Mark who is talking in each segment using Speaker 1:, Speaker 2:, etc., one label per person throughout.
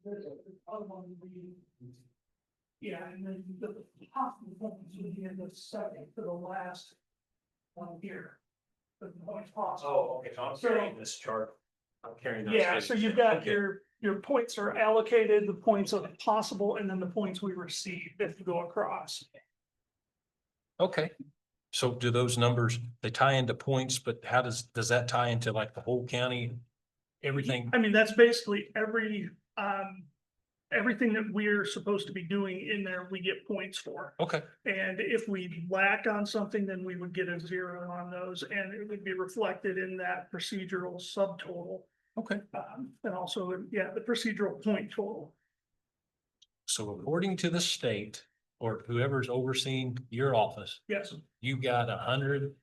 Speaker 1: other one would be. Yeah, and then the possible points would be in the second to the last one here. The points possible.
Speaker 2: Oh, okay, so I'm carrying this chart. I'm carrying. those
Speaker 1: Yeah, so
Speaker 2: figures.
Speaker 1: you've got
Speaker 2: Okay.
Speaker 1: your points are allocated, the points are possible, and then the points we receive if you go across.
Speaker 3: Okay. So do those numbers, they tie into points, but how does that tie into like the whole county? Everything?
Speaker 1: I mean, that's basically everything that we're supposed to be doing in there, we get points for.
Speaker 3: Okay,
Speaker 1: And if we lack on something, then we would get a 0 on those, and it would be reflected in that procedural subtotal.
Speaker 3: okay.
Speaker 1: And also, yeah, the procedural point total.
Speaker 3: So according to the state or whoever's overseeing your office,
Speaker 1: Yes,
Speaker 3: you got 100%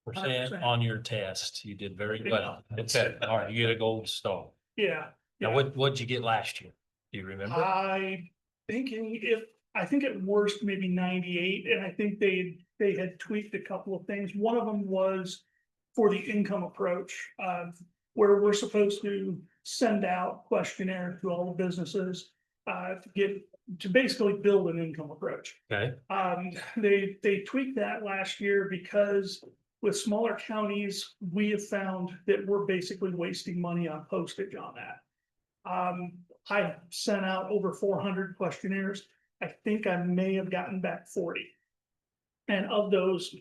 Speaker 1: 100%.
Speaker 3: on your test. You did very well. Okay, all right, you get a gold star.
Speaker 1: yeah.
Speaker 3: Now, what'd you get last year? Do you remember?
Speaker 1: I think at worst maybe 98, and I think they had tweaked a couple of things. One of them was for the income approach, where we're supposed to send out questionnaire to all the businesses to basically build an income approach.
Speaker 3: Okay,
Speaker 1: They tweaked that last year because with smaller counties, we have found that we're basically wasting money on postage on that. I sent out over 400 questionnaires. I think I may have gotten back 40. And of those,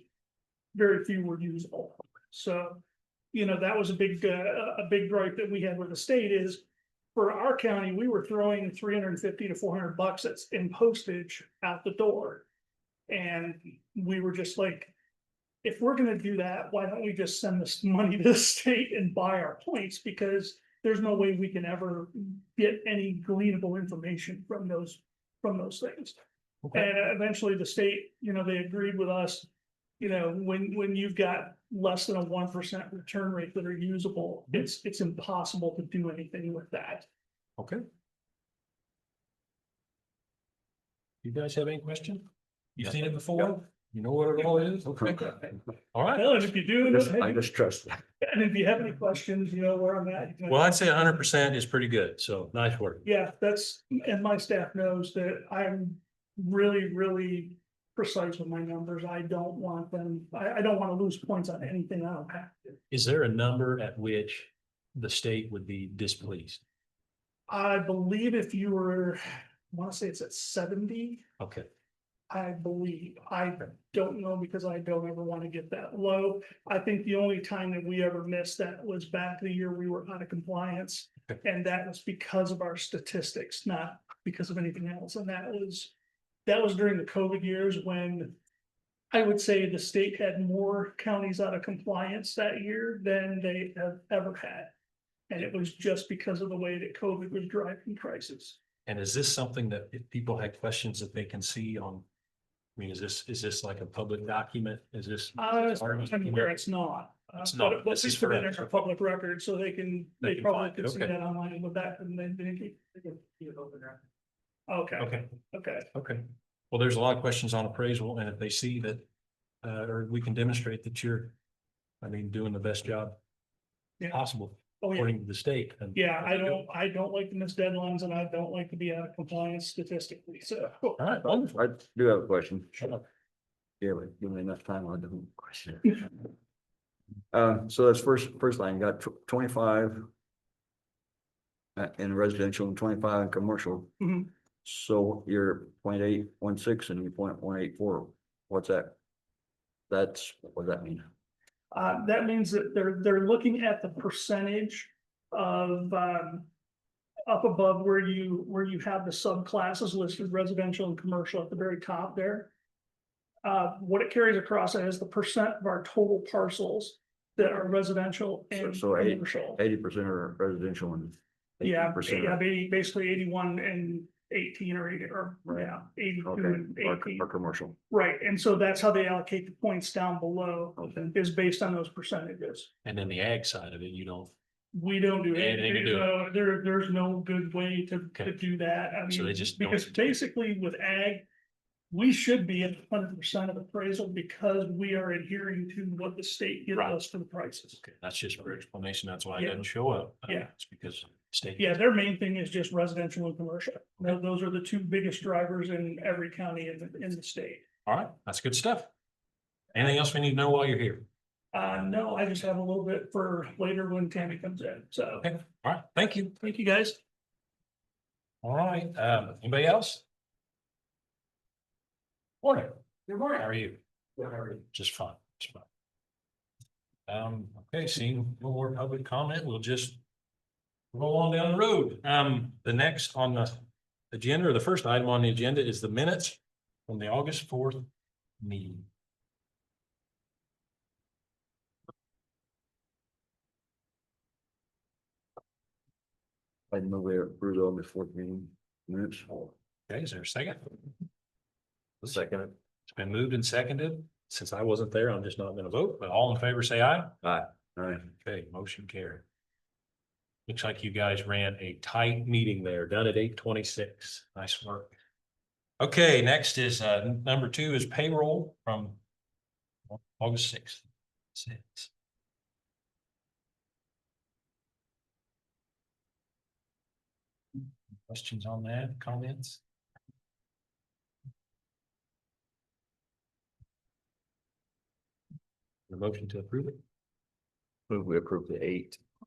Speaker 1: very few were usable. So, that was a big gripe that we had with the state is for our county, we were throwing 350 to 400 bucks that's in postage out the door. And we were just like, if we're gonna do that, why don't we just send this money to the state and buy our points? Because there's no way we can ever get any gleanable information from those things.
Speaker 3: okay,
Speaker 1: And eventually the state, they agreed with us, when you've got less than a 1% return rate that are usable, it's impossible to do anything with that.
Speaker 3: okay. You guys have any question? You've seen it before? You know what it all is? Okay. All right.
Speaker 1: Well, and if you do,
Speaker 4: I just trust that.
Speaker 1: and if you have any questions, where I'm at. you can-
Speaker 3: Well, I'd say 100% is pretty good. So nice work.
Speaker 1: Yeah, and my staff knows that I'm really, really precise with my numbers. I don't want them, I don't want to lose points on anything I don't have to.
Speaker 3: Is there a number at which the state would be displeased?
Speaker 1: I believe if you were, I want to say it's at 70,
Speaker 3: Okay,
Speaker 1: I believe. I don't know because I don't ever want to get that low. I think the only time that we ever missed that was back the year we were out of compliance.
Speaker 3: Okay.
Speaker 1: And that was because of our statistics, not because of anything else. And that was during the COVID years when I would say the state had more counties out of compliance that year than they have ever had. And it was just because of the way that COVID was driving prices.
Speaker 3: and is this something that if people had questions that they can see on? I mean, is this like a public document? Is this?
Speaker 1: I'm aware it's not.
Speaker 3: It's not.
Speaker 1: But
Speaker 3: This
Speaker 1: we
Speaker 3: is
Speaker 1: put it
Speaker 3: correct.
Speaker 1: in our public record, so they
Speaker 3: They can
Speaker 1: probably
Speaker 3: find it,
Speaker 1: could see
Speaker 3: okay.
Speaker 1: that online with that, and then okay,
Speaker 3: Okay,
Speaker 1: okay.
Speaker 3: okay. Well, there's a lot of questions on appraisal, and if they see that, or we can demonstrate that you're, doing the best job
Speaker 1: Yeah.
Speaker 3: possible
Speaker 1: Oh, yeah,
Speaker 3: according to the state. And
Speaker 1: yeah, I don't like to miss deadlines and I don't like to be out of compliance statistically, so.
Speaker 3: All right, wonderful.
Speaker 4: I do have a question.
Speaker 3: Shut up.
Speaker 4: Yeah, but give me enough time, I'll do the question. So that's first line, you got 25. In residential and 25 in commercial.
Speaker 1: Mhm.
Speaker 4: So you're 0.816 and you're 0.184. What's that? What does that mean?
Speaker 1: That means that they're looking at the percentage of, up above where you have the subclasses listed, residential and commercial at the very top there. What it carries across as the percent of our total parcels that are residential and
Speaker 4: So
Speaker 1: commercial.
Speaker 4: 80% are residential and.
Speaker 1: Yeah,
Speaker 4: 80%
Speaker 1: yeah, basically 81 and 18 or 80, or yeah, 82
Speaker 4: Okay,
Speaker 1: and 18.
Speaker 4: or commercial.
Speaker 1: Right, and so that's how they allocate the points down below,
Speaker 4: Okay.
Speaker 1: is based on those percentages.
Speaker 3: And then the ag side of it, you don't,
Speaker 1: We don't do
Speaker 3: Anything to
Speaker 1: anything,
Speaker 3: do
Speaker 1: there's no good way to
Speaker 3: Okay.
Speaker 1: do that. I
Speaker 3: So
Speaker 1: mean,
Speaker 3: they just don't-
Speaker 1: because basically with ag, we should be at 100% of appraisal because we are adhering to what the state gives
Speaker 3: Right.
Speaker 1: us for the prices.
Speaker 3: okay, that's just for explanation. That's why it
Speaker 1: Yeah.
Speaker 3: doesn't show up.
Speaker 1: Yeah.
Speaker 3: It's because State.
Speaker 1: Yeah, their main thing is just residential and commercial. Those are the two biggest drivers in every county in the state.
Speaker 3: All right, that's good stuff. Anything else we need to know while you're here?
Speaker 1: No, I just have a little bit for later when Tammy comes in, so.
Speaker 3: Okay, all right, thank you.
Speaker 1: Thank you, guys.
Speaker 3: All right, anybody else? Morning.
Speaker 1: Good morning.
Speaker 3: How are you? Just fine, just fine. Okay, seeing no more public comment, we'll just roll on down the road. The next on the agenda, or the first item on the agenda is the minutes from the August 4th meeting.
Speaker 4: I move we approve the August 4th meeting minutes.
Speaker 3: Okay, is there a second?
Speaker 2: Second.
Speaker 3: It's been moved and seconded. Since I wasn't there, I'm just not gonna vote, but all in favor, say aye.
Speaker 2: Aye.
Speaker 4: Aye.
Speaker 3: Okay, motion carried. Looks like you guys ran a tight meeting there, done at 8:26. Nice work. Okay, next is, number 2 is payroll from August 6th. Questions on that, comments? The motion to approve it?
Speaker 2: Move we approve the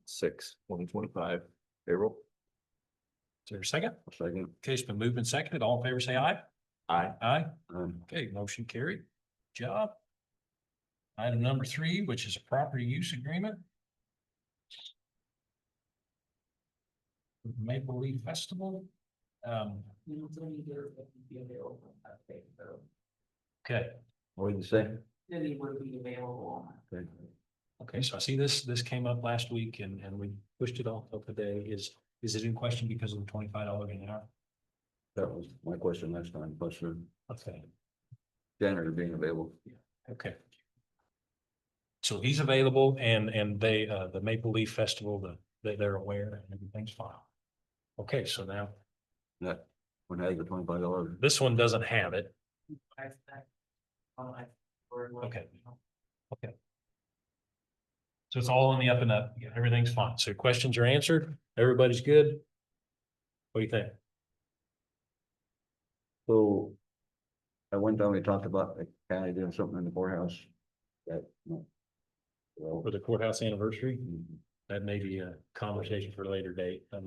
Speaker 2: 8/6/2025 payroll.
Speaker 3: Is there a second?
Speaker 4: Second.
Speaker 3: Okay, it's been moved and seconded. All in favor, say aye.
Speaker 2: Aye.
Speaker 3: Aye.
Speaker 4: Aye.
Speaker 3: Okay, motion carried. Job. Item number 3, which is a property use agreement. Maple Leaf Festival. Okay,
Speaker 4: What did you say?
Speaker 5: City would be available.
Speaker 4: Okay.
Speaker 3: okay, so I see this came up last week and we pushed it off till today. Is it in question because of the $25 an hour?
Speaker 4: That was my question last time, plus the
Speaker 3: Okay,
Speaker 4: janitor being available.
Speaker 3: okay. So he's available and they, the Maple Leaf Festival, they're aware and everything's fine. Okay, so now
Speaker 4: That one has the $25.
Speaker 3: this one doesn't have it.
Speaker 5: Okay.
Speaker 3: Okay. Okay. So it's all in the up and up. Everything's fine. So questions are answered. Everybody's good. What do you think?
Speaker 4: So. At one time we talked about the county doing something in the courthouse. That. No. Well.
Speaker 3: For the courthouse anniversary,
Speaker 4: mhm.
Speaker 3: that may be a conversation for a later date. I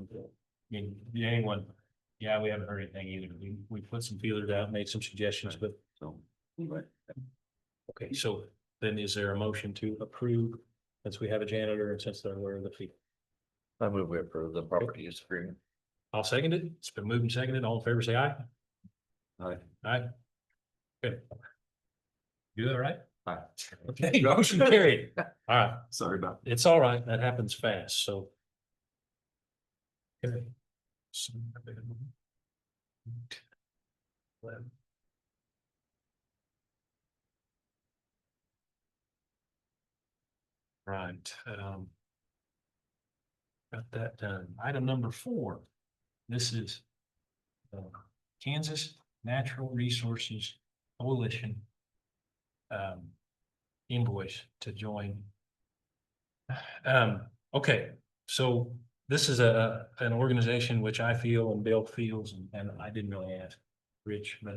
Speaker 3: mean, anyone, yeah, we haven't heard anything either. We put some feelers out, made some suggestions, but
Speaker 4: So. Right.
Speaker 3: okay, so then is there a motion to approve? Since we have a janitor and since they're aware of the fee.
Speaker 2: I move we approve the property use agreement.
Speaker 3: I'll second it. It's been moved and seconded. All in favor, say aye.
Speaker 4: Aye.
Speaker 3: Aye. Good. You all right?
Speaker 2: Aye.
Speaker 3: Okay, motion carried. All right,
Speaker 2: Sorry about.
Speaker 3: it's all right. That happens fast, so. Okay. So, right, got that done. Item number 4. This is Kansas Natural Resources Coalition invoice to join. Okay, so this is an organization which I feel and Bill feels, and I didn't really ask Rich, but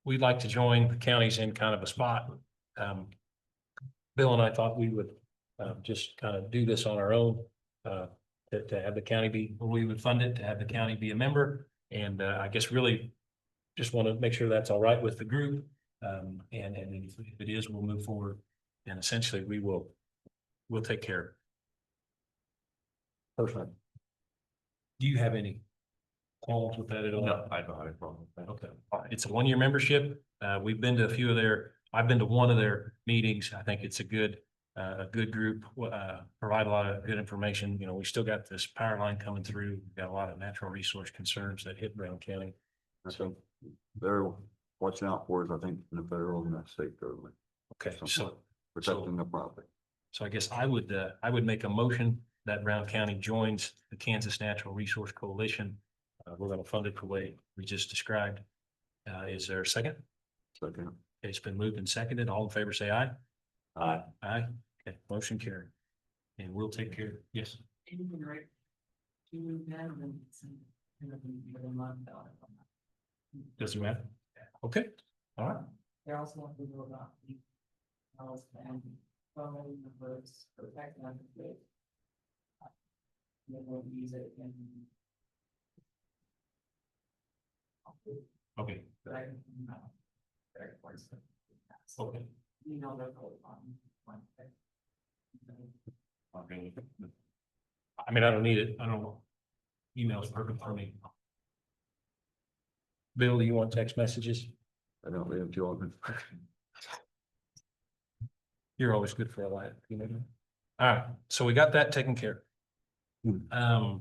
Speaker 3: we'd like to join the counties in kind of a spot. Bill and I thought we would just kind of do this on our own, to have the county be, we would fund it, to have the county be a member. And I guess really just want to make sure that's all right with the group. And if it is, we'll move forward. And essentially we'll take care of it. Perfect. Do you have any qualms with that at all?
Speaker 2: No, I don't have a problem with that.
Speaker 3: Okay, it's a 1-year membership. We've been to a few of I've been to one of their meetings. I think it's a good group, provide a lot of good information. You know, we still got this power line coming through. We've got a lot of natural resource concerns that hit Brown County.
Speaker 4: So they're watching out for us, I think, in the federal and the state government,
Speaker 3: Okay, so
Speaker 4: protecting the property.
Speaker 3: I guess I would make a motion that Brown County joins the Kansas Natural Resource Coalition. We're gonna fund it the way we just described. Is there a second?
Speaker 4: Second.
Speaker 3: It's been moved and seconded. All in favor, say aye.
Speaker 2: Aye.
Speaker 3: Aye. Okay, motion carried. And we'll take care. Yes.
Speaker 5: And you can write to them and send them for the month.
Speaker 3: Doesn't matter. Okay, all right.
Speaker 5: They also want to know about the house and phone numbers, protect them. They won't use it in.
Speaker 3: Okay,
Speaker 5: Right. Very important.
Speaker 3: okay.
Speaker 5: You know, they're called on one thing.
Speaker 3: Okay. I mean, I don't need it. I don't know. Email's perfect for me. Bill, do you want text messages?
Speaker 4: I don't leave them too often.
Speaker 3: You're always good for a light, you know. All right, so we got that taken care of.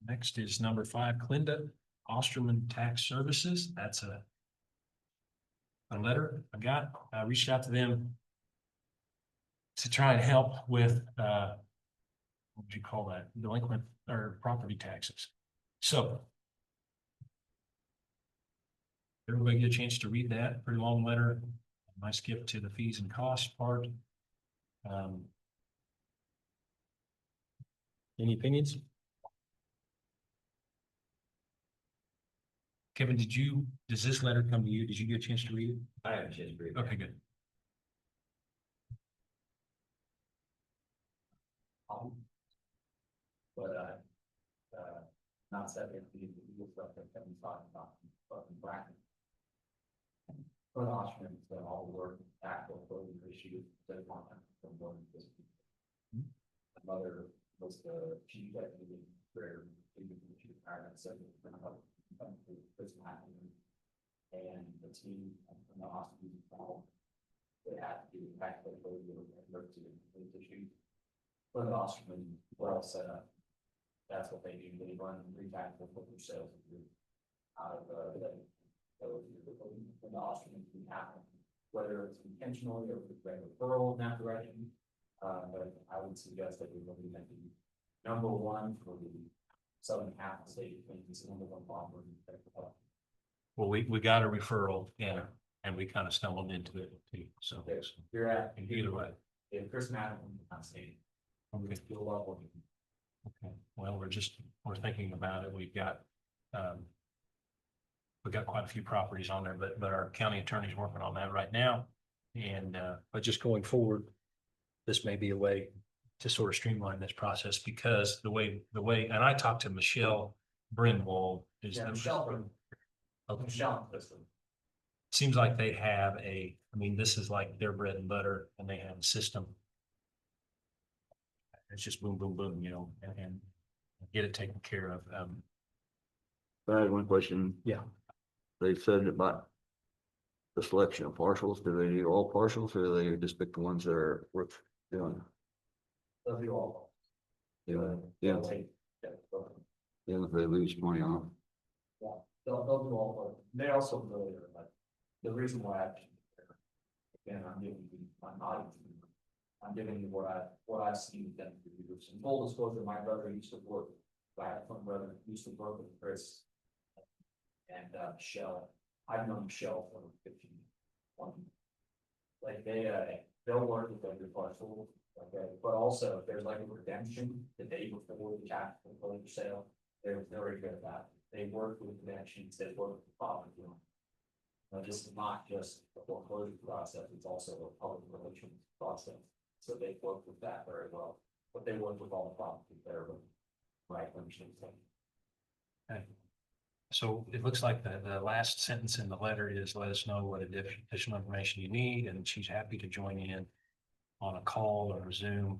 Speaker 3: Next is number 5, Clinda Osterman Tax Services. That's a letter I reached out to them to try and help with, what would you call that? Delinquent or property taxes. So everybody get a chance to read that pretty long letter. I skip to the fees and costs part. Any opinions? Kevin, does this letter come to you? Did you get a chance to read it?
Speaker 2: I have a chance to read it.
Speaker 3: Okay, good.
Speaker 6: But not subject to the legal stuff that Kevin's talking about, fucking bracket. But Oshman has done all the work, actual closing issues, that want from going to this. My mother was the chief executive for the retirement center for prison happening. And the team from the hospital, they had to do actual closing and work to those issues. But Oshman, well set up. That's what they do, they run three times for sales. Out of the Austrian can happen, whether it's intentionally or with referral in that direction. But I would suggest that we're looking at the number one for the southern half of the state, I think it's the number one problem.
Speaker 3: Well, we got a referral, and we kind of stumbled into it too, so.
Speaker 6: You're at,
Speaker 3: Either way.
Speaker 6: if Chris Madden, I'm saying,
Speaker 3: Okay.
Speaker 6: you'll love what you can.
Speaker 3: Okay, well, we're thinking about it. We've got quite a few properties on there, but our county attorney's working on that right now. And, but just going forward, this may be a way to sort of streamline this process because the way, and I talked to Michelle Brindwald.
Speaker 6: Yeah, Michelle.
Speaker 3: Okay.
Speaker 6: Michelle, listen.
Speaker 3: Seems like they have this is like their bread and butter and they have a system. It's just boom, boom, boom, and get it taken care of.
Speaker 4: I had one question.
Speaker 3: Yeah.
Speaker 4: They said about the selection of parcels. Do they do all parcels or do they just pick the ones that are worth doing?
Speaker 6: They'll do all.
Speaker 4: Yeah,
Speaker 6: They'll take, yeah,
Speaker 4: yeah, if they lose money on them.
Speaker 6: they'll do all of them. They also really are, but the reason why I. Again, I'm giving you, I'm giving you what I've seen them do. In full disclosure, my brother used to work, I had one brother who used to work with Chris. And Michelle, I've known Michelle for 15, 20. Like they'll work with every parcel, okay, but also if there's like a redemption the day before the tax for sale, they're very good at that. They work with redemptions, they work with the property. This is not just a foreclosure process, it's also a public relations process. So they work with that very well, but they work with all the property there, right,
Speaker 3: Okay. So it looks like the last sentence in the letter is let us know what additional information you need, and she's happy to join in on a call or a Zoom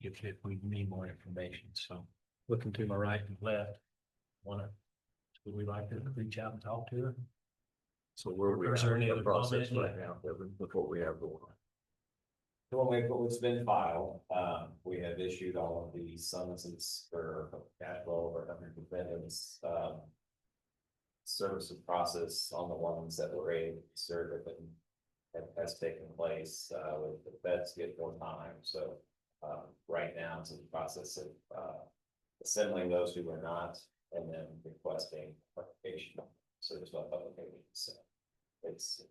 Speaker 3: if we need more information. So looking to my right and left, would we like to reach out and talk to her?
Speaker 2: So where we
Speaker 3: Or is there
Speaker 2: at
Speaker 3: any
Speaker 2: in
Speaker 3: other
Speaker 2: the process
Speaker 3: comment?
Speaker 2: right now, Kevin, with what we have going on?
Speaker 7: Well, what's been filed, we have issued all of the summonses for cash flow or other defendants, service of process on the ones that were able to serve it and has taken place, with the Fed schedule time, so, right now it's in the process of, assembling those who were not, and then requesting publication, service by publication, so it's.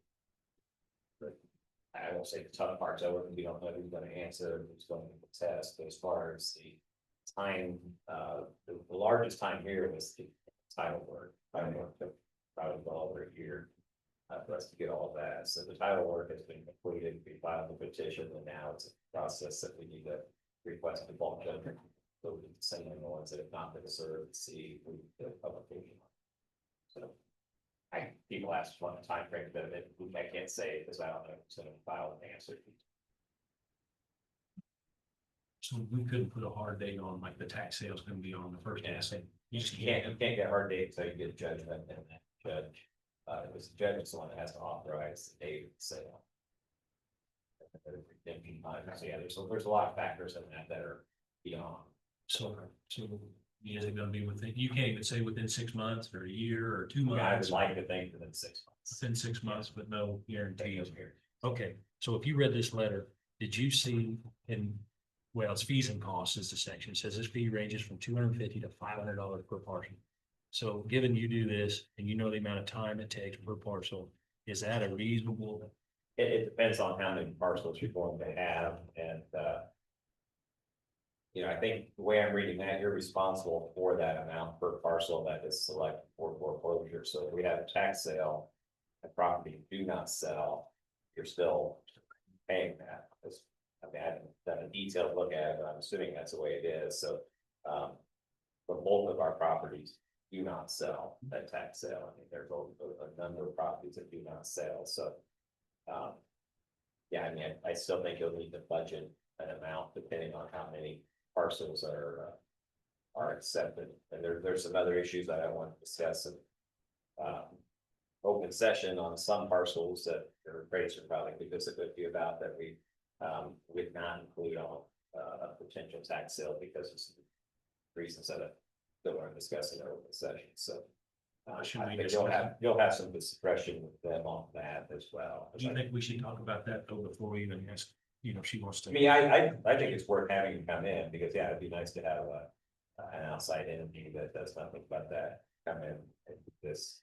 Speaker 7: I won't say the tough part's over, we don't know who's gonna answer, who's going to test, but as far as the time, the largest time here was the title work. Title work took probably well over a year. For us to get all that, so the title work has been completed, we filed the petition, and now it's a process that we need to request the bulk judgment. So we can send in the ones that have not been served, see if we get a publication. So. People ask what the time frame, but I can't say because I don't know, so file an answer.
Speaker 3: So we couldn't put a hard date on, like the tax sale is gonna be on the first asset. You just
Speaker 7: You can't get a hard date until you get a judgment and that judge, it was the judge is the one that has to authorize the date of the sale. Redemption time, so yeah, there's a lot of factors in that are beyond.
Speaker 3: So is it gonna be within, you can't even say within 6 months or a year or 2
Speaker 7: I would
Speaker 3: months,
Speaker 7: like to think within 6 months.
Speaker 3: within 6 months, but no guarantees. Okay, so if you read this letter, did you see in, well, it's fees and costs is the section, it says this fee ranges from $250 to $500 per parcel. So given you do this and you know the amount of time it takes per parcel, is that a reasonable?
Speaker 7: It depends on how many parcels you're going to have and, you know, I think the way I'm reading that, you're responsible for that amount per parcel that is selected for foreclosure. So if we have a tax sale, a property do not sell, you're still paying that. Because, I mean, I haven't done a detailed look at it, but I'm assuming that's the way it is. So, the bulk of our properties do not sell at tax sale. I think there's a number of properties that do not sell. So, yeah, I mean, I still think you'll need to budget an amount depending on how many parcels are accepted. And there's some other issues that I want to discuss in open session on some parcels that your appraiser probably could disagree with you about that we would not include on a potential tax sale because of some reasons that we're discussing in open session. So I think you'll have some discretion with them on that as well.
Speaker 3: Do you think we should talk about that though before we even ask, you know, she wants to?
Speaker 7: I mean, I think it's worth having you come in because, yeah, it'd be nice to have an outside entity that does nothing but that come in and do this.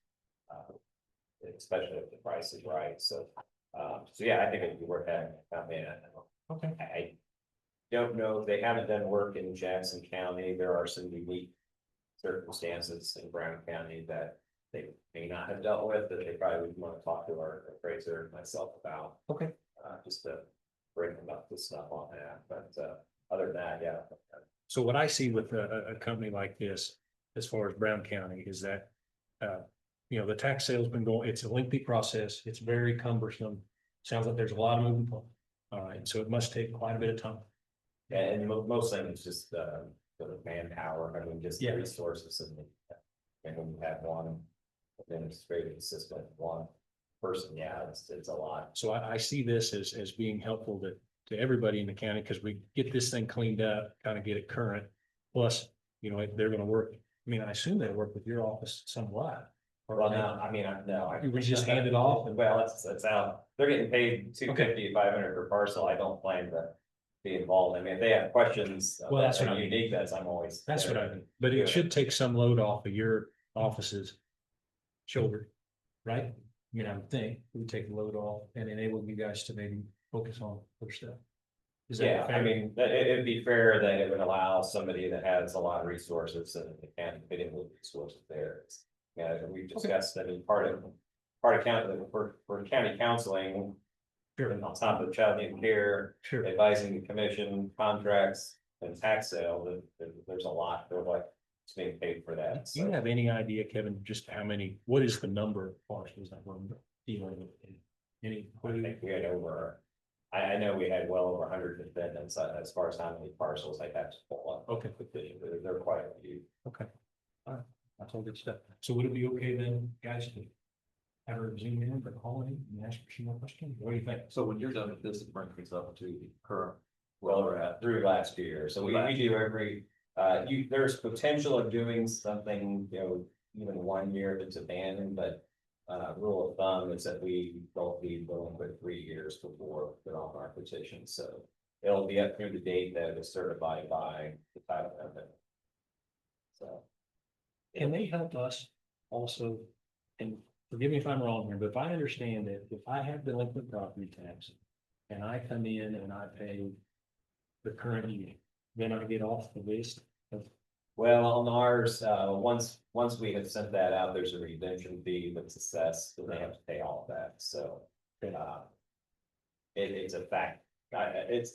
Speaker 7: Especially if the price is right, so yeah, I think it'd be worth having you come in.
Speaker 3: Okay.
Speaker 7: I don't know, they haven't done work in Jackson County, there are some unique circumstances in Brown County that they may not have dealt with, that they probably would want to talk to our appraiser and myself about.
Speaker 3: Okay.
Speaker 7: Just to bring up the stuff on that, but other than that, yeah.
Speaker 3: So what I see with a company like this, as far as Brown County, is that, you know, the tax sale's been going, it's a lengthy process, it's very cumbersome. Sounds like there's a lot of moving parts. All right, so it must take quite a bit of time.
Speaker 7: And most things just the manpower, I mean, just the
Speaker 3: Yeah.
Speaker 7: resources and when you have one administrative assistant, one person, yeah, it's a lot.
Speaker 3: So I see this as being helpful to everybody in the county, because we get this thing cleaned up, kind of get it current. Plus, you know, they're gonna work, I mean, I assume they work with your office somewhat. Or
Speaker 7: Well, no, I mean, no.
Speaker 3: You would just hand it off and-
Speaker 7: Well, it's out, they're getting paid $250, $500 per parcel, I don't plan to be involved, I mean, if they have questions.
Speaker 3: Well, that's
Speaker 7: that
Speaker 3: what
Speaker 7: are
Speaker 3: I mean.
Speaker 7: unique, I'm always.
Speaker 3: That's what
Speaker 7: there.
Speaker 3: I mean, but it should take some load off of your office's shoulder, right? You know, I would think it would take the load off and enable you guys to maybe focus on other stuff. Is that
Speaker 7: Yeah, I
Speaker 3: fair?
Speaker 7: mean, it'd be fair that it would allow somebody that has a lot of resources and they can't fit in with resources there. Yeah, we've discussed, I mean, part of county, for county counseling.
Speaker 3: Sure.
Speaker 7: And on top of child need care,
Speaker 3: Sure.
Speaker 7: advising the commission, contracts and tax sale, there's a lot, they're like, it's being paid for that.
Speaker 3: Do you have any idea, Kevin, just how many, what is the number of parcels that we're dealing with? Any?
Speaker 7: I think we had over, I know we had well over 100 defendants as far as how many parcels I have to pull up.
Speaker 3: Okay.
Speaker 7: There are quite a few.
Speaker 3: Okay. All right, that's all good stuff. So would it be okay then, guys, to have her zoom in for the call in and ask for some more questions? What do you think?
Speaker 2: So when you're done with this, it brings us up to the current.
Speaker 7: Well, we're at through last year, so we do every, there's potential of doing something, you know, even 1 year if it's abandoned, but. Rule of thumb is that we don't be willing for 3 years before we put on our petition, so. It'll be up through the date that it was certified by the title company. So.
Speaker 3: Can they help us also, and forgive me if I'm wrong here, but if I understand that if I have delinquent property tax and I come in and I pay the current year, then I get off the list
Speaker 7: Well, on ours, once we have sent that out, there's a redemption fee that's assessed, and they have to pay all of that, so. It's a fact, it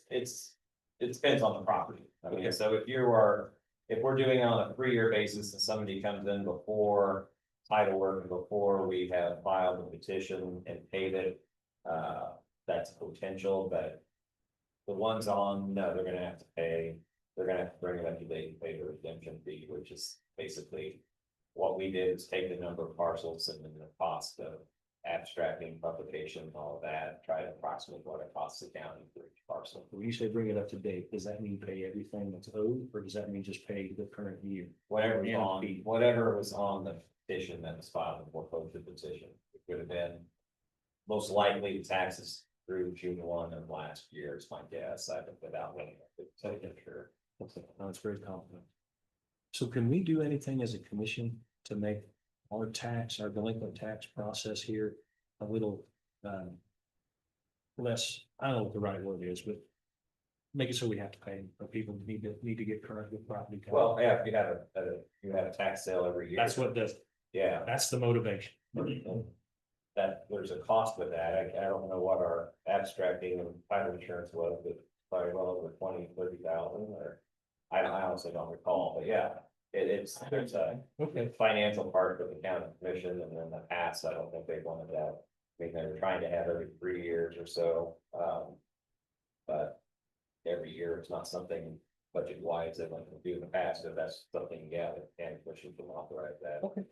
Speaker 7: depends on the property. I mean, so if we're doing it on a 3-year basis and somebody comes in before title work and before we have filed the petition and paid it, that's potential, but the ones on, no, they're gonna have to pay, they're gonna have to bring it up to date and pay the redemption fee, which is basically what we did is take the number of parcels and then the cost of abstracting, publication, and all of that, try to approximate what it costs the county for each parcel.
Speaker 3: When you say bring it up to date, does that mean pay everything that's owed, or does that mean just pay the current year?
Speaker 7: Whatever was
Speaker 3: Yeah.
Speaker 7: on, whatever was on the petition that was filed, the foreclosure petition, it would have been. Most likely the taxes through June 1 of last year is my guess, I haven't without looking at the signature.
Speaker 3: No, it's very confident. So can we do anything as a commission to make our tax, our delinquent tax process here a little, less, I don't know what the right word is, but make it so we have to pay, or people need to get current with property tax.
Speaker 7: Well, yeah, if you have a tax sale every year.
Speaker 3: That's what does,
Speaker 7: Yeah,
Speaker 3: that's the motivation.
Speaker 7: that, there's a cost with that, I don't know what our abstracting and title insurance was, but probably well over 20-30,000, or. I honestly don't recall, but yeah, there's a
Speaker 3: Okay.
Speaker 7: financial part for the county commission, and in the past, I don't think they wanted that. I mean, they were trying to have every 3 years or so, but every year it's not something budget wise they want to do in the past, if that's something, yeah, the county commission can authorize that.
Speaker 3: Okay.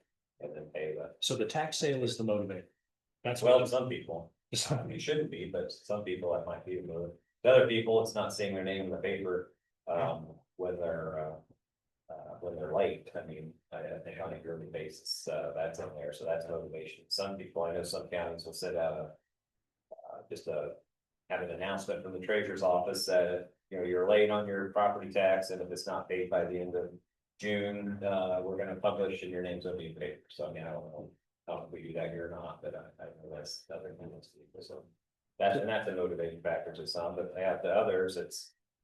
Speaker 7: And then pay the,
Speaker 3: So the tax sale is the motivator. That's
Speaker 7: well,
Speaker 3: what,
Speaker 7: some people, I mean, it shouldn't be, but some people that might be the motive. To other people, it's not seeing their name in the paper, when they're late, I mean, I think on a yearly basis, that's in there, so that's motivation. Some people, I know some counties will send out have an announcement from the treasurer's office that, you're late on your property tax, and if it's not paid by the end of June, we're gonna publish and your name's gonna be in the paper, so I mean, I don't know if we do that here or not, but I know that's the other thing, so. That's a motivating factor to some, but they have the others,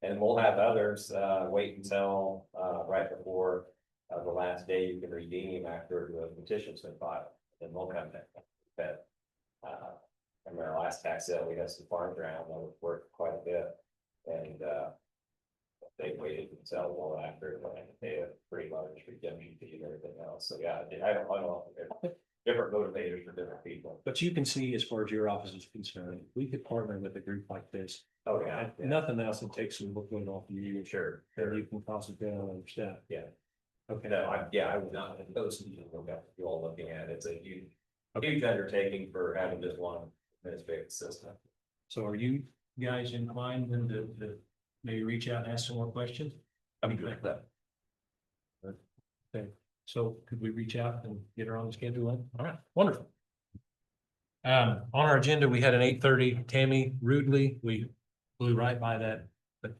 Speaker 7: and we'll have others, wait until, right before, the last day you can redeem after the petition's been filed, and we'll come back. But, in our last tax sale, we had some farm ground that was worth quite a bit, and, they waited until well after, when they pay a pretty large redemption fee and everything else, so yeah, I don't know, different motivators for different people.
Speaker 3: but you can see, as far as your office is concerned, we could partner with a group like this.
Speaker 7: Oh, yeah.
Speaker 3: Nothing else that takes some workload off of you.
Speaker 7: Sure,
Speaker 3: And you can concentrate on other stuff.
Speaker 7: Yeah.
Speaker 3: Okay.
Speaker 7: No, I would not oppose to you all looking at it. It's a huge undertaking for having just one administrative system.
Speaker 3: So are you guys inclined then to maybe reach out and ask some more questions?
Speaker 4: I'm good with that.
Speaker 3: Okay, so could we reach out and get her on the schedule then? All right, wonderful. On our agenda, we had an 8:30 Tammy Rudely. We blew right by that, but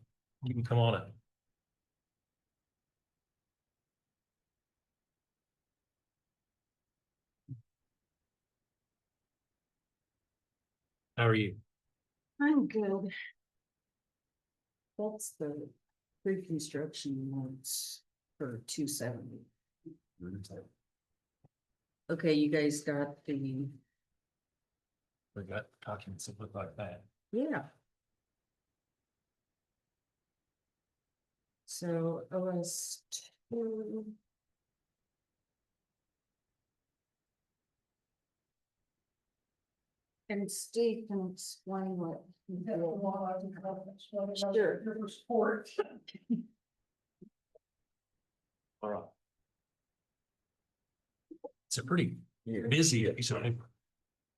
Speaker 3: you can come on up. How are you?
Speaker 5: I'm good. That's the pre-construction notes for 270. Okay, you guys got the,
Speaker 3: We got documents that look like that.
Speaker 5: yeah. So OS 2. And Steve can explain what. he did. Sure.
Speaker 1: Support.
Speaker 3: All right. It's a pretty busy episode.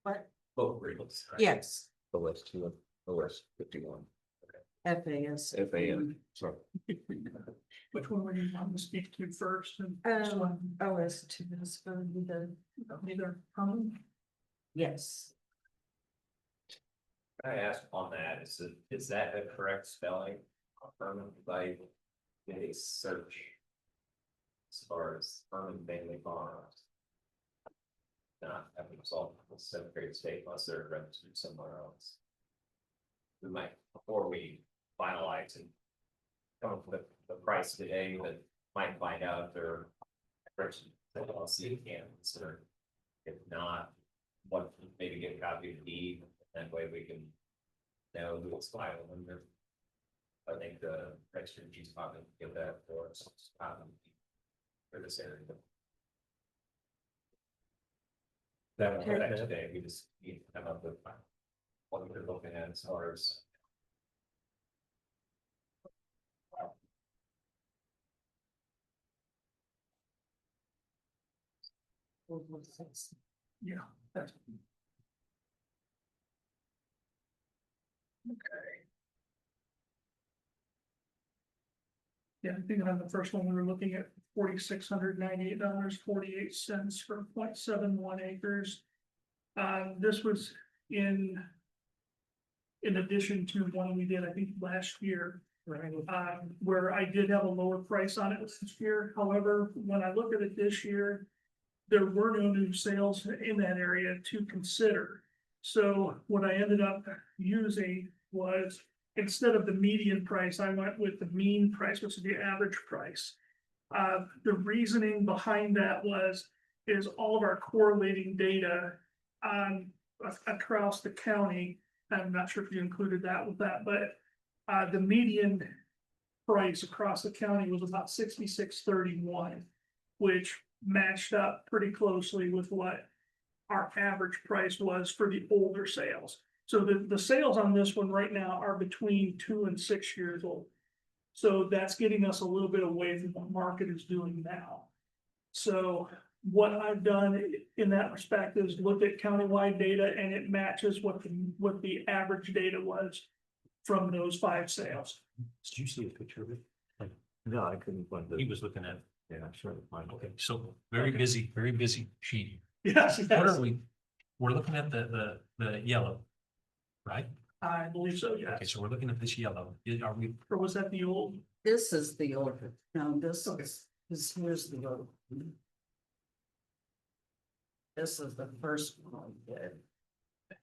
Speaker 5: What?
Speaker 7: Both agreements.
Speaker 5: Yes,
Speaker 4: OS 2, OS 51,
Speaker 5: FAS.
Speaker 4: FAM, sorry.
Speaker 1: Which one were you wanting to speak to first? And this one,
Speaker 5: OS 2 is going to be the,
Speaker 1: neither,
Speaker 5: yes.
Speaker 7: Can I ask on that, is that the correct spelling? Affirmative by a search. As far as Herman Family Farms. Not having solved the Secretary of State unless they're registered somewhere else. We might, before we finalize and come up with the price today, but might find out if they're. LLC can consider. If not, what, maybe get a copy of the deed, that way we can know who it's filing under. I think the registry of deeds probably give that for us, for this area. That one,
Speaker 3: Okay.
Speaker 7: today, we just need to come up with what we're looking at as far as.
Speaker 1: Yeah. that's- Okay. Yeah, I think on the first one, we were looking at $4,698.48 for 0.71 acres. This was in addition to one we did, I think, last year. Right. Where I did have a lower price on it this year. However, when I look at it this year, there were no new sales in that area to consider. So what I ended up using was, instead of the median price, I went with the mean price, which is the average price. The reasoning behind that is all of our correlating data across the county. I'm not sure if you included that with that, but the median price across the county was about 66.31, which matched up pretty closely with what our average price was for the older sales. So the sales on this one right now are between 2 and 6 years old. So that's getting us a little bit away from what market is doing now. So what I've done in that respect is looked at countywide data, and it matches what the average data was from those 5 sales.
Speaker 3: Did you see a picture of it?
Speaker 4: No, I couldn't find
Speaker 3: He
Speaker 4: it.
Speaker 3: was looking at,
Speaker 4: Yeah, sure.
Speaker 3: okay, so very busy sheet.
Speaker 1: Yes,
Speaker 3: What
Speaker 1: yes,
Speaker 3: are we, we're looking at the yellow, right?
Speaker 1: I believe so,
Speaker 3: Okay,
Speaker 1: yes.
Speaker 3: so we're looking at this yellow. Are we,
Speaker 1: Or was that the old?
Speaker 5: This is the order. No, this
Speaker 1: Okay.
Speaker 5: is, here's the road. This is the first one we did.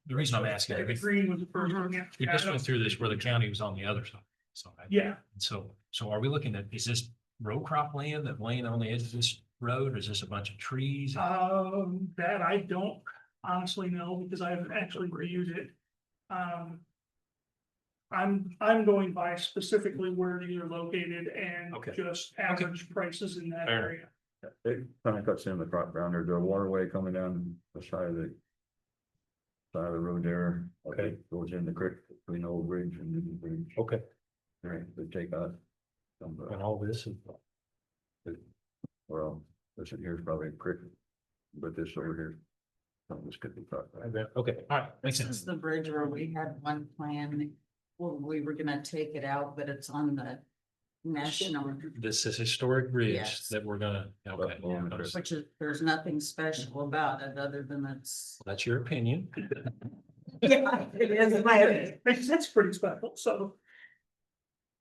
Speaker 3: the reason I'm asking,
Speaker 1: The
Speaker 3: we
Speaker 1: green was the first one, yeah.
Speaker 3: we just went through this where the county was on the other side. So,
Speaker 1: Yeah,
Speaker 3: so are we looking at, is this row crop land that laying on the edge of this road, or is this a bunch of trees?
Speaker 1: that I don't honestly know because I haven't actually reviewed it. I'm going by specifically where these are located and
Speaker 3: Okay.
Speaker 1: just average prices in that
Speaker 3: Fair
Speaker 1: area.
Speaker 4: It kind of cuts in the crop ground. There's a waterway coming down the side of the road there.
Speaker 3: Okay.
Speaker 4: It goes in the creek between the old bridge and the new bridge.
Speaker 3: Okay.
Speaker 4: Right, they take out. Some,
Speaker 3: And all this is,
Speaker 4: well, this in here is probably a creek, but this over here. Some of this could be cut.
Speaker 3: okay, all right, makes
Speaker 5: This
Speaker 3: sense.
Speaker 5: is the bridge where we had one plan, well, we were gonna take it out, but it's on the national,
Speaker 3: This is historic bridge
Speaker 5: Yes.
Speaker 3: that we're gonna, okay.
Speaker 4: Yeah.
Speaker 3: That's
Speaker 5: which is, there's nothing special about it other than it's.
Speaker 3: your opinion.
Speaker 5: Yeah, it is my opinion.
Speaker 1: That's pretty special, so.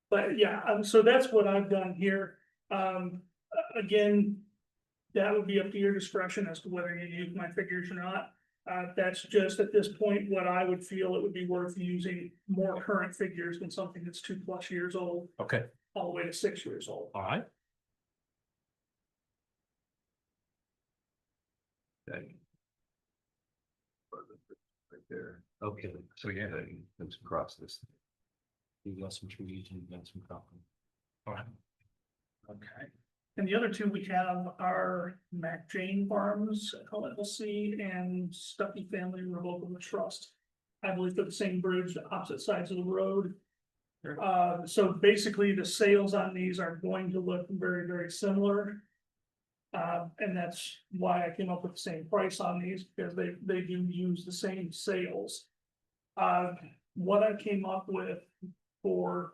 Speaker 1: But yeah, so that's what I've done here. Again, that would be up to your discretion as to whether you use my figures or not. That's just at this point, what I would feel it would be worth using more current figures than something that's 2+ years old,
Speaker 3: Okay,
Speaker 1: all the way to 6 years old.
Speaker 3: all right.
Speaker 4: Okay. Right there.
Speaker 3: Okay, so yeah,
Speaker 4: It's across this.
Speaker 3: you got some trees and you got some property. All right.
Speaker 1: Okay. And the other two we have are Mac Jane Farms LLC and Stuckey Family Revocable Trust. I believe they're the same bridge, the opposite sides of the road. So basically the sales on these are going to look very, very similar. And that's why I came up with the same price on these, because they do use the same sales. What I came up with for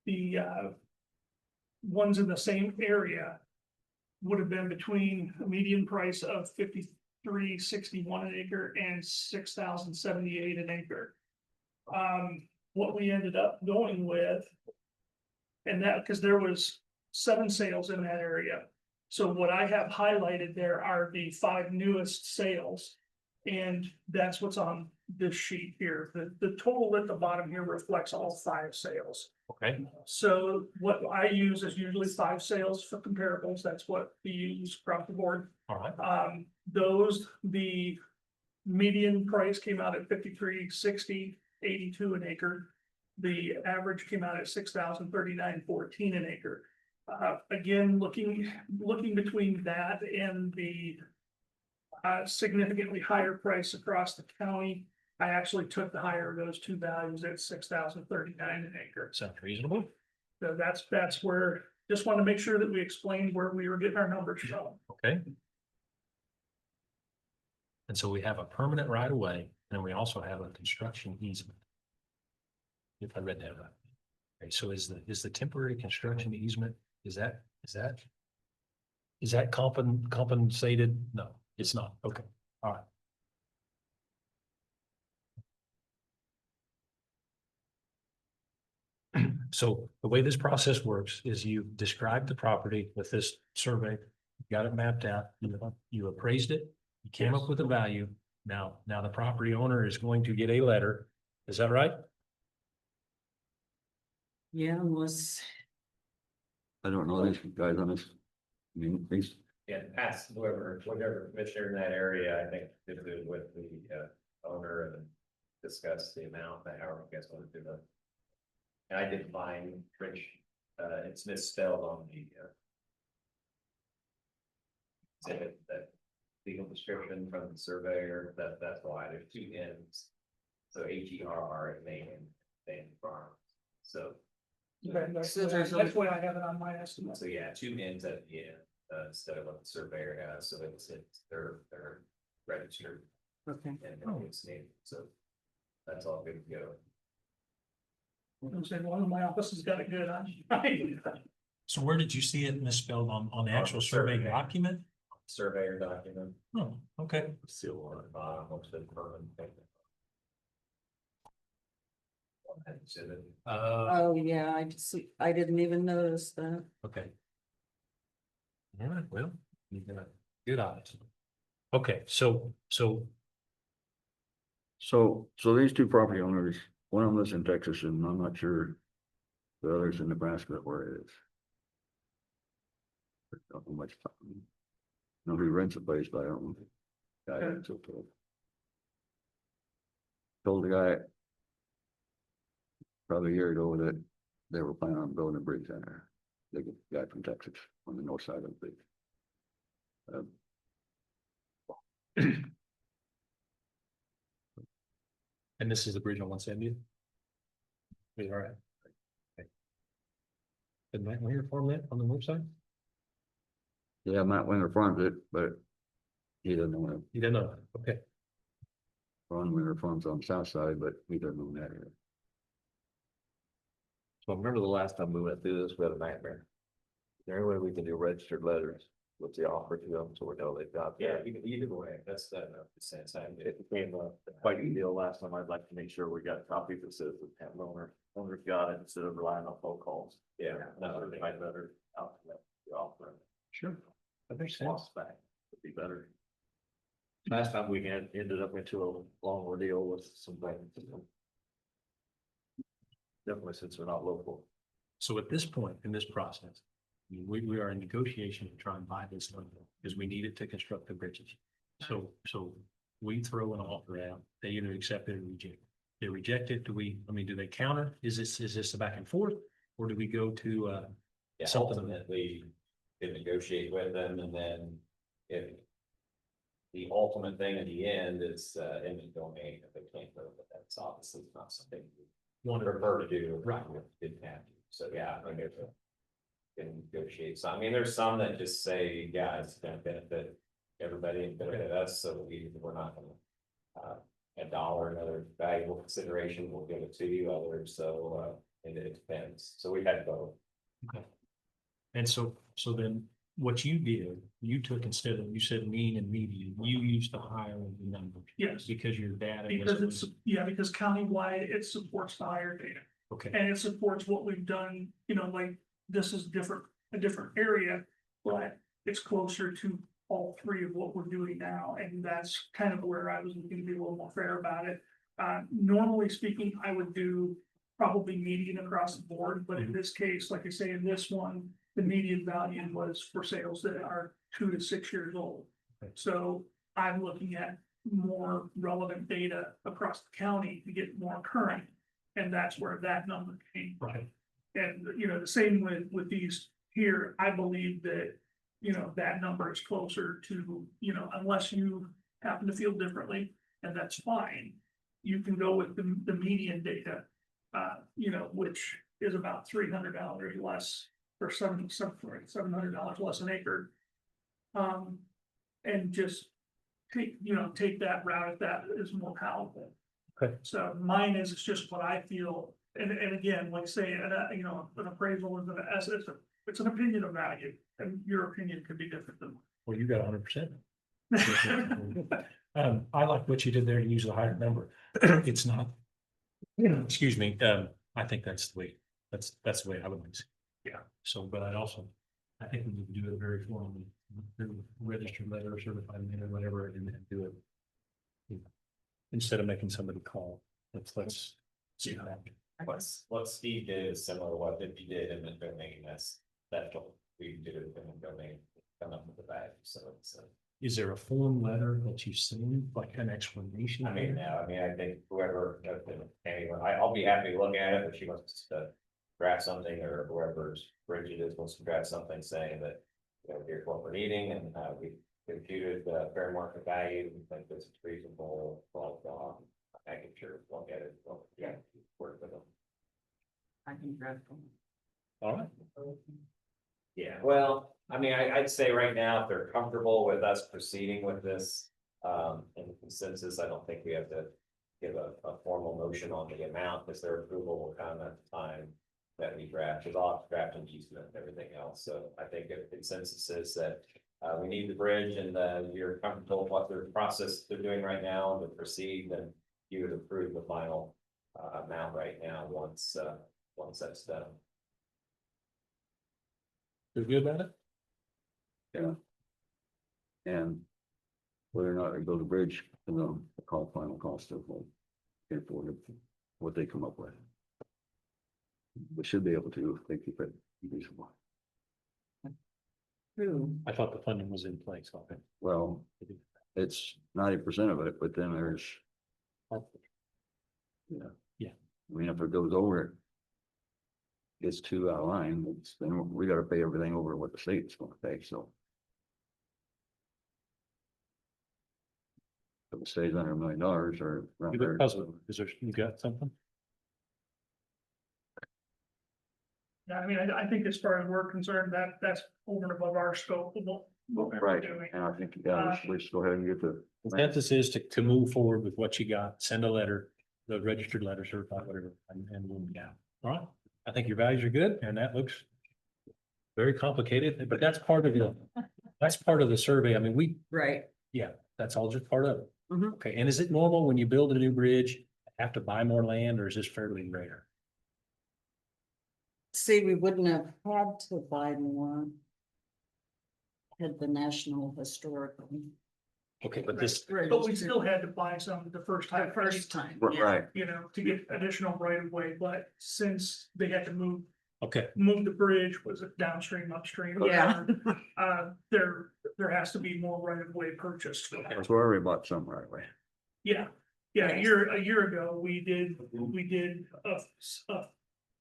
Speaker 1: the ones in the same area would have been between a median price of $53.61 an acre and $6,078 an acre. What we ended up going with, and that because there was 7 sales in that area. So what I have highlighted there are the 5 newest sales. And that's what's on this sheet here. The total at the bottom here reflects all 5 sales.
Speaker 3: Okay,
Speaker 1: So what I use is usually 5 sales for comparables. That's what we use across the board.
Speaker 3: all right.
Speaker 1: The median price came out at 53.60, 82 an acre. The average came out at 6,039.14 an acre. Again, looking between that and the significantly higher price across the county, I actually took the higher of those 2 values at 6,039 an acre.
Speaker 3: Sounds reasonable.
Speaker 1: So that's where, just want to make sure that we explained where we were getting our numbers from.
Speaker 3: Okay. And so we have a permanent right of way, and we also have a construction easement. If I read that right. Okay, so is the temporary construction easement, is that compensated? No, it's not. Okay, all right. So the way this process works is you describe the property with this survey, got it mapped out, you appraised it, you came up with a value. Now the property owner is going to get a letter. Is that right?
Speaker 5: Yeah, unless,
Speaker 4: I don't know these guys on this. I mean, these,
Speaker 7: Yeah, ask whatever commissioner in that area, I think, did it with the owner and discuss the amount, that however you guys want to do that. And I did find Rich, it's misspelled on the exhibit, that legal description from the surveyor, that's why there's 2 N's. So HERR and Maine Farm, so.
Speaker 5: So there's a-
Speaker 1: That's why I have it on my estimate.
Speaker 7: So yeah, 2 N's at the end, instead of what the surveyor has, so it's they're registered
Speaker 5: okay,
Speaker 7: and it's named, so. That's all good to go.
Speaker 1: I'm saying one of my offices got it good on.
Speaker 3: So where did you see it misspelled on the
Speaker 7: On
Speaker 3: actual
Speaker 7: the
Speaker 3: survey
Speaker 7: survey.
Speaker 3: document?
Speaker 7: Surveyor document,
Speaker 3: Oh, okay.
Speaker 7: seal on the bottom, what's the permanent thing? Exhibit.
Speaker 5: oh, yeah, I didn't even notice that.
Speaker 3: Okay. All right, well, you got good eyes. Okay, so
Speaker 4: so these 2 property owners, one of them lives in Texas and I'm not sure the other's in Nebraska where it is. I don't know much. Know who rents a place, but I don't know. Guy rents it. Told the guy probably a year ago that they were planning on building a bridge down there. The guy from Texas on the north side of the bridge.
Speaker 3: and this is the bridge on 170. All right. Okay. Did Matt Winger farm that on the north side?
Speaker 4: Yeah, Matt Winger farms it, but he doesn't want to
Speaker 3: You didn't know. Okay.
Speaker 4: Ron Winger farms on the south side, but he doesn't own that area.
Speaker 2: So I remember the last time we went through this, we had a nightmare. Is there any way we can do registered letters with the offer to them, so we know they've got?
Speaker 7: Yeah, either way, that's the sense I did.
Speaker 2: It became quite a deal last time. I'd like to make sure we got a copy that says the town owner's got it instead of relying on phone calls.
Speaker 7: Yeah,
Speaker 2: Another might better out the offer.
Speaker 3: Sure. That makes sense.
Speaker 2: Lost back would be better. Last time we ended up into a long ordeal with some things. Definitely since we're not local.
Speaker 3: So at this point in this process, we are in negotiation to try and buy this land because we need it to construct the bridges. So we throw an offer out, they either accept it or reject it. They reject it, do they counter? Is this a back and forth? Or do we go to
Speaker 7: Yeah,
Speaker 3: something?
Speaker 7: ultimately, you negotiate with them, and then if the ultimate thing at the end is eminent domain, if they can't go, but that's obviously not something we
Speaker 3: Want to
Speaker 7: prefer to do.
Speaker 3: Right.
Speaker 7: Didn't have to, so yeah, I think can negotiate. So I mean, there's some that just say, yeah, it's gonna benefit everybody and benefit us, so we're not gonna $1, another valuable consideration, we'll give it to you, others, so and it depends. So we had both.
Speaker 3: Okay. And so then what you did, you took instead of, you said mean and median, you used the higher of the numbers.
Speaker 1: Yes,
Speaker 3: Because your data.
Speaker 1: because because countywide, it supports the higher data.
Speaker 3: Okay,
Speaker 1: And it supports what we've done, like this is a different area, but it's closer to all three of what we're doing now, and that's kind of where I was looking to be a little more fair about it. Normally speaking, I would do probably median across the board, but in this case, like I say, in this one, the median value was for sales that are 2 to 6 years old.
Speaker 3: Okay.
Speaker 1: So I'm looking at more relevant data across the county to get more current, and that's where that number came from.
Speaker 3: Right.
Speaker 1: And, you know, the same with these here, I believe that, you know, that number is closer to, you know, unless you happen to feel differently, and that's fine. You can go with the median data, you know, which is about $300 less or $700 less an acre. And just take that route if that is more palatable.
Speaker 3: Okay.
Speaker 1: So mine is, it's just what I feel, and again, like say, you know, an appraisal is it's an opinion of value, and your opinion could be different than
Speaker 3: Well, you got 100%.
Speaker 1: mine.
Speaker 3: I like what you did there to use a higher number. It's not. Excuse me, I think that's the way, that's the way I would see it. Yeah, so, but I think we need to do it very formally, through registered letter, certified mail, or whatever, and then do it. You know, instead of making somebody call, let's see how that.
Speaker 7: What Steve did is similar to what he did in the domain, that's what we did in the domain, come up with the value, so it's.
Speaker 3: Is there a form letter that you send, like an explanation?
Speaker 7: I mean, I think whoever, anyone, I'll be happy to look at it, if she wants to draft something, or whoever's Bridget is wants to draft something saying that, you know, here's what we're needing, and we computed the fair market value, we think this is reasonable, blah, blah. I can sure look at it, well, yeah, work with them.
Speaker 5: I can draft them.
Speaker 3: All right.
Speaker 7: Yeah, well, I mean, I'd say right now, if they're comfortable with us proceeding with this, in consensus, I don't think we have to give a formal motion on the amount, because their approval will come at the time that we draft, because I'll draft an easement and everything else, so I think if consensus is that we need the bridge, and you're comfortable with what their process they're doing right now to proceed, then you would approve the final amount right now, once that's done.
Speaker 3: Feel good about it?
Speaker 4: Yeah. And whether or not they build a bridge, you know, the final cost of what they come up with. We should be able to, if they keep it reasonable.
Speaker 3: I thought the funding was in place. Okay.
Speaker 4: Well, it's 90% of it, but then there's, yeah.
Speaker 3: Yeah.
Speaker 4: I mean, if it goes over it, gets too out of line, then we gotta pay everything over what the state's gonna pay, so. If it stays under $1 million or around
Speaker 3: You
Speaker 4: there.
Speaker 3: look puzzled. Is there, you got something?
Speaker 1: Yeah, I mean, I think as far as we're concerned, that's over and above our scope of what we're
Speaker 4: Right,
Speaker 1: doing.
Speaker 4: and I think, yeah, let's go ahead and get the.
Speaker 3: Consensus is to move forward with what you got, send a letter, the registered letter, certified, whatever, and we'll, yeah. All right, I think your values are good, and that looks very complicated, but that's part of the survey. I mean,
Speaker 5: Right.
Speaker 3: that's all just part of it.
Speaker 5: Mhm.
Speaker 3: Okay, and is it normal when you build a new bridge, have to buy more land, or is this fairly rare?
Speaker 5: See, we wouldn't have had to buy more. Had the National Historic.
Speaker 3: Okay, but this,
Speaker 1: But we still had to buy some the first time.
Speaker 5: The first time. yeah.
Speaker 4: Right,
Speaker 1: You know, to get additional right of way, but since they had to move
Speaker 3: okay,
Speaker 1: the bridge, was it downstream, upstream?
Speaker 5: Yeah.
Speaker 1: There has to be more right of way purchased for that.
Speaker 4: that's where we bought some right away.
Speaker 1: Yeah,
Speaker 5: Right.
Speaker 1: a year ago, we did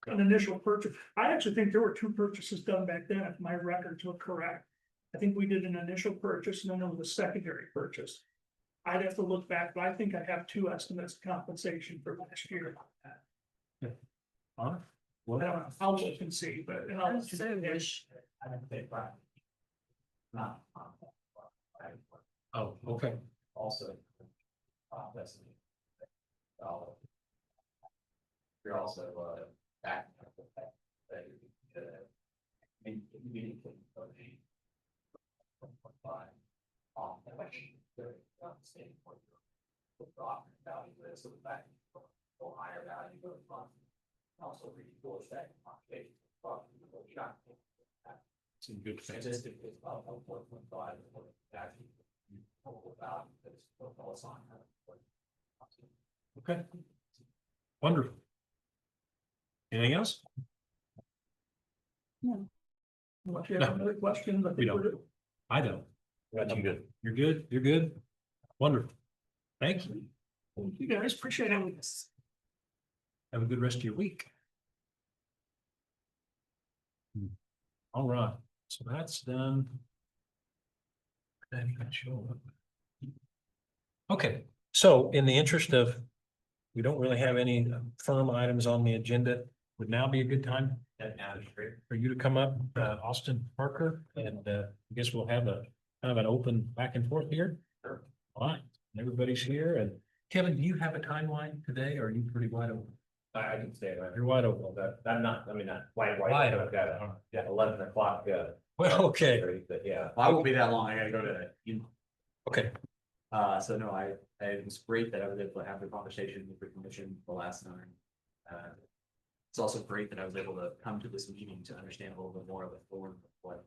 Speaker 1: an initial purchase. I actually think there were 2 purchases done back then, if my records were correct. I think we did an initial purchase and then there was a secondary purchase. I'd have to look back, but I think I have 2 estimates of compensation for last year.
Speaker 3: all right.
Speaker 1: I
Speaker 3: Well,
Speaker 1: don't know, I'll look and see, but. and I'll let you know.
Speaker 6: I don't think, right. Not.
Speaker 3: oh, okay,
Speaker 6: Also. That's. You're also, back. Value is so the back, or higher value of the fund. Also reinforce that.
Speaker 3: It's in good faith.
Speaker 6: Statistically, it's about 1.5, actually. About, it's all on.
Speaker 3: Okay. Wonderful. Anything else?
Speaker 1: Unless you have another question, I
Speaker 3: We
Speaker 1: think
Speaker 3: don't.
Speaker 1: we're good.
Speaker 3: I don't. I'm good. You're good? You're good? Wonderful. Thank you.
Speaker 1: You guys appreciate it.
Speaker 3: Have a good rest of your week. All right, so that's done. Then you can show up. Okay, so in the interest of, we don't really have any firm items on the agenda, would now be a good time for you to come up, Austin Parker, and I guess we'll have a kind of an open back and forth here.
Speaker 6: Sure.
Speaker 3: All right, everybody's here, and Kevin, do you have a timeline today, or are you pretty wide open?
Speaker 7: I can stay there.
Speaker 3: You're wide open.
Speaker 7: I'm not, I mean, not wide,
Speaker 3: Wide
Speaker 7: I've got a, yeah, 11 o'clock,
Speaker 3: Well, okay,
Speaker 7: but yeah.
Speaker 8: I won't be that long. I gotta go to,
Speaker 3: okay,
Speaker 8: so no, it was great that I was able to have the conversation with the commission the last time. It's also great that I was able to come to this meeting to understand a little bit more of the form of what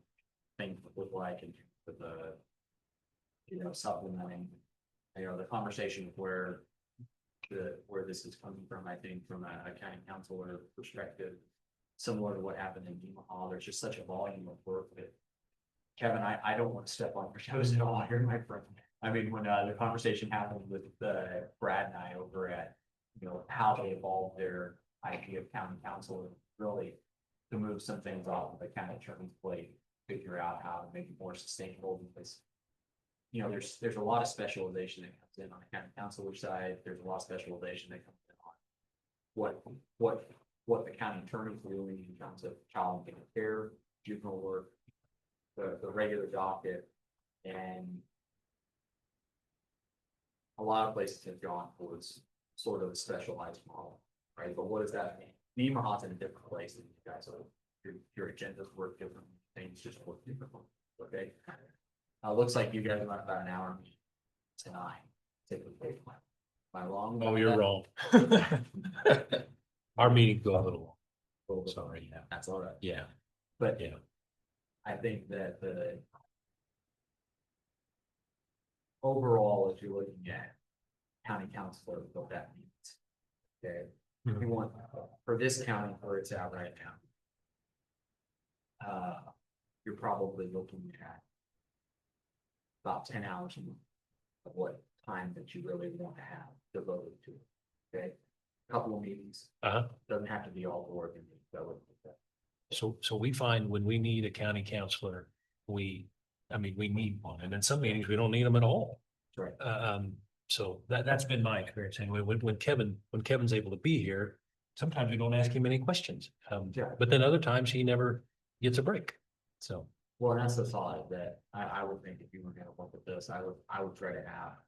Speaker 8: things would look like and with the, supplementing, the conversation of where this is coming from, I think from a county councilor perspective, similar to what happened in Omaha, there's just such a volume of work that Kevin, I don't want to step on your toes at all here, my friend. I mean, when the conversation happened with Brad and I over at, how they evolved their idea of county council, really to move some things off of the county attorney's plate, figure out how to make it more sustainable because there's a lot of specialization that comes in on the county councilor side. There's a lot of specialization that comes in on what the county attorney is doing in terms of child and care, juvenile work, the regular docket, and a lot of places have gone towards sort of a specialized model, right? But what does that mean? Nemaha's in a different place than you guys are. Your agendas work different, things just work differently, okay? Looks like you guys went about an hour tonight. Typically, am I wrong?
Speaker 3: oh,
Speaker 8: about
Speaker 3: you're
Speaker 8: that?
Speaker 3: wrong. Our meeting go a little long. Sorry, yeah,
Speaker 8: That's all right.
Speaker 3: yeah,
Speaker 8: But
Speaker 3: yeah.
Speaker 8: I think that the overall, if you're looking at county council, what that means. Okay, we want for this county where it's at right now. You're probably looking at about 10 hours a month of what time that you really want to have devoted to it. Okay, couple of meetings,
Speaker 3: Uh-huh.
Speaker 8: doesn't have to be all board meetings.
Speaker 3: So we find when we need a county counselor, we need one, and in some meetings, we don't need them at all.
Speaker 8: Right.
Speaker 3: So that's been my experience anyway. When Kevin's able to be here, sometimes we don't ask him any questions.
Speaker 8: Yeah.
Speaker 3: But then other times he never gets a break. So,
Speaker 8: Well, that's the thought that I would think if you were gonna work with this, I would try to have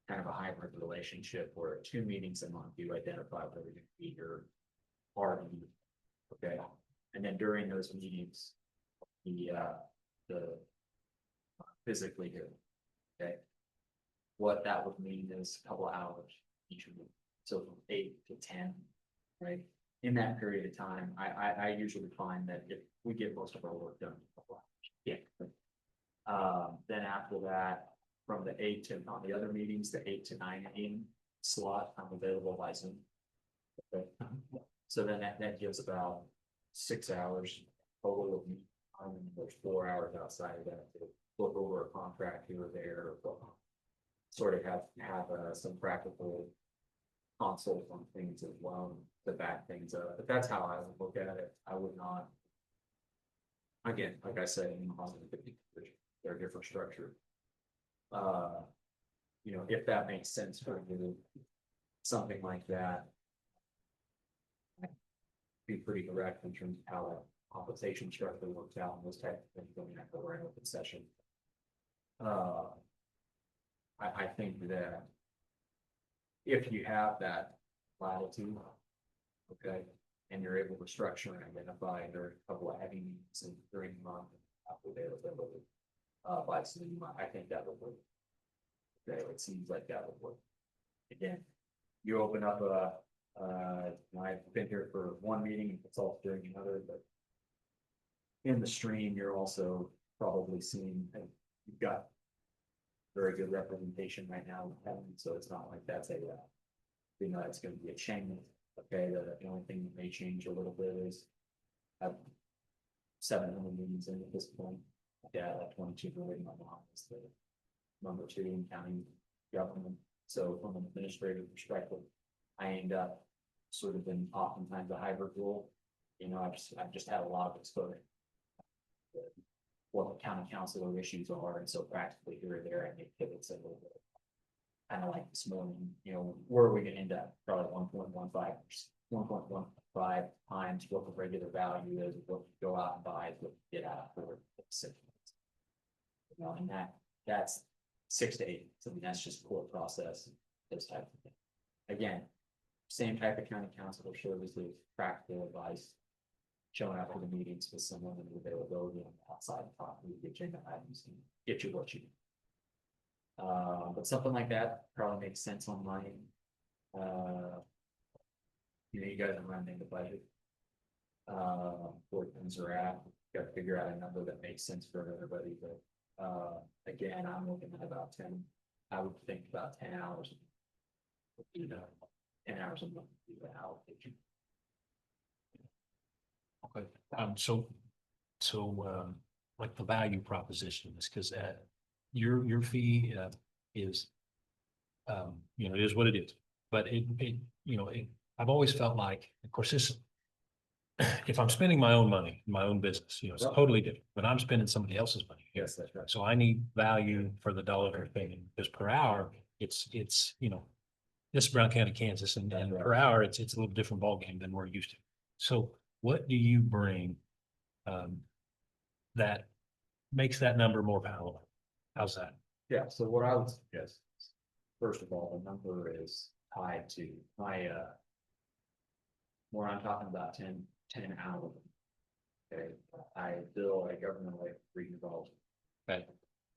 Speaker 8: kind of a hybrid relationship where 2 meetings a month, you identify whether you're gonna be your party. Okay, and then during those meetings, the physically here, okay? What that would mean is a couple of hours each week, so from 8 to 10, right? In that period of time, I usually find that if we get most of our work done. in a couple hours. Yeah. Then after that, from the 8 to, on the other meetings, the 8 to 9 AM slot, I'm available by Zoom. Okay. So then that gives about 6 hours total of me. There's 4 hours outside of that to look over a contract here or there, or sort of have some practical consult on things as well to back things up. But that's how I would look at it. I would not. Again, like I said, in they're a different structure. If that makes sense for you, something like that. Be pretty direct in terms of how that compensation structure works out and those types of things going after we're in open session. I think that if you have that latitude, okay, and you're able to structure and identify there are a couple of heavy needs and during the month after availability by Zoom, I think that would work. Okay, it seems like that would work. Again, you open up I've been here for one meeting and it's all during another, but in the stream, you're also probably seeing, you've got very good representation right now, with Kevin, so it's not like that's a, it's gonna be a chain. Okay, the only thing that may change a little bit is have 700 meetings in at this point. Yeah, like 22 million, my mom is the number 2 in county government. So from an administrative perspective, I end up sort of in oftentimes a hybrid role. I've just had a lot of exposure. What the county council issues are, and so practically here or there, I make pivots a little bit. Kind of like this morning, where are we gonna end up? Probably 1.15 times what the regular value is, what you go out and buy, what you get out for 6 months. And that's 6 to 8. So I mean, that's just core process, this type of thing. Again, same type of county council services, practical advice, showing up for the meetings with someone and availability on the outside property, the agenda items, and get you what you need. But something like that probably makes sense on my you guys are running the budget. Where things are at, got to figure out a number that makes sense for everybody, but again, I'm looking at about 10. I would think about 10 hours. 10 hours a month to do the allocation.
Speaker 3: Okay, like the value proposition is because your fee is, it is what it is, but I've always felt like, of course, this, if I'm spending my own money, my own business, it's
Speaker 8: Yep.
Speaker 3: totally different, but I'm spending somebody else's money.
Speaker 8: Yes, that's right.
Speaker 3: So I need value for the dollar thing, because per hour, it's, this is Brown County, Kansas, and per hour, it's a little different ballgame than we're used to. So what do you bring that makes that number more palatable? How's that?
Speaker 8: Yeah, so what I would suggest, is, first of all, the number is tied to my where I'm talking about 10 hours. Okay, I bill a government rate $3.
Speaker 3: Okay.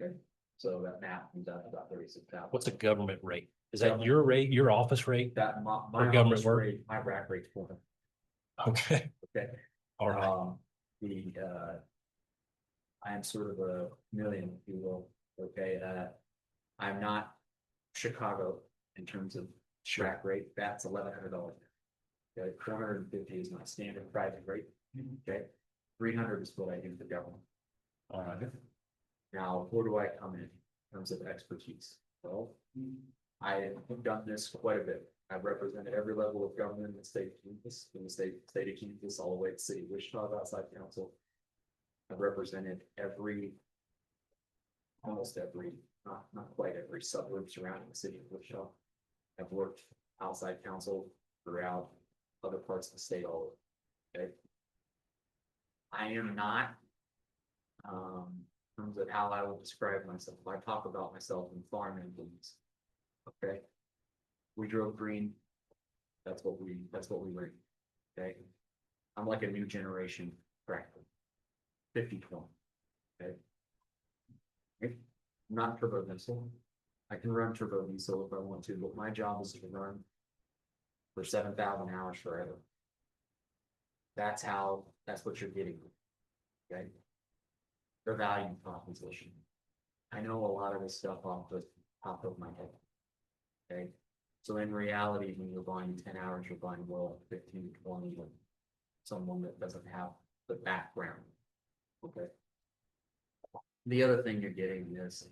Speaker 8: Okay, so that math comes out to about 36,000.
Speaker 3: What's a government rate? Is that your rate, your office rate?
Speaker 8: That my
Speaker 3: For government
Speaker 8: office
Speaker 3: work?
Speaker 8: rate, my rack rate's 400.
Speaker 3: Okay,
Speaker 8: Okay.
Speaker 3: all right.
Speaker 8: I am sort of a million, if you will, okay, I'm not Chicago in terms of rack rate, that's $1,100. Okay, 450 is my standard private rate, okay, 300 is what I do for government.
Speaker 3: All right.
Speaker 8: Now, where do I come in terms of expertise? Well, I have done this quite a bit. I've represented every level of government in the state of Kansas, in the state of Kansas, all the way to the city of Wichita, outside council. I've represented almost every, not quite every suburb surrounding the city of Wichita. I've worked outside council throughout other parts of the state all over. Okay. I am not, in terms of how I would describe myself, I talk about myself in farm emblems. Okay. We drove green. That's what we ran. Okay. I'm like a new generation tractor. 50-20. Okay. I'm not turbo diesel. I can run turbo diesel if I want to, but my job is to run for 7,000 hours forever. That's what you're getting. Okay. The value proposition. I know a lot of this stuff off the top of my head. Okay. So in reality, when you're buying 10 hours, you're buying more like 15 to 20 with someone that doesn't have the background. Okay. The other thing you're getting is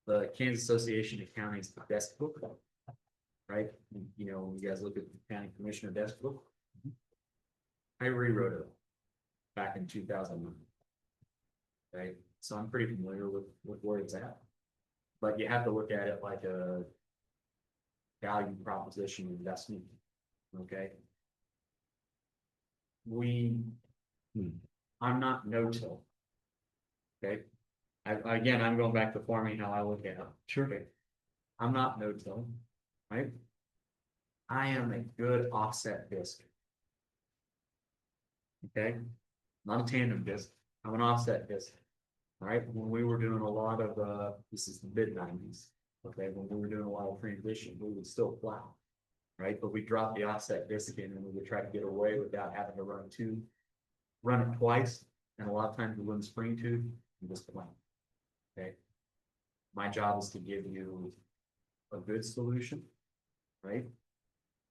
Speaker 8: the Kansas Association of Counties desk book, right? When you guys look at the county commissioner desk book, I rewrote it back in 2009. Right, so I'm pretty familiar with where it's at, but you have to look at it like a value proposition investment. Okay, I'm not no-till. Okay, again, I'm going back to farming, how I look at it. Sure. Okay. I'm not no-till, right? I am a good offset disc. Okay, not a tandem disc. I'm an offset disc. All right, when we were doing a lot of this is the mid-90s. Okay, when we were doing a lot of transition, we would still plow, right? But we dropped the offset disc in and we would try to get away without having to run two run it twice, and a lot of times we wouldn't spring tooth and just blank. Okay? My job is to give you a good solution, right?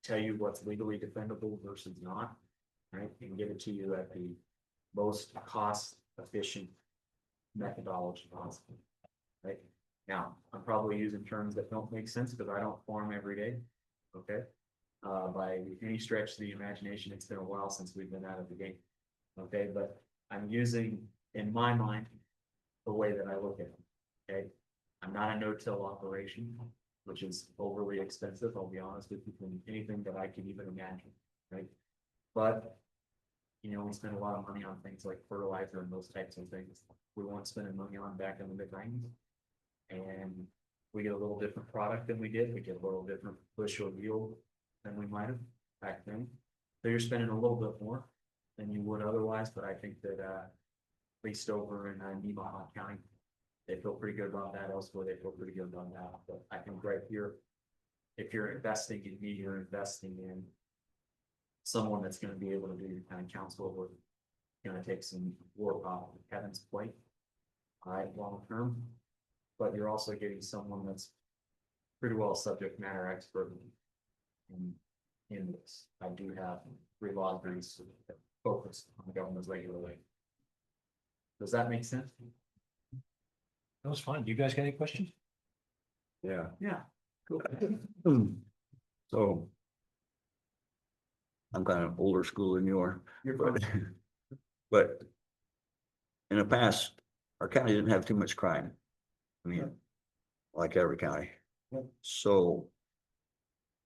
Speaker 8: Tell you what's legally defendable versus not, right? And give it to you at the most cost efficient methodology possible, right? Now, I'm probably using terms that don't make sense because I don't farm every day, okay? By any stretch of the imagination, it's been a while since we've been out of the game, okay? But I'm using, in my mind, the way that I look at it, okay? I'm not a no-till operation, which is overly expensive, I'll be honest with you, than anything that I can even imagine, right? But, you know, we spend a lot of money on things like fertilizer and those types of things. We weren't spending money on back in the mid-90s. And we get a little different product than we did. We get a little different bushel yield than we might have back then. So you're spending a little bit more than you would otherwise, but I think that, at least over in Nemaha County, they feel pretty good about that. Elsewhere, they feel pretty good about that. But I think right here, if you're investing in me, you're investing in someone that's gonna be able to do your kind of counsel work. Gonna take some work off of Kevin's plate. All right, long term. But you're also getting someone that's pretty well a subject matter expert in this. I do have 3 law degrees that focus on government's regularly. Does that make sense?
Speaker 3: That was fine. Do you guys got any questions?
Speaker 4: Yeah.
Speaker 8: Yeah. Cool.
Speaker 4: So. I'm kind of older school than you are,
Speaker 8: You're
Speaker 4: but,
Speaker 8: fine.
Speaker 4: but. In the past, our county didn't have too much crime. I mean, like every county.
Speaker 8: Yeah.
Speaker 4: So.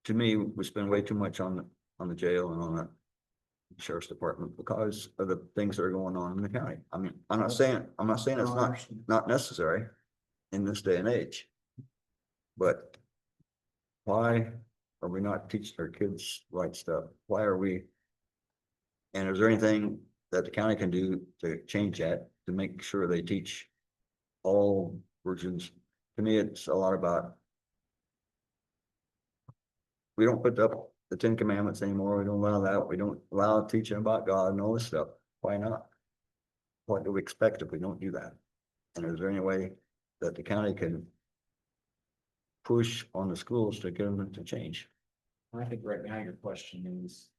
Speaker 4: To me, we spend way too much on the jail and on the sheriff's department because of the things that are going on in the county. I mean, I'm not saying it's not necessary in this day and age. But why are we not teaching our kids right stuff? Why are we? And is there anything that the county can do to change that, to make sure they teach all versions? To me, it's a lot about. We don't put up the 10 Commandments anymore. We don't allow that. We don't allow teaching about God and all this stuff. Why not? What do we expect if we don't do that? And is there any way that the county can push on the schools to get them to change?
Speaker 8: I think right now your question is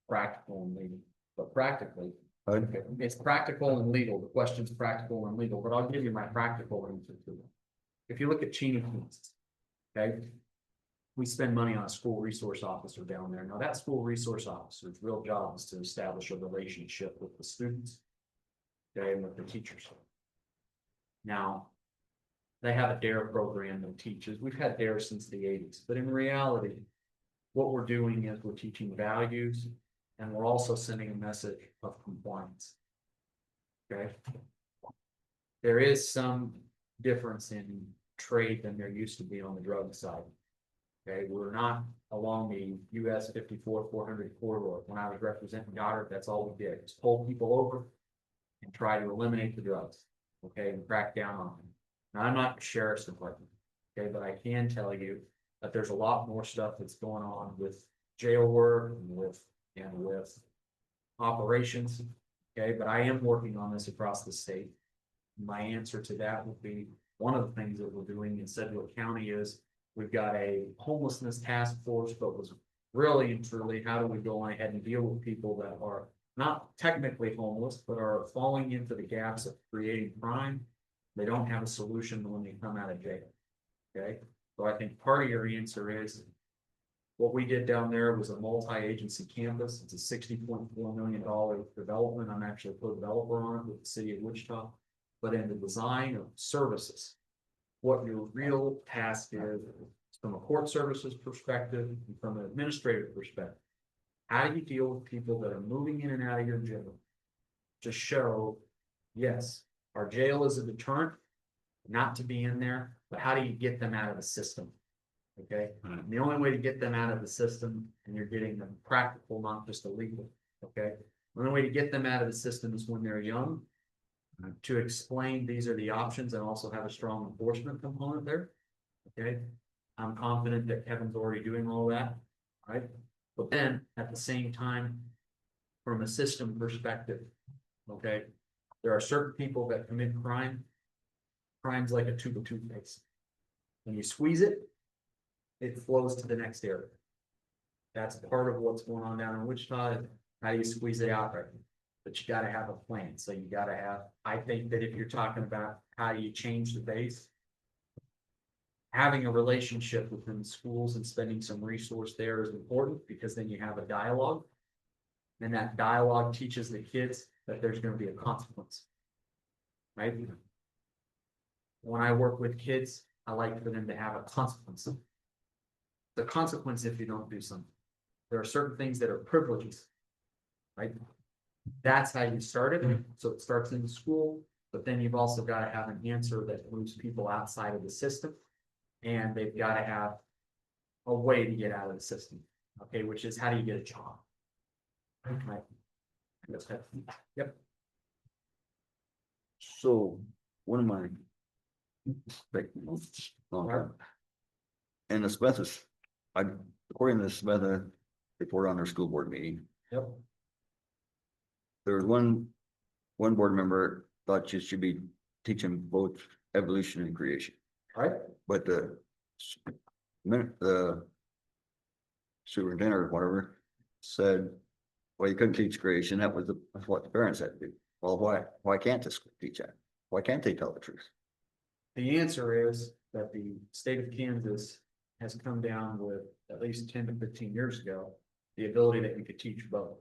Speaker 8: practical and legal, but practically,
Speaker 4: Right?
Speaker 8: it's practical and legal. The question's practical and legal, but I'll give you my practical answer to it. If you look at Cheney Keys, okay? We spend money on a school resource officer down there. Now that school resource officer's real job is to establish a relationship with the students, okay, and with the teachers. Now, they have a DARE program that teaches. We've had DARE since the 80s, but in reality, what we're doing is we're teaching values and we're also sending a message of compliance. Okay. There is some difference in trade than there used to be on the drug side. Okay, we're not along the US 54-400 corridor. When I was representing Goddard, that's all we did, is pull people over and try to eliminate the drugs, okay, and crack down on them. Now, I'm not the sheriff's department, okay, but I can tell you that there's a lot more stuff that's going on with jail work and with operations, okay, but I am working on this across the state. My answer to that would be, one of the things that we're doing in Sedgwick County is we've got a homelessness task force, but was really and truly, how do we go on ahead and deal with people that are not technically homeless, but are falling into the gaps of creating crime? They don't have a solution when they come out of jail. Okay, so I think part of your answer is what we did down there was a multi-agency campus. It's a $60.4 million development. I'm actually a co-developer on it with the city of Wichita. But in the design of services, what your real task is from a court services perspective and from an administrative perspective. How do you deal with people that are moving in and out of your jail to show, yes, our jail is a deterrent not to be in there, but how do you get them out of the system? Okay, and the only way to get them out of the system, and you're getting them practical, not just illegal. Okay, the only way to get them out of the system is when they're young. To explain these are the options and also have a strong enforcement component there. Okay, I'm confident that Kevin's already doing all that, right? But then at the same time, from a system perspective. Okay, there are certain people that commit crime. Crime's like a tube of toothpaste. When you squeeze it, it flows to the next area. That's part of what's going on down in Wichita. How do you squeeze it out right? But you gotta have a plan. So you gotta have, I think that if you're talking about how do you change the base, having a relationship within the schools and spending some resource there is important, because then you have a dialogue. And that dialogue teaches the kids that there's gonna be a consequence. Right? When I work with kids, I like for them to have a consequence. The consequence if you don't do something. There are certain things that are privileges. Right? That's how you start it. So it starts in the school, but then you've also got to have an answer that moves people outside of the system. And they've got to have a way to get out of the system. Okay, which is how do you get a job? Right. Yep.
Speaker 4: So, one of my. Long time. And the Smeths, according to the Smith report on their school board meeting,
Speaker 8: Yep.
Speaker 4: there was one board member thought you should be teaching both evolution and creation,
Speaker 8: All right.
Speaker 4: but the superintendent or whatever said, well, you couldn't teach creation. That's what the parents had to do. Well, why can't the school teach that? Why can't they tell the truth?
Speaker 8: The answer is that the state of Kansas has come down with, at least 10 to 15 years ago, the ability that you could teach both.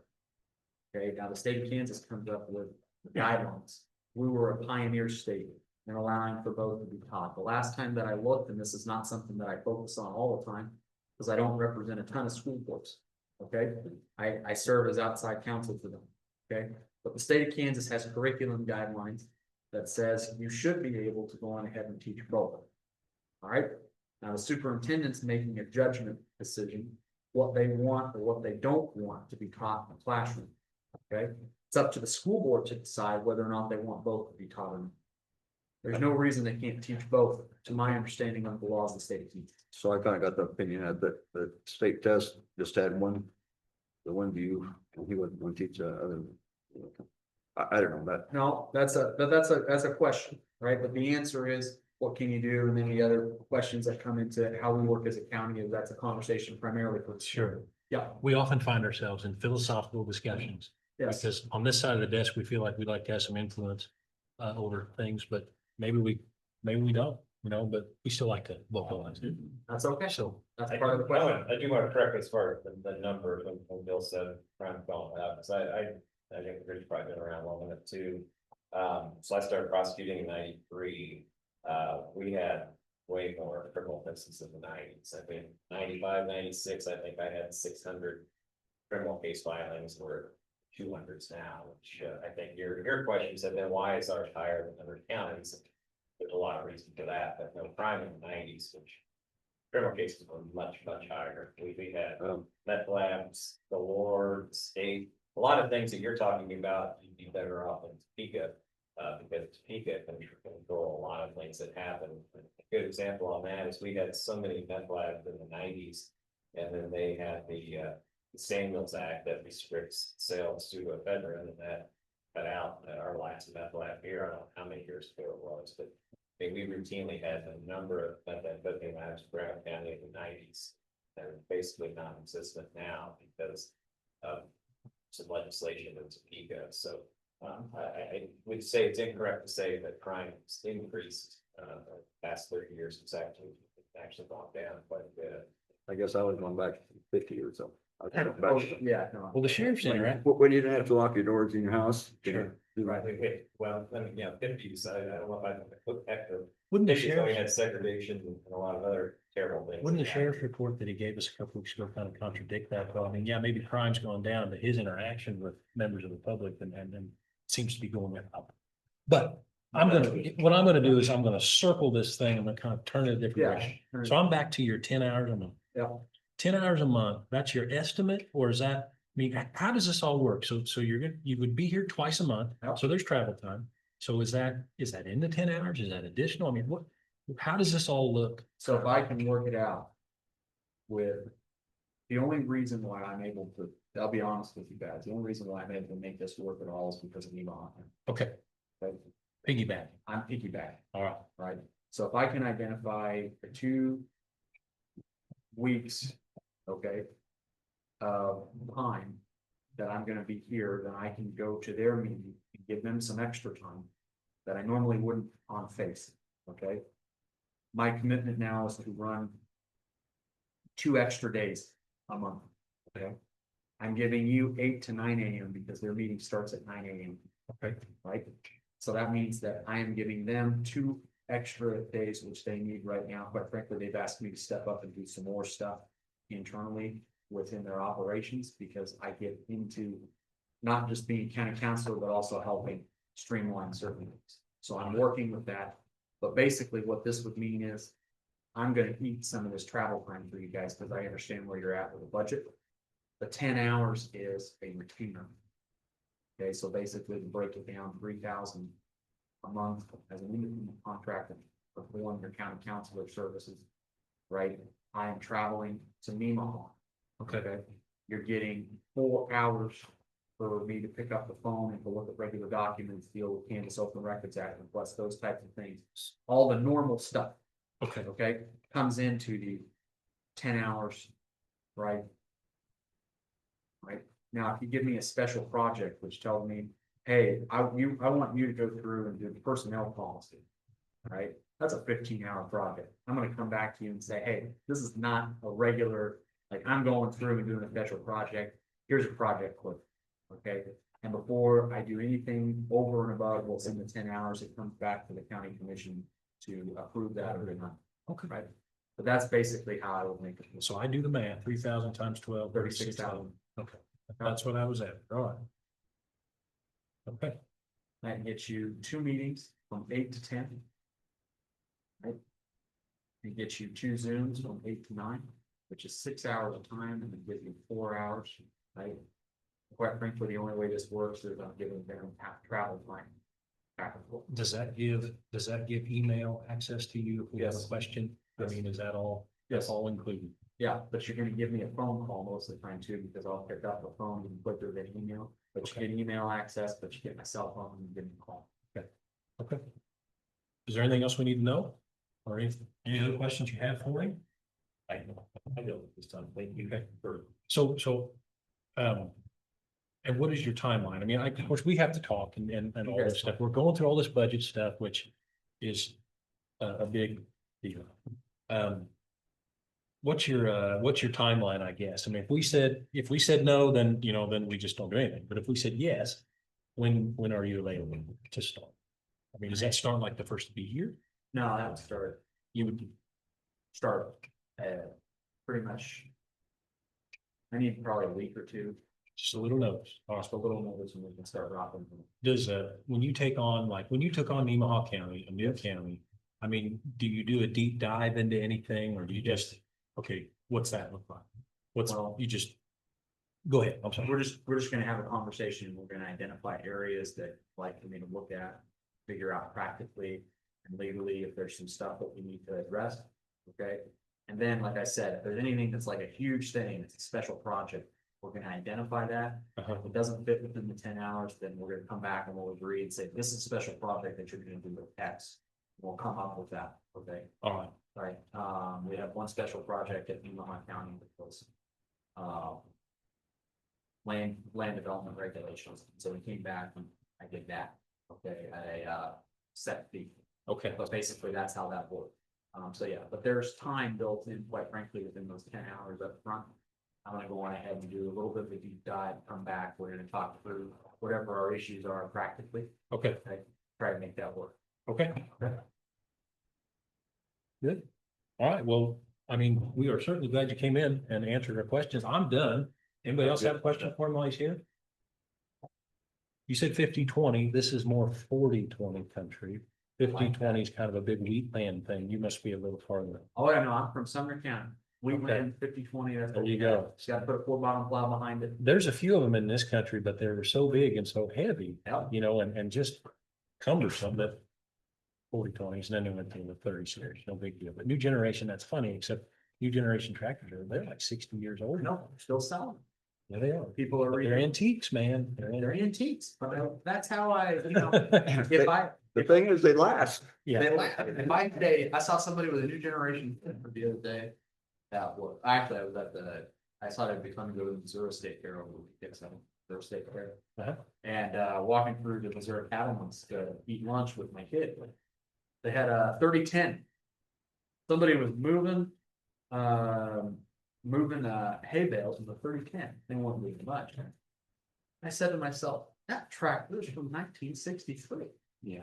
Speaker 8: Okay, now the state of Kansas comes up with guidelines. We were a pioneer state in allowing for both to be taught. The last time that I looked, and this is not something that I focus on all the time, because I don't represent a ton of school boards. Okay, I serve as outside counsel for them. Okay, but the state of Kansas has curriculum guidelines that says you should be able to go on ahead and teach both. All right, now the superintendent's making a judgment decision, what they want or what they don't want to be taught in the classroom. Okay, it's up to the school board to decide whether or not they want both to be taught. Or not. There's no reason they can't teach both, to my understanding of the laws of the state of Kansas.
Speaker 4: So I kind of got the opinion that the state test just had the one view, and he wouldn't want to teach other. I don't know that.
Speaker 8: No, that's a question, right? But the answer is, what can you do? And then the other questions that come into how we work as a county, is that's a conversation primarily for.
Speaker 3: Sure.
Speaker 8: Yeah,
Speaker 3: We often find ourselves in philosophical discussions.
Speaker 8: yes.
Speaker 3: Because on this side of the desk, we feel like we'd like to have some influence over things, but maybe we don't, but we still like to vocalize it.
Speaker 8: That's okay.
Speaker 3: So
Speaker 8: That's
Speaker 7: I
Speaker 8: part of the
Speaker 7: do,
Speaker 8: question.
Speaker 7: I do want to correct as far as the numbers when Bill said crime going up, because I think Rich probably been around long enough too. So I started prosecuting in '93. We had way more criminal offenses in the '90s. I think '95, '96, I think I had 600 criminal case filings. We're 200s now, which I think your questions have been, why is ours higher than other counties? There's a lot of reason for that, but no crime in the '90s, which criminal cases were much higher. We had meth labs, the war, the state, a lot of things that you're talking about, you'd be better off in Topeka. Because Topeka can control a lot of things that happen. A good example on that is we had so many meth labs in the '90s, and then they had the Samuels Act that restricts sales to ephedrine, and that cut out our last meth lab here. I don't know how many years ago it was, but I mean, we routinely had a number of methamphetamine labs in Brown County in the '90s. They're basically non-existent now because of some legislation in Topeka. So I would say it's incorrect to say that crime has increased the past 30 years. It's actually gone down quite a bit.
Speaker 4: I guess I was going back 50 or so.
Speaker 8: Yeah, no.
Speaker 3: Well, the sheriff's in, right?
Speaker 4: When you didn't have to lock your doors in your house.
Speaker 3: Sure.
Speaker 7: Right, well, I mean, 50s, I don't know if I put Hector.
Speaker 3: Wouldn't the
Speaker 7: 50s, we
Speaker 3: sheriff,
Speaker 7: had segregation and a lot of other terrible things.
Speaker 3: wouldn't the sheriff's report that he gave us a couple weeks ago kind of contradict that? Well, I mean, yeah, maybe crime's gone down, but his interaction with members of the public and seems to be going up. But what I'm gonna do is I'm gonna circle this thing. I'm gonna kind of turn it a different direction. So I'm back to your 10 hours a month.
Speaker 8: Yeah.
Speaker 3: 10 hours a month, that's your estimate, or is that, I mean, how does this all work? So you would be here twice a month,
Speaker 8: Yep.
Speaker 3: so there's travel time. So is that in the 10 hours? Is that additional? I mean, how does this all look?
Speaker 8: So if I can work it out with, the only reason why I'm able to I'll be honest with you guys, the only reason why I'm able to make this work at all is because of Eva.
Speaker 3: Okay,
Speaker 8: Okay?
Speaker 3: piggyback,
Speaker 8: I'm piggyback,
Speaker 3: all right.
Speaker 8: right? So if I can identify the 2 weeks, okay, time that I'm gonna be here, then I can go to their meeting and give them some extra time that I normally wouldn't on face, okay? My commitment now is to run 2 extra days a month, okay? I'm giving you 8 to 9 AM because their meeting starts at 9 AM.
Speaker 3: Okay.
Speaker 8: Right? So that means that I am giving them 2 extra days, which they need right now. Quite frankly, they've asked me to step up and do some more stuff internally within their operations, because I get into not just being county councilor, but also helping streamline certain things. So I'm working with that. But basically what this would mean is I'm gonna eat some of this travel time for you guys, because I understand where you're at with the budget. The 10 hours is a retainer. Okay, so basically to break it down, 3,000 a month as an independent contractor for performing your county councilor services. Right, I am traveling to Nemaha. Okay, you're getting 4 hours for me to pick up the phone and to look at regular documents, deal with Kansas Open Records Act, and plus those types of things. All the normal stuff.
Speaker 3: Okay.
Speaker 8: Okay, comes into the 10 hours, right? Right, now, if you give me a special project which tells me, hey, I want you to go through and do personnel policy. Right, that's a 15-hour project. I'm gonna come back to you and say, hey, this is not a regular, like, I'm going through and doing a special project. Here's a project clip. Okay, and before I do anything over and above what's in the 10 hours, it comes back to the county commission to approve that or not.
Speaker 3: Okay.
Speaker 8: Right, but that's basically how I would make it.
Speaker 3: So I do the math, 3,000 times 12,
Speaker 8: 36,000.
Speaker 3: Okay, that's what I was at, all right. Okay,
Speaker 8: That gets you 2 meetings from 8 to 10. Right? It gets you 2 Zooms from 8 to 9, which is 6 hours of time, and it gives you 4 hours, right? Quite frankly, the only way this works is I'm giving them half travel time. Back and forth.
Speaker 3: does that give email access to you if we have a
Speaker 8: Yes.
Speaker 3: question? I mean, is that all,
Speaker 8: Yes.
Speaker 3: that's all included?
Speaker 8: Yeah, but you're gonna give me a phone call most of the time too, because I'll pick up the phone and put through the email, but you
Speaker 3: Okay.
Speaker 8: get email access, but you get my cell phone and you get a call.
Speaker 3: Okay. Is there anything else we need to know? Or any other questions you have for me? I don't this time, thank you. Okay. So, and what is your timeline? I mean, of course, we have to talk and all this stuff. We're going through all this budget stuff, which is a big deal. What's your timeline, I guess? I mean, if we said no, then, then we just don't do anything. But if we said yes, when are you available to start? I mean, does that start like the first of the year?
Speaker 8: No, that would start
Speaker 3: You would,
Speaker 8: pretty much. I need probably a week or 2,
Speaker 3: just a little notice.
Speaker 8: just a little notice, and we can start rocking.
Speaker 3: Does, when you take on, like, when you took on Nemaha County, a new county, I mean, do you do a deep dive into anything, or do you just, okay, what's that look like?
Speaker 8: Well-
Speaker 3: You just, go ahead, I'm sorry.
Speaker 8: We're just gonna have a conversation, and we're gonna identify areas that like for me to look at, figure out practically and legally if there's some stuff that we need to address, okay? And then, like I said, if there's anything that's like a huge thing, it's a special project, we're gonna identify that.
Speaker 3: Uh-huh.
Speaker 8: If it doesn't fit within the 10 hours, then we're gonna come back and we'll agree and say, this is a special project that you're gonna do with X. We'll come up with that, okay?
Speaker 3: All right,
Speaker 8: Right, we have one special project at Nemaha County that was, land development regulations, so we came back and I did that, okay, at a, set fee.
Speaker 3: okay,
Speaker 8: But basically, that's how that worked. So yeah, but there's time built in, quite frankly, within those 10 hours up front. I'm gonna go on ahead and do a little bit of a deep dive, come back, we're gonna talk through whatever our issues are practically,
Speaker 3: okay,
Speaker 8: try to make that work.
Speaker 3: okay. Good. All right, well, I mean, we are certainly glad you came in and answered our questions. I'm done. Anybody else have a question for him while he's here? You said 50-20. This is more 40-20 country. 50-20 is kind of a big wheatland thing. You must be a little farther.
Speaker 8: Oh, yeah, no, I'm from Sumner County. We
Speaker 3: Okay.
Speaker 8: went 50-20. That's
Speaker 3: There
Speaker 8: what
Speaker 3: you
Speaker 8: we
Speaker 3: go.
Speaker 8: got. Just gotta put a 4-bottom plow behind it.
Speaker 3: There's a few of them in this country, but they're so big and so heavy,
Speaker 8: Yeah.
Speaker 3: and just cumbersome that 40-20s, and then they went to the 30 series, no big deal. But new generation, that's funny, except new generation tractors they're like 60 years old.
Speaker 8: No, still selling.
Speaker 3: There they are.
Speaker 8: People are
Speaker 3: They're
Speaker 8: reading.
Speaker 3: antiques, man.
Speaker 8: They're antiques, but that's how if
Speaker 4: The thing is, they last.
Speaker 3: Yeah.
Speaker 8: if I today, I saw somebody with a new generation the other day. That was, actually, I was at I thought it'd be fun to go to the Missouri State Fair over the weekend, so, Missouri State Fair.
Speaker 3: Uh-huh.
Speaker 8: And, walking through the Missouri Cattlemen's to eat lunch with my kid. They had a 30-10. Somebody was moving hay bales with a 30-10. They weren't moving much. I said to myself, that tractor is from 1963.
Speaker 3: Yeah.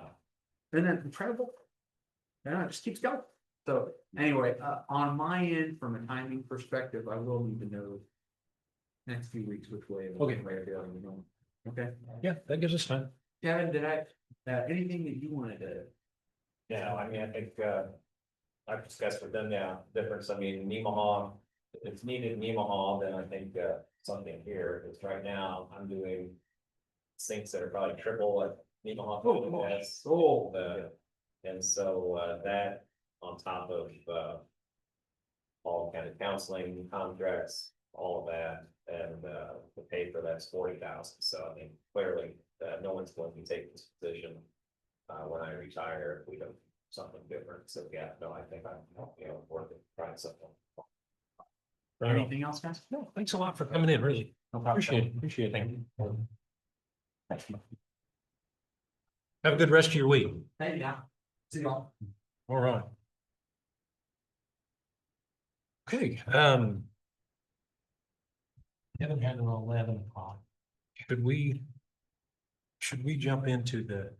Speaker 8: Isn't that incredible? Yeah, it just keeps going. So anyway, on my end, from a timing perspective, I will need to know next few weeks which way.
Speaker 3: Okay.
Speaker 8: Way they're going. Okay.
Speaker 3: Yeah, that gives us time.
Speaker 8: Kevin, anything that you wanted to?
Speaker 7: Yeah, I mean, I think, I've discussed with them now, difference, I mean, Nemaha, if it's needed in Nemaha, then I think, something here, because right now I'm doing sinks that are probably triple what Nemaha. has. And so, that on top of, all kind of counseling, contracts, all of that, and, the pay for that's 40,000, so I mean, clearly, no one's going to take this position. When I retire, if we don't, something different, so yeah, no, I think I'm, worth it, trying something.
Speaker 3: Right on.
Speaker 8: Anything else, guys?
Speaker 3: No, thanks a lot for coming in, really.
Speaker 8: No problem.
Speaker 3: Appreciate it. Have a good rest of your week.
Speaker 8: Hey, yeah. See you all.
Speaker 3: All right. Okay, Kevin had an 11 o'clock. Should we jump into the,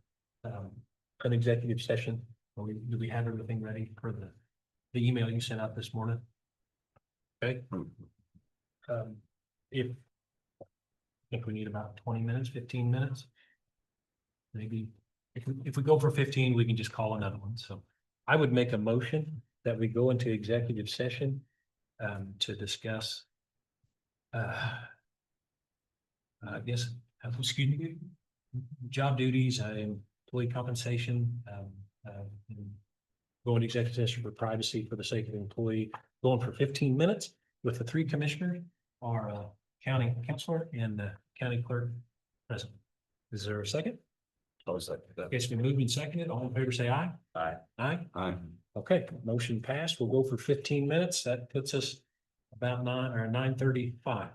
Speaker 3: an executive session? Or do we have everything ready for the email you sent out this morning? Okay. If I think we need about 20 minutes, 15 minutes. Maybe if we go for 15, we can just call another one. So I would make a motion that we go into executive session to discuss I guess, excuse me, job duties, employee compensation, and going to executive session for privacy for the sake of the employee, going for 15 minutes with the three commissioners, our county counselor and the county clerk present. Is there a second?
Speaker 2: I'll second that.
Speaker 3: It's been moved and seconded. All in favor, say aye.
Speaker 2: Aye.
Speaker 3: Aye.
Speaker 4: Aye.
Speaker 3: Okay, motion passed. We'll go for 15 minutes. That puts us about 9:35.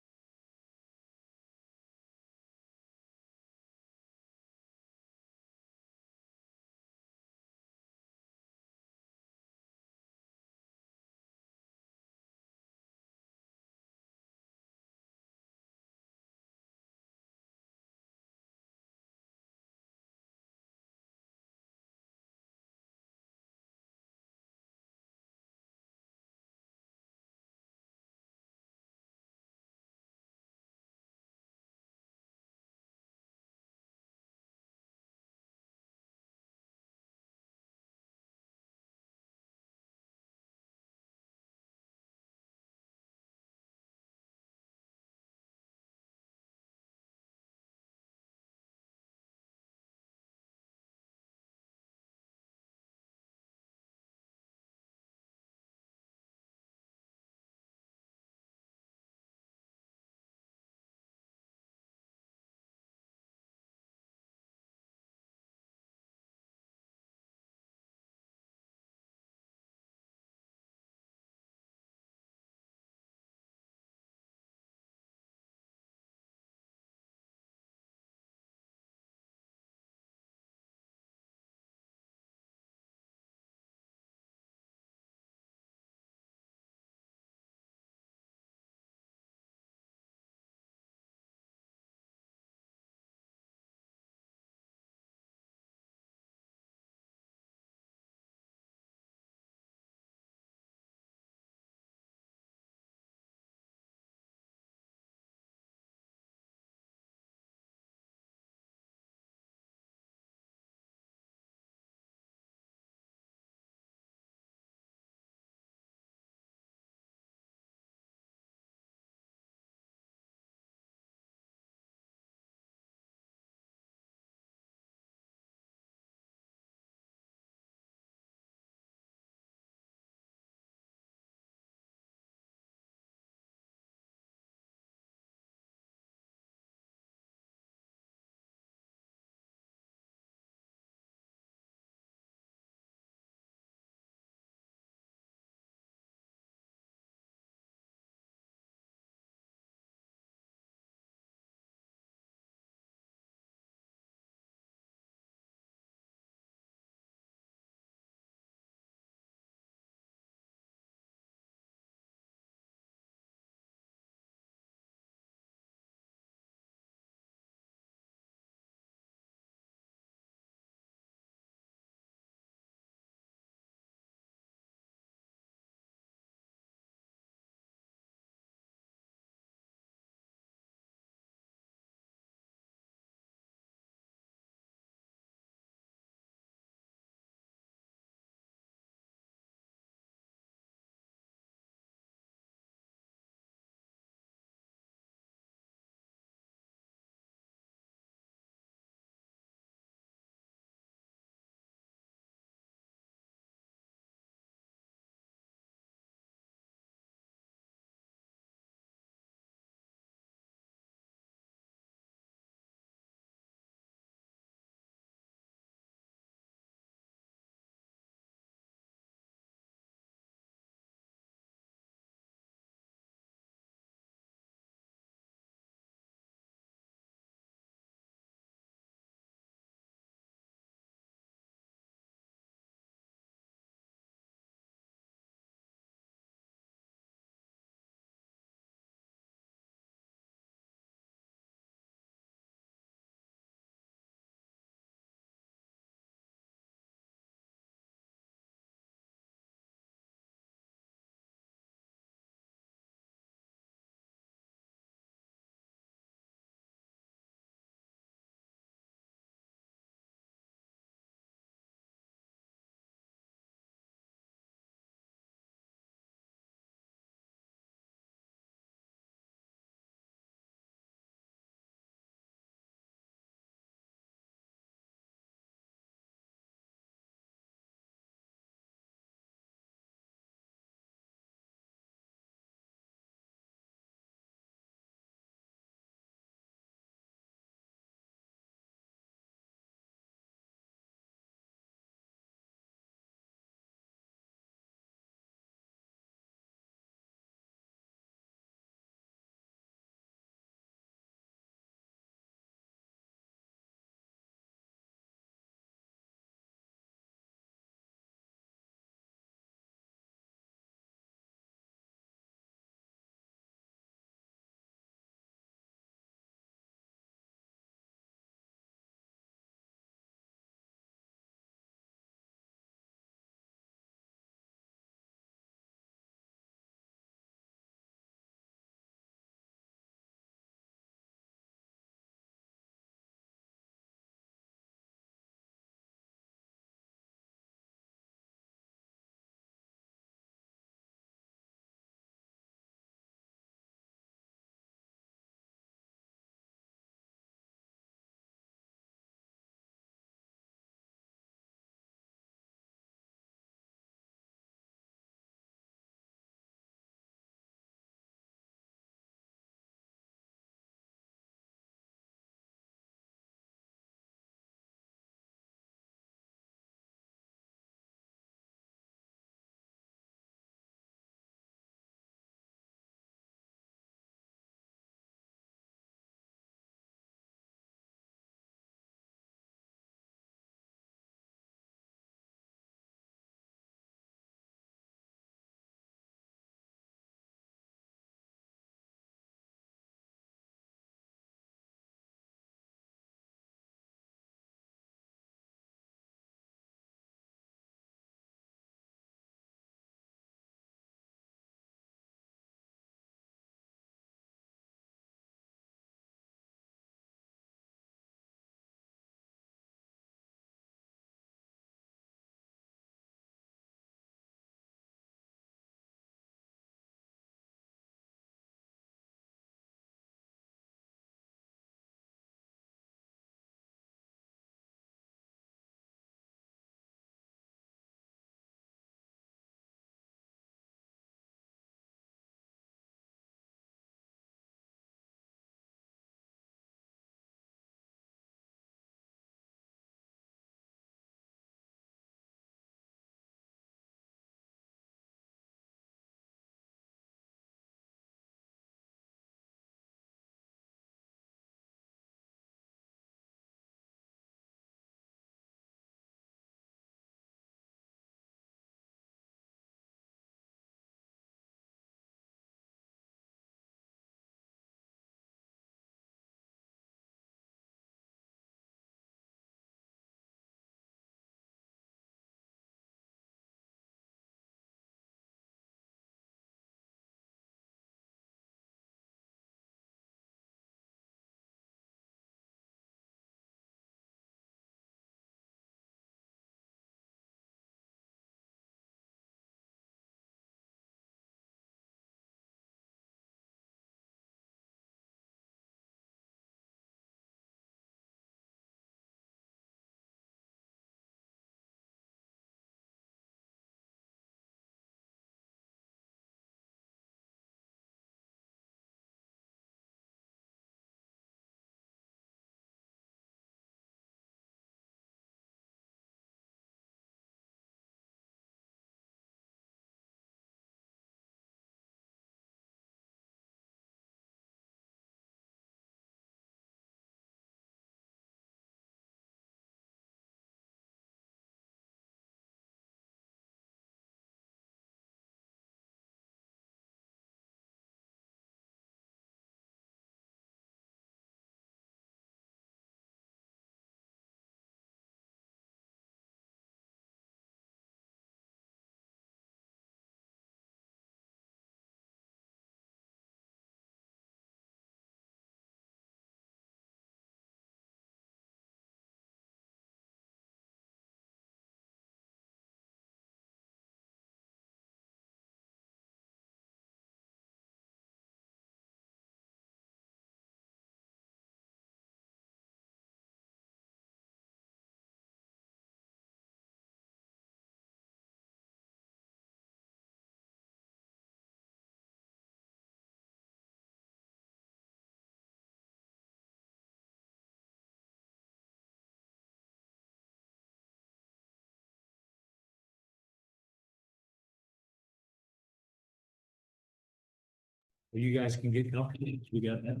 Speaker 3: You guys can get comfortable. We got that.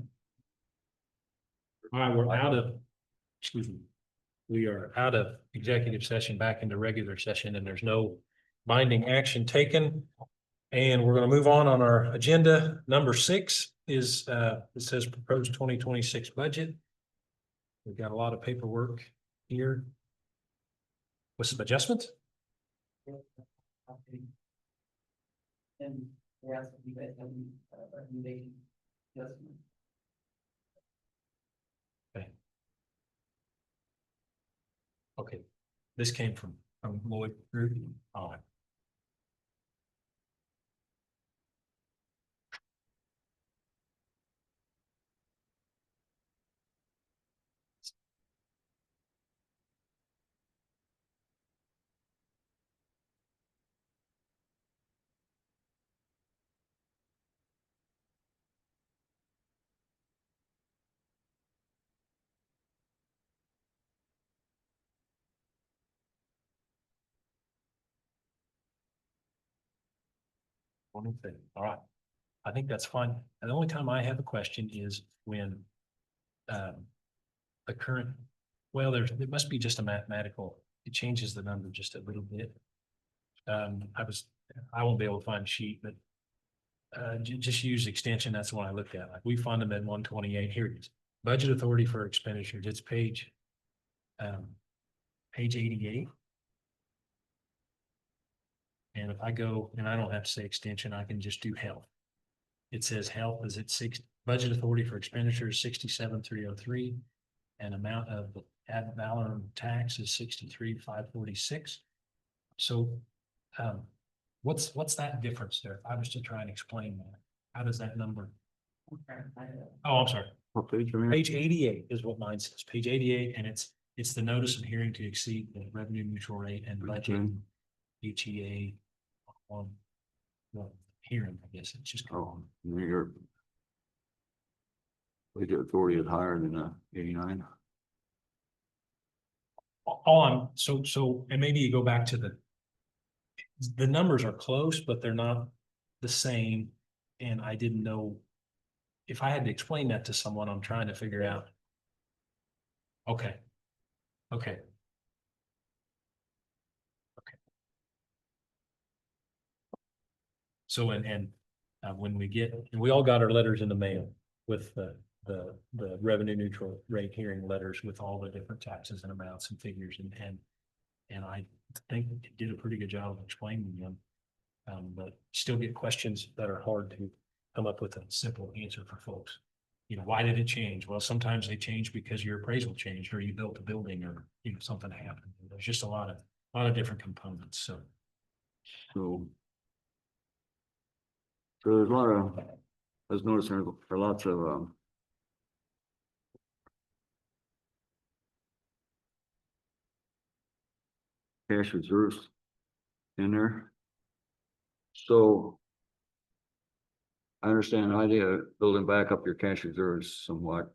Speaker 3: All right, we're out of, excuse me. We are out of executive session back into regular session and there's no binding action taken. And we're gonna move on our agenda. Number 6 is, it says proposed 2026 budget. We've got a lot of paperwork here. With some adjustments?
Speaker 9: And we asked if you guys have any recommendation.
Speaker 3: Okay, this came from Lloyd Group. All right. One thing, all right. I think that's fine. And the only time I have a question is when the current, well, it must be just a mathematical, it changes the number just a little bit. I won't be able to find a sheet, but just use extension, that's the one I looked at. Like we fund them at 128. Here it is. Budget authority for expenditures. It's page 88. And if I go, and I don't have to say extension, I can just do health. It says health is at budget authority for expenditures 67,303. And amount of ad valorem tax is 63,546. So what's that difference there? If I was to try and explain that, how does that number? Oh, I'm sorry.
Speaker 4: What page are we on?
Speaker 3: Page 88 is what mine says, page 88, and it's the notice of hearing to exceed the revenue neutral rate and budget. HEA on the hearing, I guess it's just.
Speaker 4: Oh, your budget authority is higher than 89.
Speaker 3: All I'm, so, and maybe you go back to the numbers are close, but they're not the same. And I didn't know if I had to explain that to someone, I'm trying to figure out. Okay. Okay. So, and when we all got our letters in the mail with the revenue neutral rate hearing letters with all the different taxes and amounts and figures and I think it did a pretty good job of explaining them. But still get questions that are hard to come up with a simple answer for folks. You know, why did it change? Well, sometimes they change because your appraisal changed or you built a building or, you know, something happened. There's just a lot of different components, so.
Speaker 4: So there's a lot of, I was noticing there are lots of cash reserves in there. So I understand the idea of building back up your cash reserves somewhat.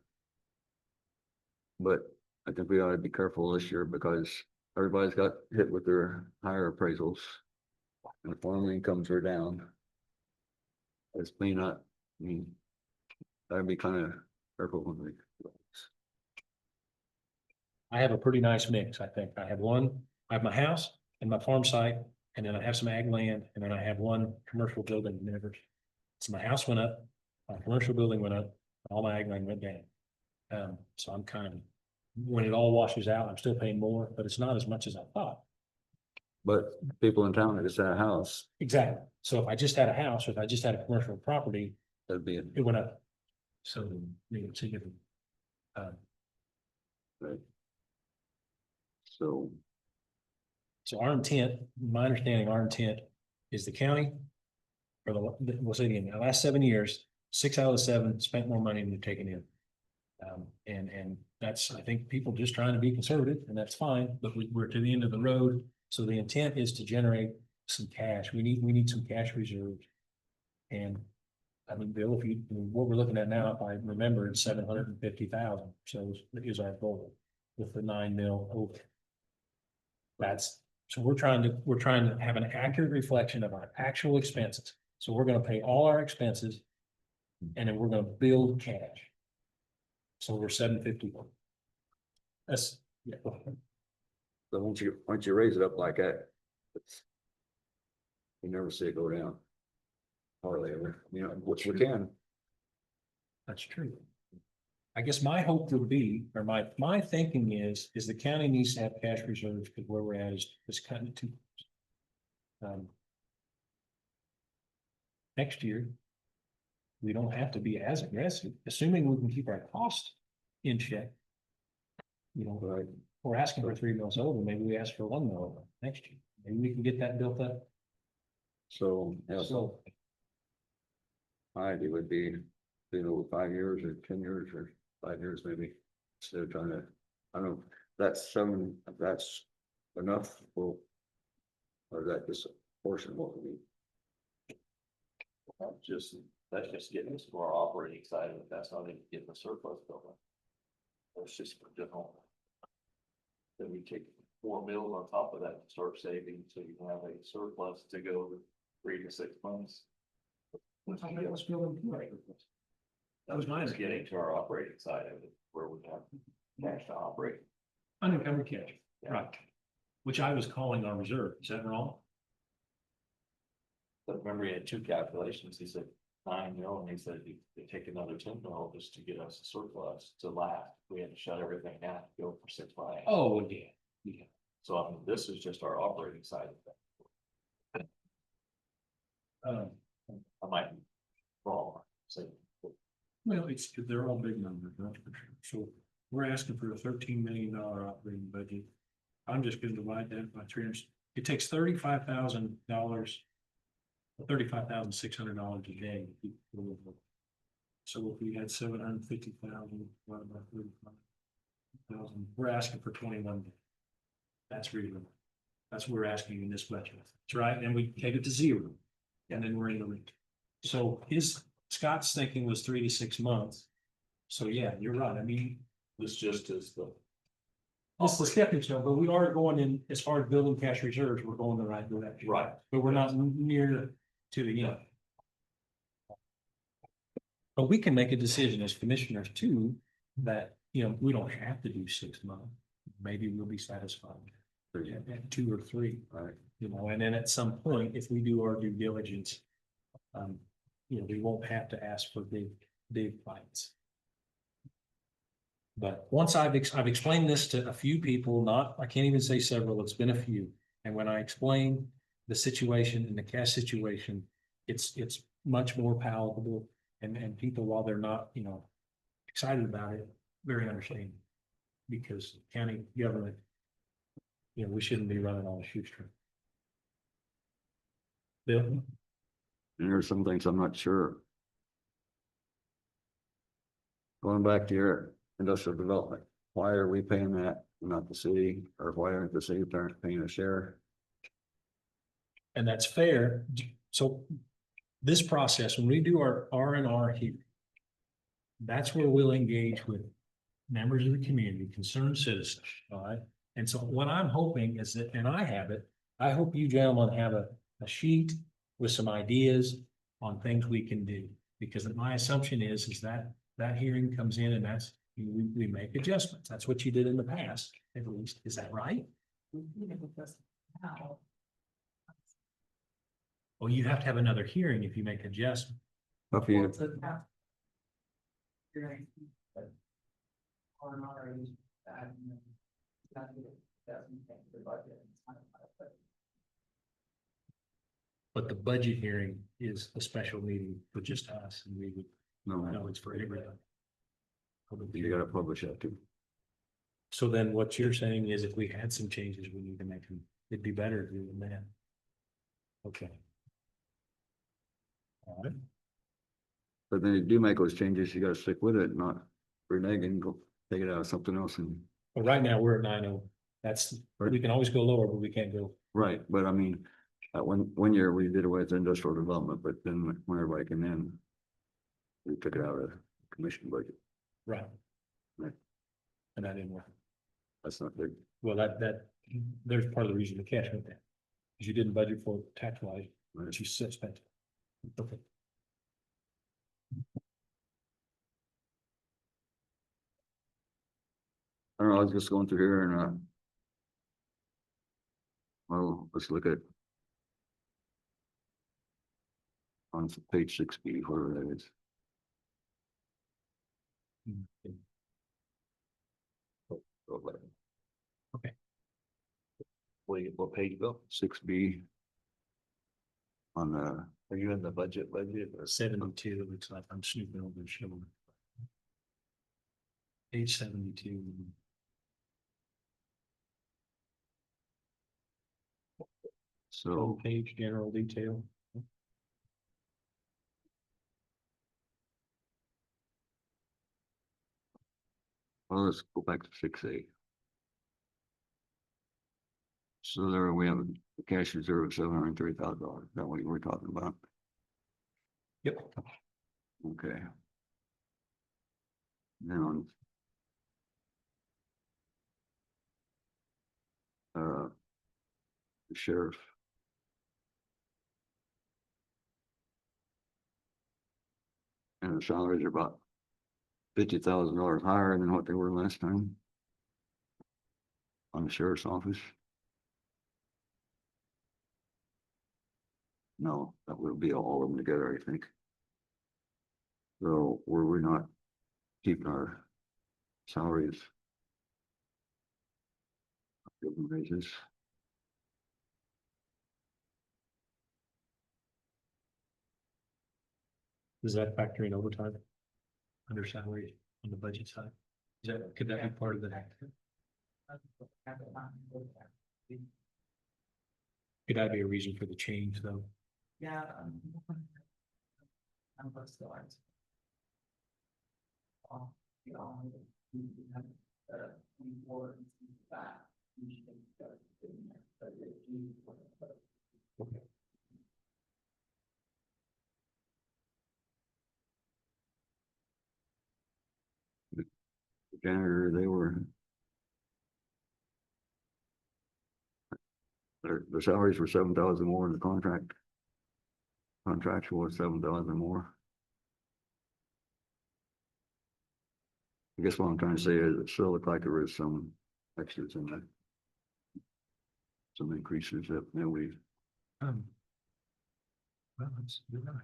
Speaker 4: But I think we ought to be careful this year because everybody's got hit with their higher appraisals. And farm incomes are down. It's may not, I mean, I'd be kind of careful when we.
Speaker 3: I have a pretty nice mix, I think. I have my house and my farm site, and then I have some ag land, and then I have one commercial building. So my house went up, my commercial building went up, all my ag land went down. So I'm kind of, when it all washes out, I'm still paying more, but it's not as much as I thought.
Speaker 4: But people in town that just had a house,
Speaker 3: Exactly. So if I just had a house, or if I just had a commercial property,
Speaker 4: that'd be it.
Speaker 3: it went up. So, you know, significant.
Speaker 4: Right. So,
Speaker 3: So my understanding, our intent is the county. For we'll say again, the last 7 years, 6 out of the 7 spent more money than they've taken in. And that's, I think, people just trying to be conservative, and that's fine, but we're to the end of the road. So the intent is to generate some cash. We need some cash reserves. And I mean, Bill, what we're looking at now, if I remember, it's 750,000. So is our goal with the 9 mil over. So we're trying to have an accurate reflection of our actual expenses. So we're going to pay all our expenses and then we're gonna build cash. So we're 750. That's, yeah,
Speaker 4: So once you raise it up like that, it's. You never see it go down. Hardly ever, you know, which we can.
Speaker 3: that's true. I guess my hope would be, or my thinking is the county needs to have cash reserves, because where we're at is kind of too. Next year. We don't have to be as aggressive, assuming we can keep our costs in check. You know,
Speaker 4: Right.
Speaker 3: we're asking for 3 mils over, maybe we ask for 1 mil over next year, maybe we can get that built up.
Speaker 4: So, yeah,
Speaker 3: So,
Speaker 4: my idea would be, 5 years or 10 years or 5 years maybe. Instead of trying to, I don't know, that's enough, well. Or is that just a portion of what we need?
Speaker 2: That's just getting us to our operating side of it, that's not even getting the surplus building. That's just for general. Then we take 4 mils on top of that to start saving, so you can have a surplus to go 3 to 6 months.
Speaker 3: that was building too, right? That was my
Speaker 2: Just getting to our operating side of it, where we have cash to operate.
Speaker 3: Unencumbered cash, right? Which I was calling our reserve, is that wrong?
Speaker 2: But remember, he had 2 calculations, he said 9 mil, and he said you could take another 10 mil just to get us a surplus to last. We had to shut everything down, to go for 6 months.
Speaker 3: Oh, yeah, yeah.
Speaker 2: So I mean, this is just our operating side of it. I might be wrong, so.
Speaker 3: Well, they're all big numbers, that's for sure. So we're asking for a $13 million operating budget. I'm just gonna divide that by 300. It takes $35,000. $35,600 a day. So if we had 750,000, divided by 35,000, we're asking for 21 days. That's reasonable. That's what we're asking in this budget. That's right. And we take it to 0. And then we're in the ring. So Scott's thinking was 3 to 6 months. So yeah, you're right. I mean,
Speaker 2: This just is the.
Speaker 3: it's the stepping stone, but we are going in, as far as building cash reserves, we're going the right direction.
Speaker 2: Right.
Speaker 3: But we're not near to the end. But we can make a decision as commissioners too, that, we don't have to do 6 months. Maybe we'll be satisfied at 2 or 3.
Speaker 4: Right.
Speaker 3: And then at some point, if we do our due diligence, we won't have to ask for big fights. But once I've explained this to a few people, I can't even say several, it's been a few. And when I explain the situation and the cash situation, it's much more palatable, and people, while they're not, excited about it, very understanding. Because county government, we shouldn't be running on a shoestring. Bill?
Speaker 4: And there's some things I'm not sure. Going back to your industrial development, why are we paying that, not the city, or why aren't the city paying a share?
Speaker 3: And that's fair. So this process, when we do our R&R here, that's where we'll engage with members of the community, concerned citizens, all right? And so what I'm hoping is that, and I have it, I hope you gentlemen have a sheet with some ideas on things we can do. Because my assumption is that hearing comes in, and that's, we make adjustments. That's what you did in the past, at least. Is that right? Well, you have to have another hearing if you make adjustments.
Speaker 4: If you,
Speaker 3: But the budget hearing is a special meeting for just us, and we would know it's for everybody.
Speaker 4: you gotta publish that too.
Speaker 3: So then what you're saying is if we had some changes, we need to make them, it'd be better to do than that. Okay. All right.
Speaker 4: But then you do make those changes, you gotta stick with it, not renege and go take it out of something else and.
Speaker 3: But right now, we're at 9.0. That's, we can always go lower, but we can't go.
Speaker 4: Right, but I mean, one year we did away with industrial development, but then when everybody came in. We took it out of the commission budget,
Speaker 3: Right.
Speaker 4: Right.
Speaker 3: And that didn't work.
Speaker 4: that's not big.
Speaker 3: Well, there's part of the reason the cash went down. Because you didn't budget for tax wise,
Speaker 4: Right.
Speaker 3: but you spent. Okay.
Speaker 4: I was just going through here and, well, let's look at on page 6B, whatever that is.
Speaker 2: What page, Bill?
Speaker 4: 6B. On the,
Speaker 2: Are you in the budget or?
Speaker 3: 72, it looks like I'm snooping over the shoulder. Page 72.
Speaker 4: so,
Speaker 3: Page general detail.
Speaker 4: well, let's go back to 6A. So there we have a cash reserve of $730,000. Is that what you were talking about?
Speaker 3: Yep.
Speaker 4: Okay. Then on the sheriff. And the salaries are about $50,000 higher than what they were last time. On the sheriff's office. No, that would be all of them together, I think. So were we not keeping our salaries? Giving raises.
Speaker 3: Does that factor in overtime? Under salary on the budget side? Could that be part of that? Could that be a reason for the change though?
Speaker 9: Yeah. I'm both still arts. You know, we have, before that. We should start doing that, but if you-
Speaker 4: The janitor, they were. The salaries were 7,000 more in the contract. Contractual was 7,000 more. I guess what I'm trying to say is it still looked like there was some extras in there. Some increases that we,
Speaker 3: Well, you're right.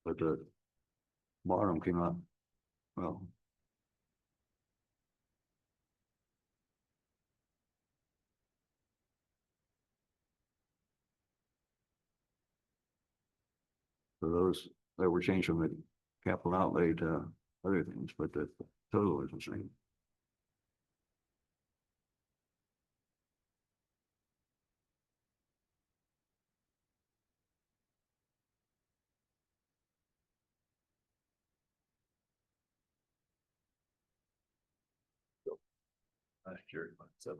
Speaker 4: but the bottom came out, well. So those that were changed from the capital outlay to other things, but the total is the same.
Speaker 2: Last year, 7-1.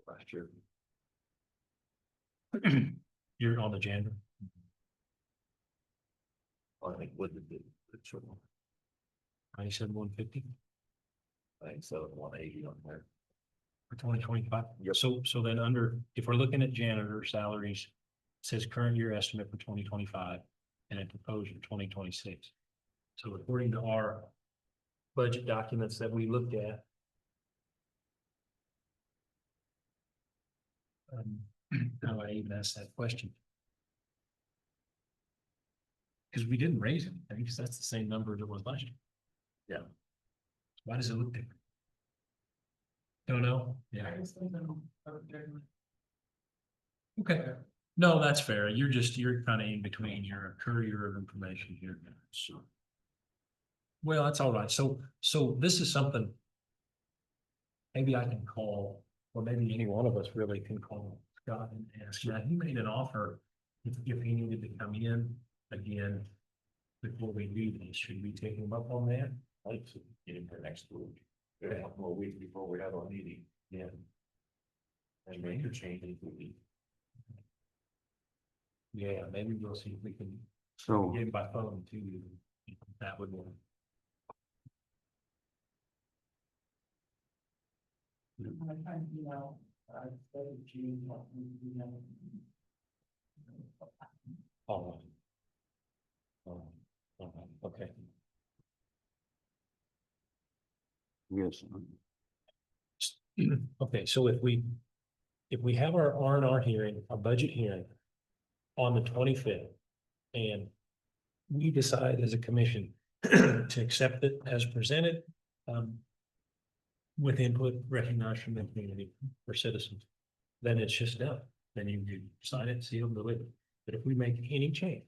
Speaker 2: Last year.
Speaker 3: You're on the janitor.
Speaker 2: I think what did it,
Speaker 3: 97,150
Speaker 2: I think 7-180 on there.
Speaker 3: for 2025. So then under, if we're looking at janitor salaries, it says current year estimate for 2025 and a proposed for 2026. So according to our budget documents that we looked at. How do I even ask that question? Because we didn't raise anything, because that's the same number that was last year.
Speaker 2: Yeah.
Speaker 3: Why does it look different? Don't know. Yeah.
Speaker 9: I just don't know. I would generally-
Speaker 3: Okay. No, that's fair. You're kind of in between. You're a courier of information here. So. Well, that's all right. So this is something. Maybe I can call, or maybe any one of us really can call Scott and ask. Yeah, he made an offer. If he needed to come in again. Before we do this, should we take him up on that?
Speaker 2: I'd like to get him here next week. A couple more weeks before we have our meeting.
Speaker 3: Yeah.
Speaker 2: And make a change if we need.
Speaker 3: Yeah, maybe we'll see if we can
Speaker 4: So,
Speaker 3: get him by phone too. That would work.
Speaker 9: I kind of, you know, I studied June, you know,
Speaker 3: All right. Okay.
Speaker 4: Yes.
Speaker 3: Okay, so if we have our R&R hearing, our budget hearing on the 25th, and we decide as a commission to accept it as presented, with input recognized from the community or citizens, then it's just done. Then you sign it, seal, deliver. But if we make any change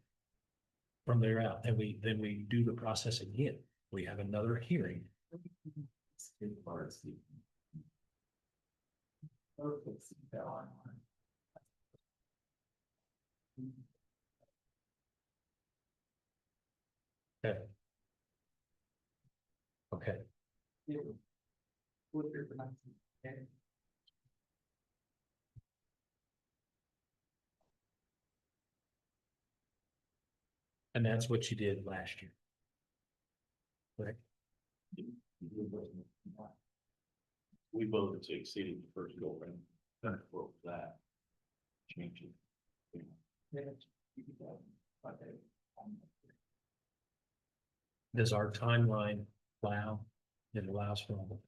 Speaker 3: from there out, then we do the process again. We have another hearing. Okay. Okay. And that's what you did last year. Correct?
Speaker 2: We voted to exceed the first go round. For that. Change it.
Speaker 3: Does our timeline allow? It allows for all of it?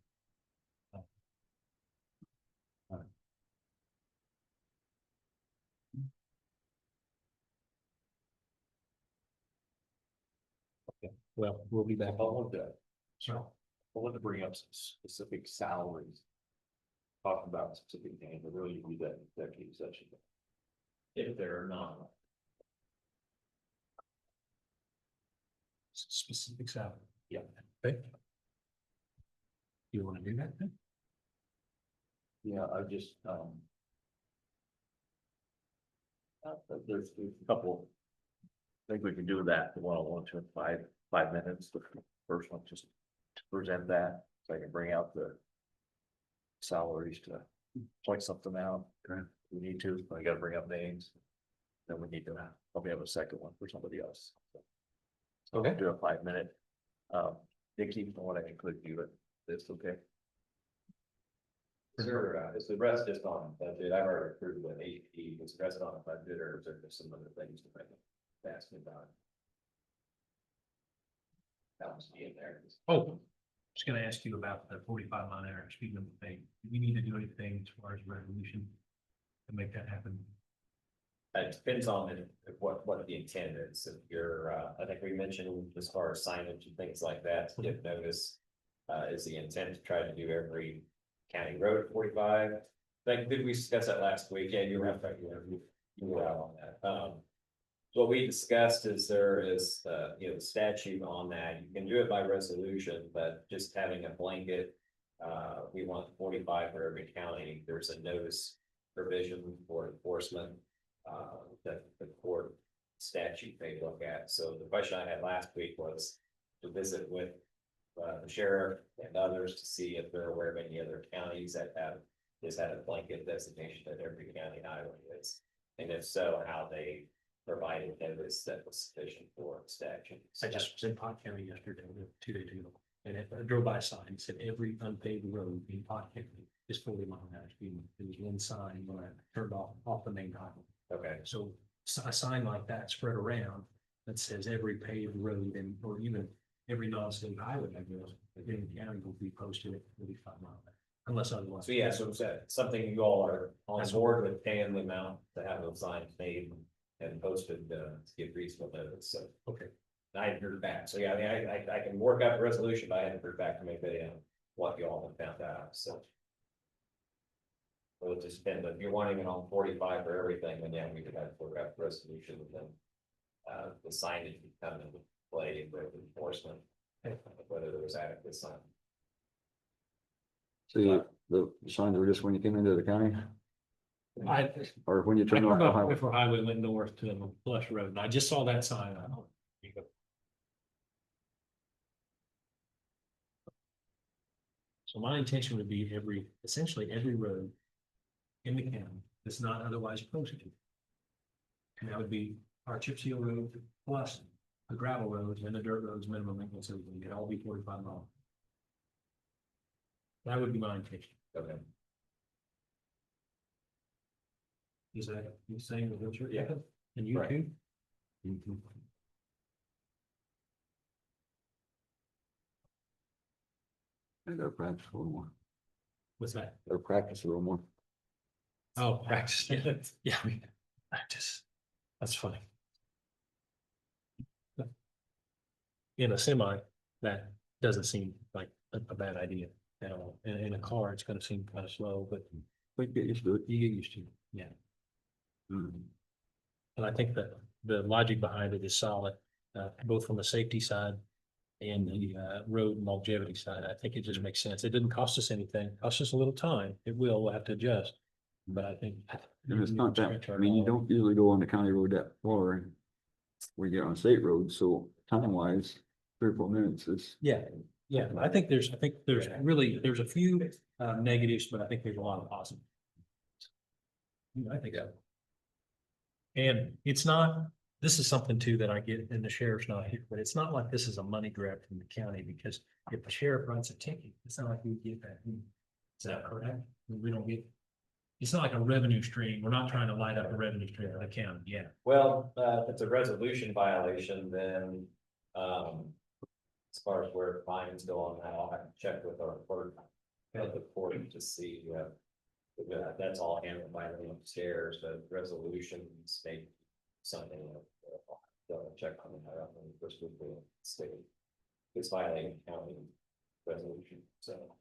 Speaker 3: Okay, well, we'll be back.
Speaker 2: I want to,
Speaker 3: So,
Speaker 2: I want to bring up some specific salaries. Talk about specific names, but really do that in executive session. If there are none.
Speaker 3: specific salary.
Speaker 2: Yeah.
Speaker 3: Okay. You want to do that then?
Speaker 2: Yeah, I just, there's a couple. I think we can do that, one-on-one to in 5 minutes, the first one, just to present that, so I can bring out the salaries to point something out. We need to, I gotta bring up names. Then we need to probably have a second one for somebody else. So
Speaker 3: Okay.
Speaker 2: I'll do a 5 minute. Nikki, I want to include you in this, okay?
Speaker 7: Sure, is the rest just on budget? I've already approved with AP, is the rest on budget or is there just some other things to make ask me about? That was me in there.
Speaker 3: Oh, just gonna ask you about the 45 mile an hour speed limit thing. Do we need to do anything as far as resolution to make that happen?
Speaker 7: It depends on what the intent is. If you're, I think we mentioned as far as signage and things like that, to give notice. Is the intent to try to do every county road at 45? Like, did we discuss that last week? Yeah, you were out, you were out on that. What we discussed is there is, the statute on that. You can do it by resolution, but just having a blanket. We want 45 for every county. There's a notice provision for enforcement. That the court statute may look at. So the question I had last week was to visit with the sheriff and others to see if they're aware of any other counties that have just had a blanket designation that every county in Iowa is. And if so, how they provided notice that was sufficient for statute.
Speaker 3: I just was in Pot County yesterday, 2 days ago, and I drove by a sign, it said every unpaved road in Pot County is 40 mile an hour speed limit. There was one sign when I turned off the main highway.
Speaker 7: Okay,
Speaker 3: So a sign like that spread around that says every paved road and, or even every non-state highway, I guess, in the county will be posted at 45 mile an hour, unless otherwise.
Speaker 7: so yeah, so it's something you all are on board with paying the amount to have those signs made and posted, to give reasonable notice, so.
Speaker 3: Okay.
Speaker 7: I hadn't heard back, so yeah, I mean, I can work out the resolution, but I haven't heard back to make the, what you all have found out, so. So it just depends, if you're wanting it on 45 for everything, then yeah, we could have to work out the resolution, and then. The signage would come into play with enforcement, whether there was adequate sign.
Speaker 4: See, the signs were just when you came into the county
Speaker 3: I
Speaker 4: or when you
Speaker 3: I
Speaker 4: turned off
Speaker 3: turned
Speaker 4: the
Speaker 3: off
Speaker 4: highway?
Speaker 3: before highway went north to Blush Road, and I just saw that sign. I don't. So my intention would be essentially every road in the county that's not otherwise posted. And that would be our chip seal road plus the gravel roads and the dirt roads, minimum maintenance, everything, it'd all be 45 miles. That would be my intention.
Speaker 7: Okay.
Speaker 3: Is that, you saying that that's your?
Speaker 7: Yeah.
Speaker 3: And you
Speaker 7: Right.
Speaker 3: too?
Speaker 4: Mhm. I gotta practice a little more.
Speaker 3: What's that?
Speaker 4: Gotta practice a little more.
Speaker 3: Oh, practice, yeah, yeah, practice. That's funny. In a semi, that doesn't seem like a bad idea at all. In a car, it's gonna seem kind of slow, but
Speaker 4: But get used to it.
Speaker 3: you get used to it, yeah.
Speaker 4: Mhm.
Speaker 3: And I think that the logic behind it is solid, both from the safety side and the, road and longevity side. I think it just makes sense. It didn't cost us anything, cost us a little time. It will, we'll have to adjust. But I think.
Speaker 4: And it's not that, I mean, you don't usually go on the county road that far. We get on state roads, so time wise, 3 or 4 minutes is.
Speaker 3: Yeah, yeah, I think there's really, there's a few, negatives, but I think there's a lot of positives. I think so. And it's not, this is something too that I get, and the sheriff's not here, but it's not like this is a money grab from the county, because if the sheriff writes a ticket, it's not like we get that. Is that correct? We don't get, it's not like a revenue stream. We're not trying to light up a revenue stream for the county, yeah.
Speaker 7: Well, if it's a resolution violation, then, as far as where fines go on that, I'll have to check with our clerk of the court to see, that's all handled by them upstairs, but resolutions may something they'll check on that up when first with the state. It's violating county resolution, so.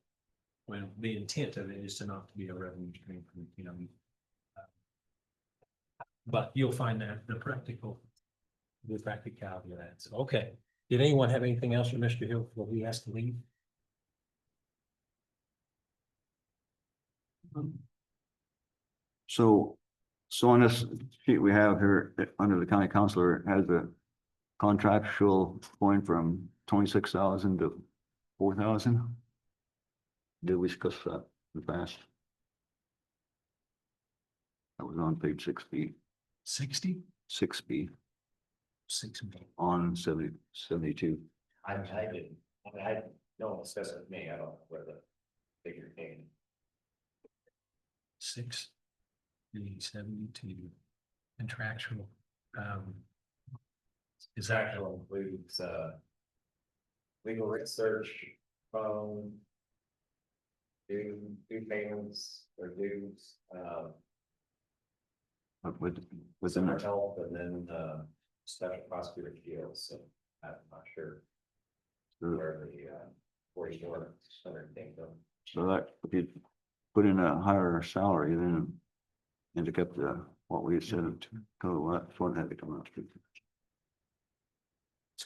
Speaker 3: Well, the intent of it is to not to be a revenue stream from, but you'll find that the practicality of that. So, okay. Did anyone have anything else for Mr. Hill before we asked to leave?
Speaker 4: So, so on this sheet we have here, under the county councilor, has a contractual going from 26,000 to 4,000. Did we discuss that in the past? That was on page 6B,
Speaker 3: 60?
Speaker 4: 6B
Speaker 3: 6 million.
Speaker 4: on 72.
Speaker 7: I didn't, no one discussed it with me, I don't know where the figure came.
Speaker 3: 6, 72 contractual. Is that,
Speaker 7: Actual includes, legal research, phone. Due payments or dues,
Speaker 4: Within
Speaker 7: summer
Speaker 4: that,
Speaker 7: help, and then, special prosecutor deals, so I'm not sure where the, 44 came from.
Speaker 4: so that if you put in a higher salary, then and to keep the what we said, go that's what had to come out.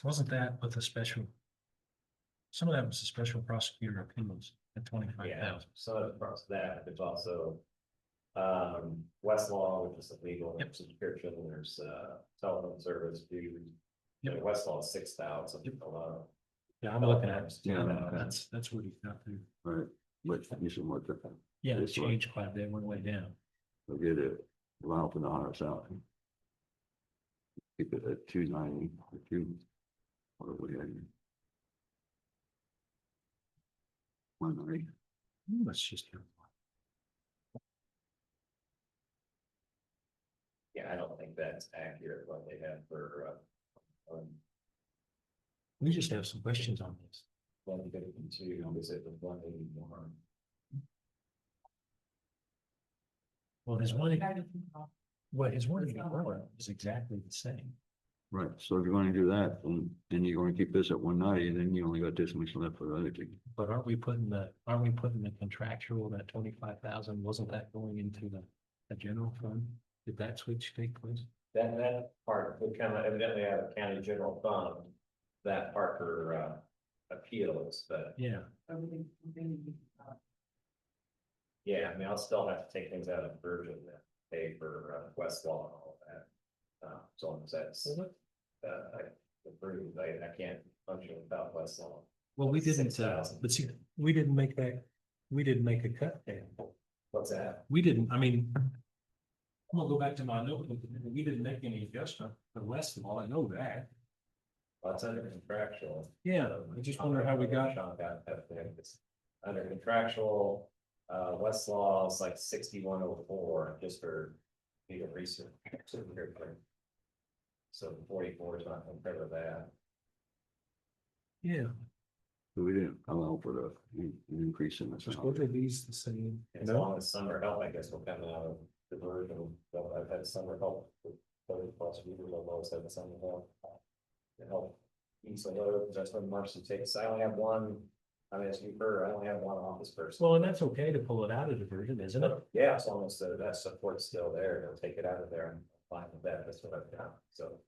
Speaker 3: wasn't that with a special? Some of that was a special prosecutor appeals at 25,000.
Speaker 7: So across that, there's also, Westlaw, which is a legal
Speaker 3: Yep.
Speaker 7: subscription, there's, telephone service dues.
Speaker 3: Yep.
Speaker 7: Westlaw is 6,000 alone.
Speaker 3: Yeah, I'm looking at it.
Speaker 4: Yeah.
Speaker 3: That's what he's got to.
Speaker 4: Right, but you should work that.
Speaker 3: Yeah, it
Speaker 4: This one.
Speaker 3: changed quite a bit, went way down.
Speaker 4: We'll get it, allow for the higher salary. Keep it at 290 or 2. What are we at? 190.
Speaker 3: Let's just.
Speaker 7: Yeah, I don't think that's accurate what they have for,
Speaker 3: We just have some questions on this.
Speaker 7: 152, is it the 181?
Speaker 3: Well, his one is exactly the same.
Speaker 4: Right, so if you're going to do that, then you're going to keep this at 190, then you only got this much left for the other two.
Speaker 3: But aren't we putting the contractual, that 25,000, wasn't that going into the general fund? Did that switch take place?
Speaker 7: That part would come evidently out of county general fund, that part for, appeals, but
Speaker 3: Yeah.
Speaker 7: yeah, I mean, I'll still have to take things out of version that pay for, Westlaw and all of that. As long as that's, I approve, I can't function without Westlaw.
Speaker 3: Well, we didn't,
Speaker 7: 6,000.
Speaker 3: but see, we didn't make a cut there.
Speaker 7: What's that?
Speaker 3: We didn't, I mean. I'm gonna go back to my notebook, we didn't make any adjustment for Westlaw, I know that.
Speaker 7: That's under contractual.
Speaker 3: Yeah, I just wonder how we got.
Speaker 7: Sean got that thing. It's under contractual, Westlaw is like 6104, just for legal research. So 44 is not gonna cover that.
Speaker 3: Yeah.
Speaker 4: So we didn't allow for the increase in the salary.
Speaker 3: these the same?
Speaker 7: As long as summer help, I guess will come out of diversion, but I've had summer help for 30+ years, I've always had summer help. To help ease the load, that's when Marcy takes, I only have one, I mean, as you've heard, I only have one office person.
Speaker 3: Well, and that's okay to pull it out of diversion, isn't it?
Speaker 7: Yeah, as long as that support's still there, they'll take it out of there and fine with that, that's what I've done, so.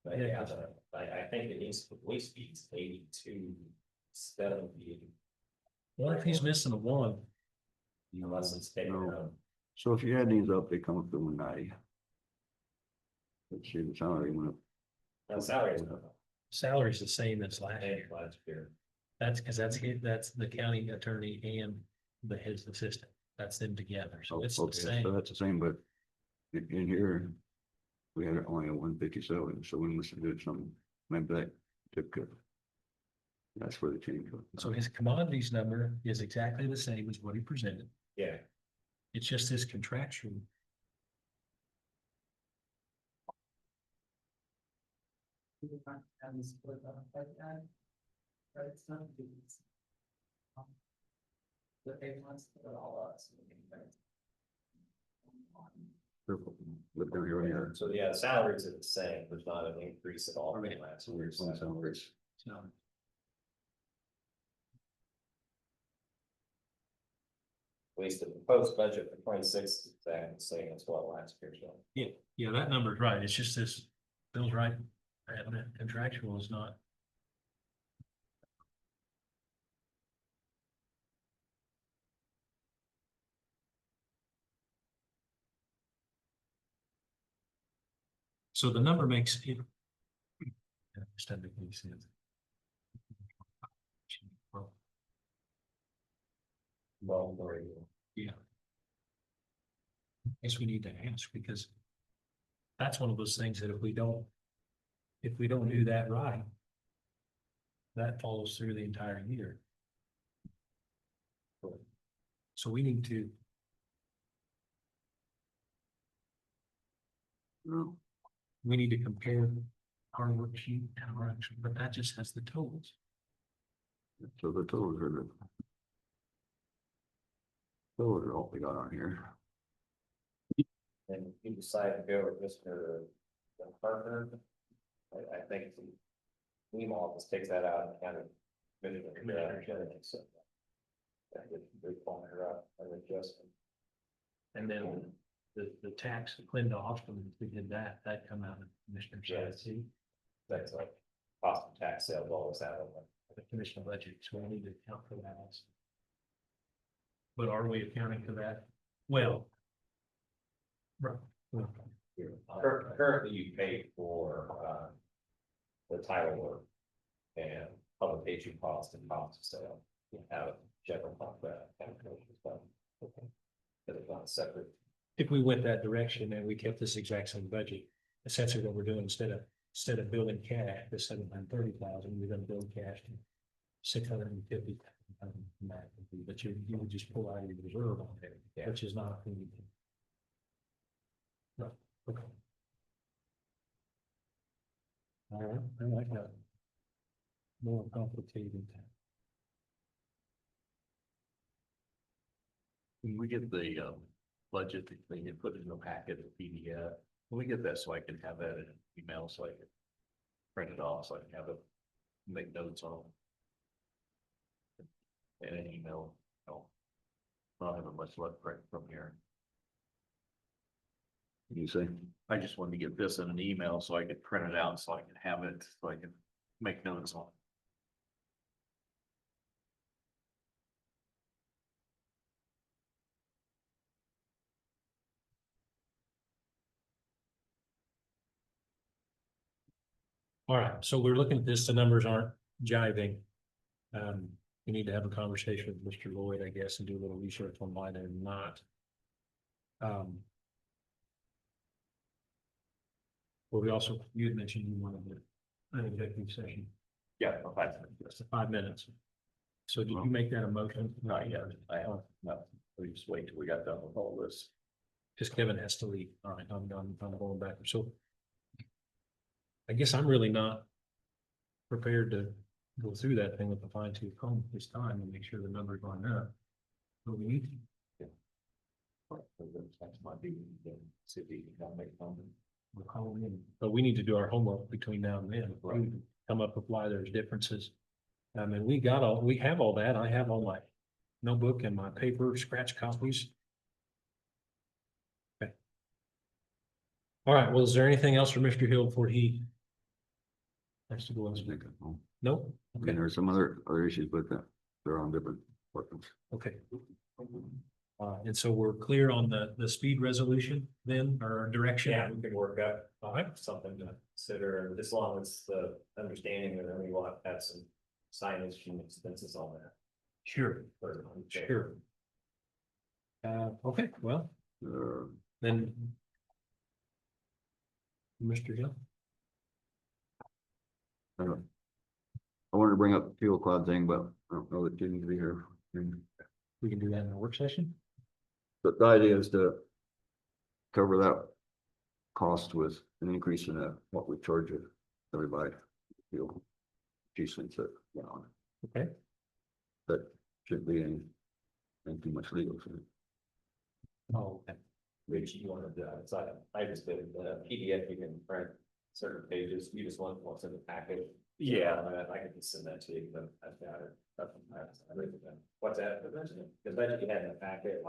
Speaker 7: But
Speaker 3: Yeah,
Speaker 7: yeah,
Speaker 3: 'cause-
Speaker 7: I think it needs to at least be 82, 70.
Speaker 3: Well, if he's missing a one,
Speaker 7: Unless it's taken
Speaker 4: No.
Speaker 7: out.
Speaker 4: So if you add these up, they come up to 190. Let's see, the salary went up.
Speaker 7: The salary is
Speaker 3: salary's the same as last
Speaker 7: paid
Speaker 3: year.
Speaker 7: last year.
Speaker 3: That's because that's the county attorney and his assistant. That's them together. So it's the
Speaker 4: Okay, so
Speaker 3: same.
Speaker 4: that's the same, but in here, we had only a 157, so we must have did something, maybe that took it. That's where the change was.
Speaker 3: So his commodities number is exactly the same as what he presented.
Speaker 7: Yeah,
Speaker 3: It's just his contractual.
Speaker 9: And split up like that. Right, it's not these. The big ones, they're all us.
Speaker 4: Look down here, on here.
Speaker 7: so yeah, the salaries are the same, there's not an increase at all from last
Speaker 4: So
Speaker 7: year.
Speaker 4: there's some salaries.
Speaker 3: So
Speaker 7: At least the proposed budget for 26 is exactly the same as what last year, so.
Speaker 3: yeah, that number's right. It's just this Bill's right. And that contractual is not. So the number makes it. Yeah, just doesn't make any sense.
Speaker 7: Well, very good.
Speaker 3: Yeah. Guess we need to ask because. That's one of those things that if we don't do that right. That follows through the entire year. So we need to,
Speaker 4: No,
Speaker 3: we need to compare our worksheet and our actual, but that just has the totals.
Speaker 4: so the totals are the. Totals are all we got on here.
Speaker 7: And you decide to go with Mr. Parker. I think the Lima office takes that out and kind of. So. That would be falling her up and adjusting.
Speaker 3: And then the tax cleaned off, and if we did that, that'd come out of commissioner's
Speaker 7: Yes.
Speaker 3: see,
Speaker 7: That's like cost of tax sales always have them.
Speaker 3: the commissioner budget, so we need to account for that also. But are we accounting for that? Well. Right.
Speaker 7: Currently, you pay for, the title work and publication cost and cost of sale. You have a general fund for that. Kind of commission fund. But it's not separate.
Speaker 3: If we went that direction and we kept this exact same budget, essentially what we're doing instead of building cash for $730,000, we're gonna build cash to $650,000. But you would just pull out your reserve on there,
Speaker 7: Yeah.
Speaker 3: which is not. Right, okay. All right, I like that. More complicated.
Speaker 10: When we get the budget thing and put it in a packet of PDF, when we get that, so I can have that in an email, so I can print it off, so I can have it, make notes on. And an email, not having much luck right from here.
Speaker 4: You say,
Speaker 10: I just wanted to get this in an email so I could print it out, so I can have it, so I can make notes on it.
Speaker 3: All right, so we're looking at this, the numbers aren't jiving. We need to have a conversation with Mr. Lloyd, I guess, and do a little research on why they're not. Well, we also, you had mentioned you wanted an executive session,
Speaker 10: Yeah, okay.
Speaker 3: just 5 minutes. So did you make that a motion?
Speaker 10: Not yet, I haven't, no, we just wait till we got done with all this.
Speaker 3: Because Kevin has to leave. All right, I'm going back. So I guess I'm really not prepared to go through that thing with a fine tooth comb this time and make sure the numbers line up. But we need to.
Speaker 2: That's my duty, then, see if you can make something.
Speaker 3: We'll call them in. But we need to do our homework between now and then.
Speaker 2: Right.
Speaker 3: Come up with why there's differences. I mean, we have all that. I have all my notebook and my paper scratch copies. Okay. All right, well, is there anything else for Mr. Hill before he has to go
Speaker 4: I
Speaker 3: elsewhere?
Speaker 4: think, oh,
Speaker 3: No?
Speaker 4: I mean,
Speaker 3: Okay,
Speaker 4: there's some other issues with that. They're on different weapons.
Speaker 3: okay. And so we're clear on the speed resolution then, or direction?
Speaker 7: Yeah, we could work out,
Speaker 3: Alright.
Speaker 7: something to consider, as long as the understanding, and then we will have to have some signage and expenses on that.
Speaker 3: Sure, sure. Okay, well,
Speaker 4: Uh,
Speaker 3: then. Mr. Hill?
Speaker 4: I don't- I wanted to bring up the fuel cloud thing, but I don't know that you need to be here.
Speaker 3: We can do that in a work session?
Speaker 4: But the idea is to cover that cost with an increase in what we charge everybody. Fuel. Few cents that,
Speaker 3: Okay.
Speaker 4: that shouldn't be any too much legal. So
Speaker 3: Oh, okay.
Speaker 7: Rich, you wanted to, it's like, I just did the PDF, you can print certain pages, you just want what's in the packet. I can just send that to you, but I've got it. I read it. What's that? The budget you had in the packet.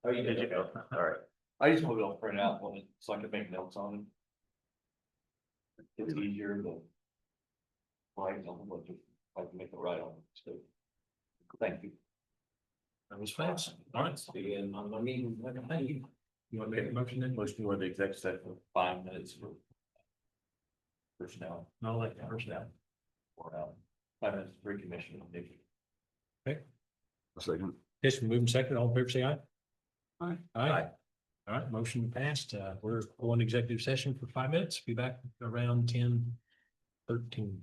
Speaker 7: Oh, you did, you? All right.
Speaker 2: I just want it all printed out, so I can make notes on it. It's easier to. Write on what you, I can make it right on, so. Thank you.
Speaker 3: That was fast. All right.
Speaker 7: Begin on my meeting.
Speaker 3: Thank you. You want to make a motion then?
Speaker 2: Motion to the executive session for 5 minutes for. Personnel.
Speaker 3: I'll let that personnel.
Speaker 2: Or 5 minutes for recommission.
Speaker 4: a second.
Speaker 3: Yes, we moving second. All in favor, say aye.
Speaker 4: Aye.
Speaker 3: Aye. All right, motion passed. We're going executive session for 5 minutes. Be back around 10:13.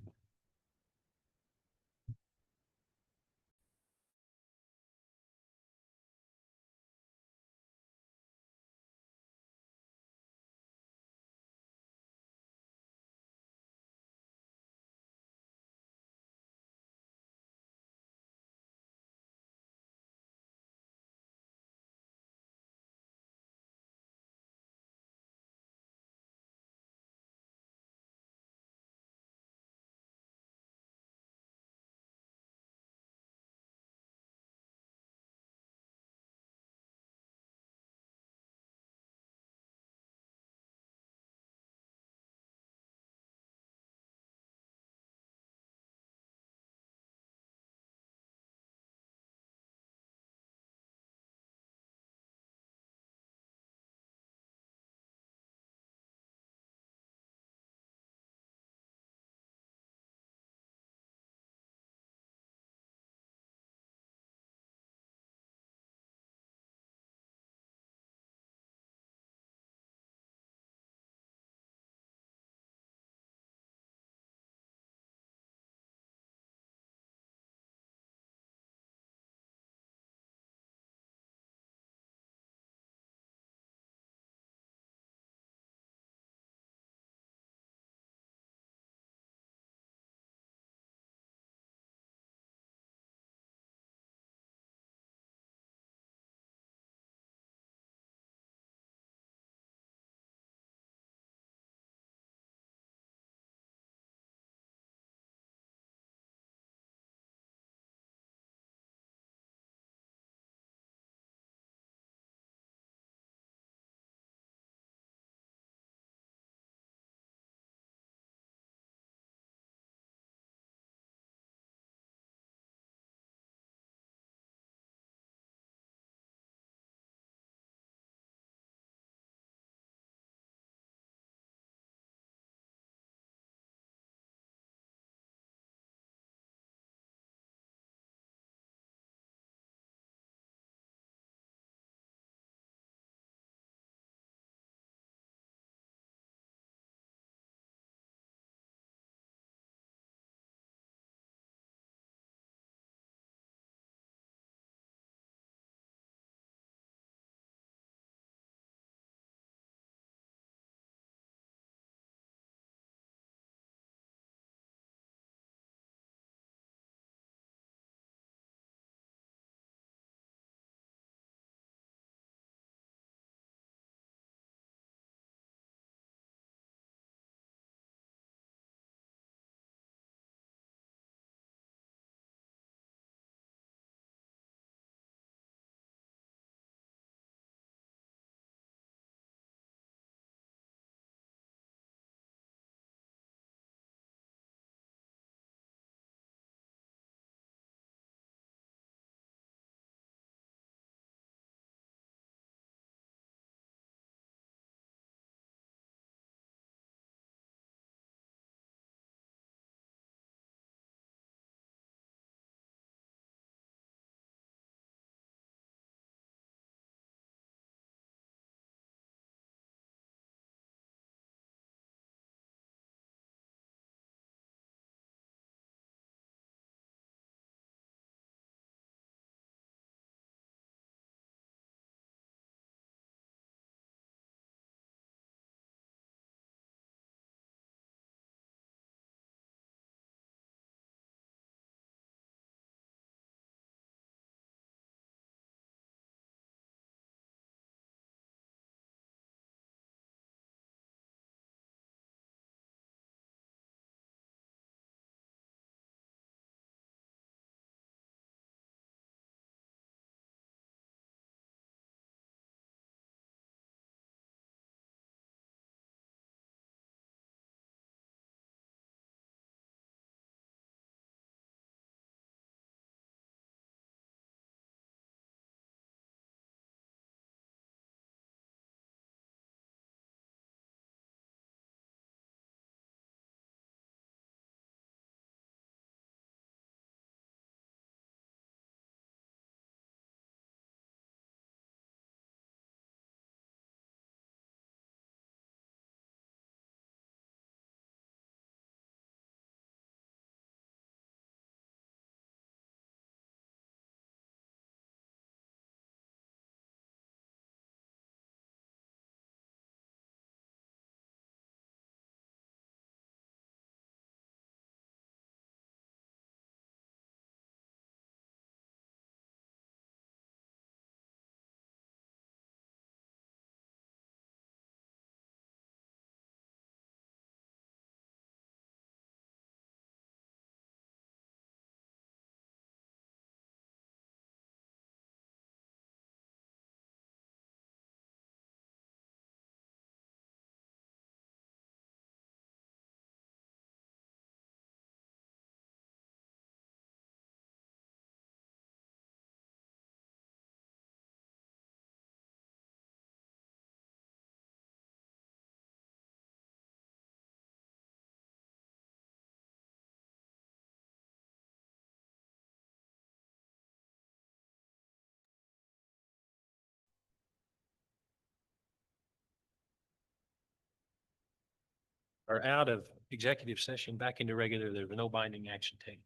Speaker 3: are out of executive session back into regular. There was no binding action taken.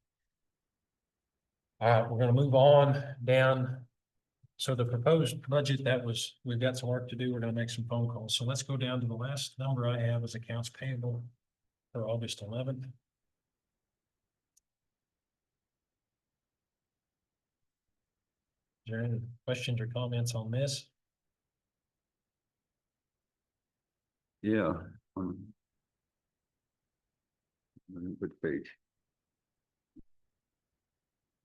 Speaker 3: All right, we're gonna move on down. So the proposed budget, we've got some work to do. We're gonna make some phone calls. So let's go down to the last number I have is accounts payable for August 11th. Is there any questions or comments on this?
Speaker 4: Yeah. Which page?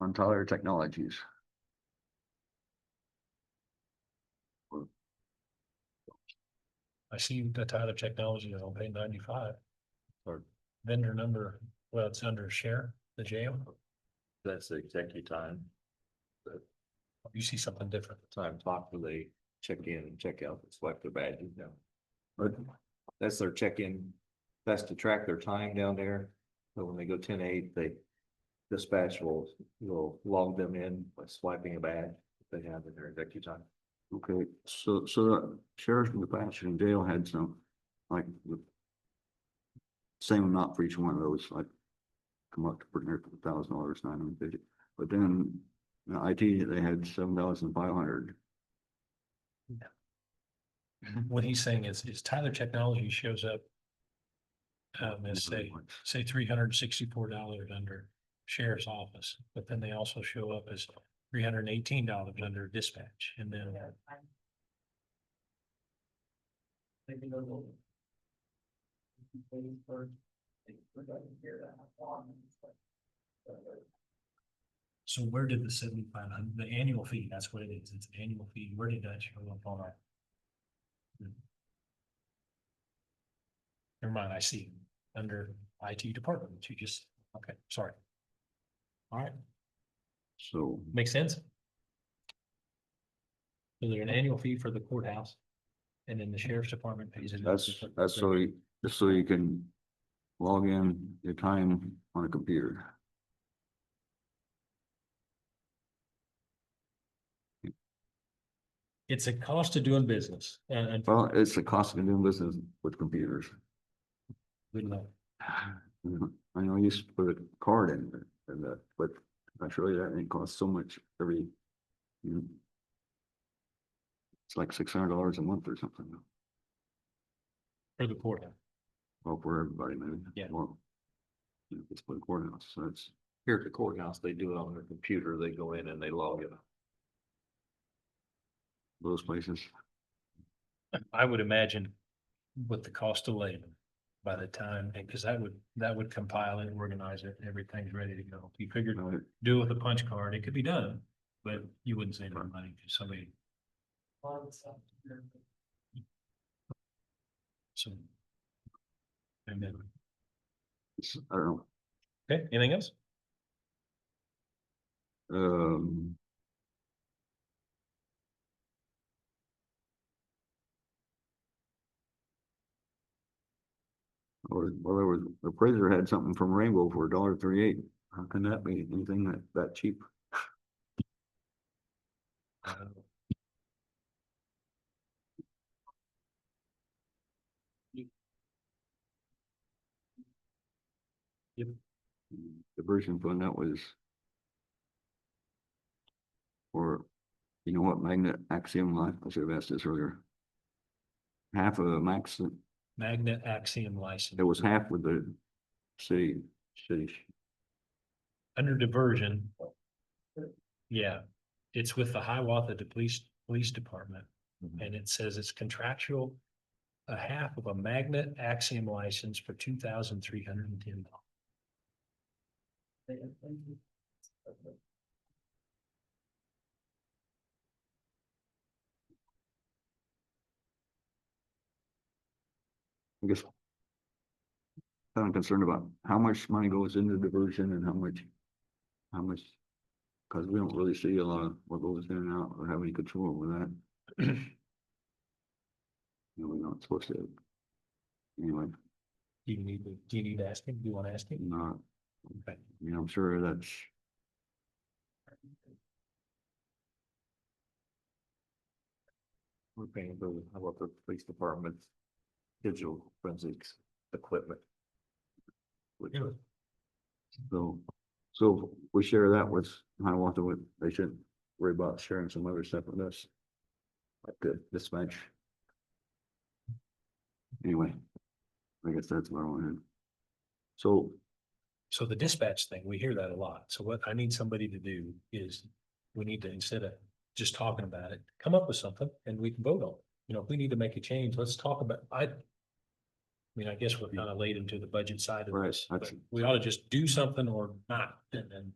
Speaker 4: On Tyler Technologies.
Speaker 3: I see the Tyler Technology is on page 95.
Speaker 10: Or
Speaker 3: Vendor number, well, it's under share, the jail.
Speaker 10: that's the executive time.
Speaker 3: You see something different.
Speaker 10: Time talk where they check in and check out, swipe their badges down.
Speaker 4: But
Speaker 10: That's their check-in. That's to track their time down there. So when they go 10-8, they dispatch will log them in by swiping a badge they have in their executive time.
Speaker 4: okay, so the sheriff and the pastor and jail had some, like, the same amount for each one of those, like, come up to pretty near $1,000, 950. But then the IT, they had 7,500.
Speaker 3: What he's saying is Tyler Technology shows up. As say $364 under sheriff's office, but then they also show up as $318 under dispatch, and then.
Speaker 9: Maybe those will. Waiting for. We're going to hear that one.
Speaker 3: So where did the 7,500, the annual fee, that's what it is, it's an annual fee, where did that show up on our? Never mind, I see, under IT department, you just, okay, sorry. All right,
Speaker 4: So,
Speaker 3: makes sense? So there's an annual fee for the courthouse, and then the sheriff's department pays it.
Speaker 4: that's so just so you can log in your time on a computer.
Speaker 3: It's a cost of doing business, and
Speaker 4: Well, it's the cost of doing business with computers.
Speaker 3: good luck.
Speaker 4: I know you used to put a card in there, and that, but I show you that, and it costs so much every. It's like $600 a month or something.
Speaker 3: For the courthouse.
Speaker 4: Well, for everybody, maybe.
Speaker 3: Yeah.
Speaker 4: Well, it's for the courthouse, so it's,
Speaker 10: Here at the courthouse, they do it on their computer. They go in and they log in.
Speaker 4: those places.
Speaker 3: I would imagine with the cost of labor by the time, and because that would compile it, organize it, everything's ready to go. If you figured do it with a punch card, it could be done, but you wouldn't save any money to somebody. So. And then,
Speaker 4: I don't know.
Speaker 3: okay, anything else?
Speaker 4: Well, there was, the appraiser had something from Rainbow for $1.38. How can that be anything that cheap?
Speaker 3: Yep.
Speaker 4: Diversion fund, that was. Or, you know what, Magnet Axiom Life, I should have asked this earlier. Half of the max,
Speaker 3: Magnet Axiom license.
Speaker 4: it was half with the city.
Speaker 3: Under diversion. Yeah, it's with the Hiawatha Police Department, and it says it's contractual. A half of a Magnet Axiom license for $2,310.
Speaker 4: I guess. I'm concerned about how much money goes into diversion and how much. Cause we don't really see a lot of what goes in and out or have any control over that. You know, we're not supposed to. Anyway,
Speaker 3: Do you need to ask him? Do you want to ask him?
Speaker 4: not,
Speaker 3: Okay.
Speaker 4: you know, I'm sure that's.
Speaker 10: We're paying for, how about the police department's digital forensics equipment?
Speaker 3: Really?
Speaker 4: So we share that with Hiawatha, they shouldn't worry about sharing some other stuff with us. Like the dispatch. Anyway, I guess that's what I wanted. So,
Speaker 3: So the dispatch thing, we hear that a lot. So what I need somebody to do is, we need to, instead of just talking about it, come up with something and we can vote on it. You know, if we need to make a change, let's talk about, I mean, I guess we're kind of late into the budget side of
Speaker 4: Right,
Speaker 3: this, but
Speaker 4: that's-
Speaker 3: we ought to just do something or not, and then.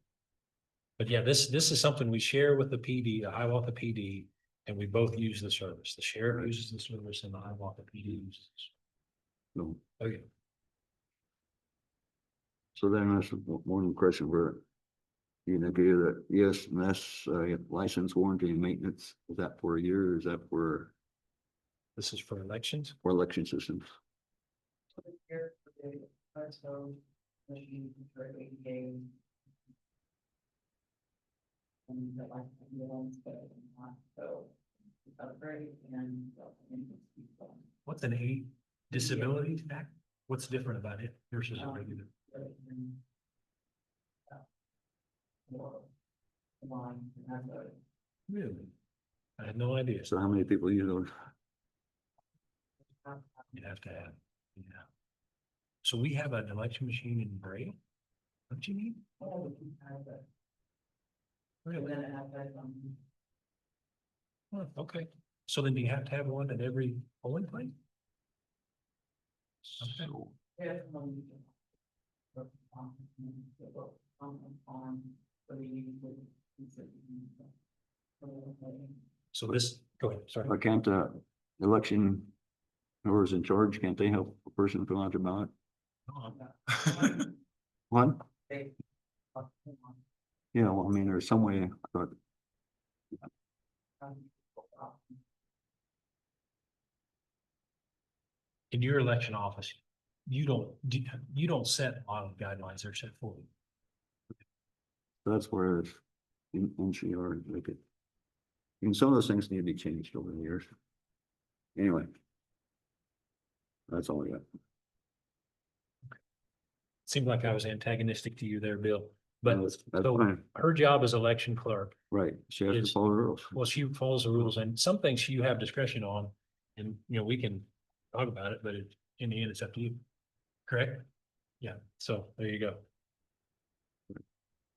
Speaker 3: But yeah, this is something we share with the PD, the Hiawatha PD, and we both use the service. The sheriff uses the service and the Hiawatha PD uses.
Speaker 4: no,
Speaker 3: Okay,
Speaker 4: so then that's one question for you, Nikki, that yes, and that's license, warranty and maintenance. Is that for a year or is that for
Speaker 3: this is for elections.
Speaker 4: election systems?
Speaker 9: Here for the Barstow machine for ADA. And the like, the ones that are not, so upgrade and.
Speaker 3: What's an A disability act? What's different about it versus a regular? Really? I had no idea.
Speaker 4: So how many people use those?
Speaker 3: You'd have to have, yeah. So we have an election machine in Bray? What do you mean? Really? Huh, okay, so then do you have to have one at every polling place? Okay.
Speaker 4: So,
Speaker 3: So this, go ahead, sorry.
Speaker 4: I can't, election, whoever's in charge, can't they help a person fill out their ballot? What? Yeah, well, I mean, there's some way, I thought,
Speaker 3: In your election office, you don't set a lot of guidelines, they're set for you.
Speaker 4: that's where it's in NCR, like it. And some of those things need to be changed over the years. Anyway. That's all I got.
Speaker 3: Seemed like I was antagonistic to you there, Bill, but
Speaker 4: That's
Speaker 3: so
Speaker 4: fine,
Speaker 3: her job as election clerk,
Speaker 4: right, she has to
Speaker 3: is-
Speaker 4: follow the rules.
Speaker 3: well, she follows the rules and some things you have discretion on. And, you know, we can talk about it, but in the end, it's up to you. Correct? Yeah, so there you go.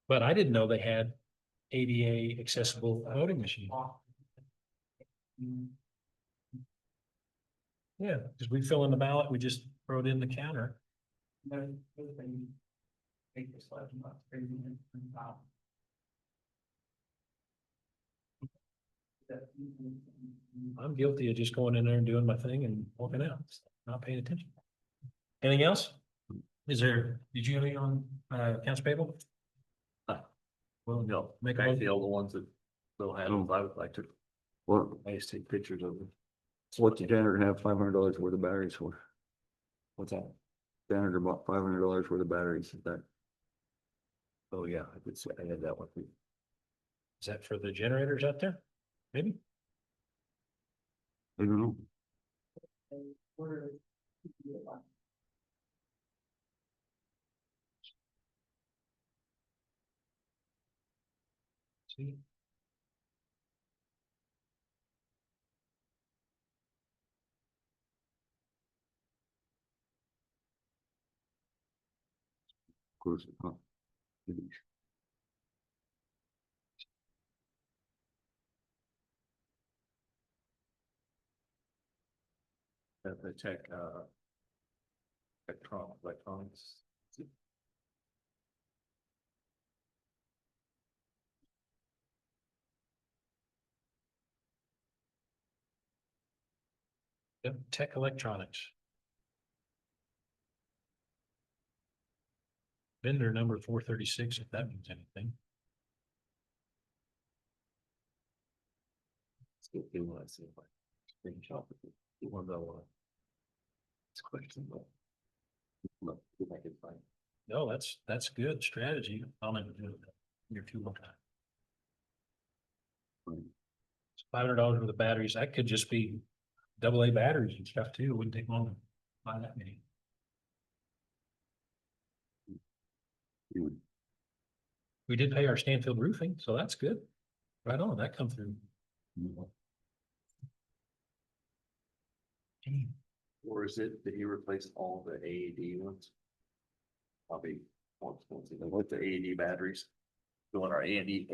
Speaker 3: But I didn't know they had ADA accessible voting machine. Yeah, because we fill in the ballot, we just throw it in the counter. I'm guilty of just going in there and doing my thing and walking out, not paying attention. Anything else? Did you have any on accounts payable?
Speaker 2: Well, no,
Speaker 3: Make a
Speaker 2: I
Speaker 3: motion.
Speaker 2: feel the ones that Bill had, I would like to,
Speaker 4: Well,
Speaker 2: I just take pictures of them.
Speaker 4: what's the janitor have $500 worth of batteries for?
Speaker 2: What's that?
Speaker 4: Janitor bought $500 worth of batteries, is that?
Speaker 2: Oh, yeah, I did say, I had that one.
Speaker 3: Is that for the generators out there? Maybe?
Speaker 4: I don't know.
Speaker 3: See?
Speaker 4: Of course.
Speaker 2: The tech, electronics.
Speaker 3: Yep, Tech Electronics. Vendor number 436, if that means anything.
Speaker 2: Still do what I see if I screenshot it. The one that I want. It's questionable. Look, if I can find.
Speaker 3: No, that's good strategy. I'll never do it. You're too long. $500 worth of batteries. That could just be AA batteries and stuff too. It wouldn't take long to buy that many. We did pay our Stanfield roofing, so that's good. Right on, that come through.
Speaker 2: Or is it that you replaced all the AED ones? Probably more expensive than with the AED batteries. Doing our AED.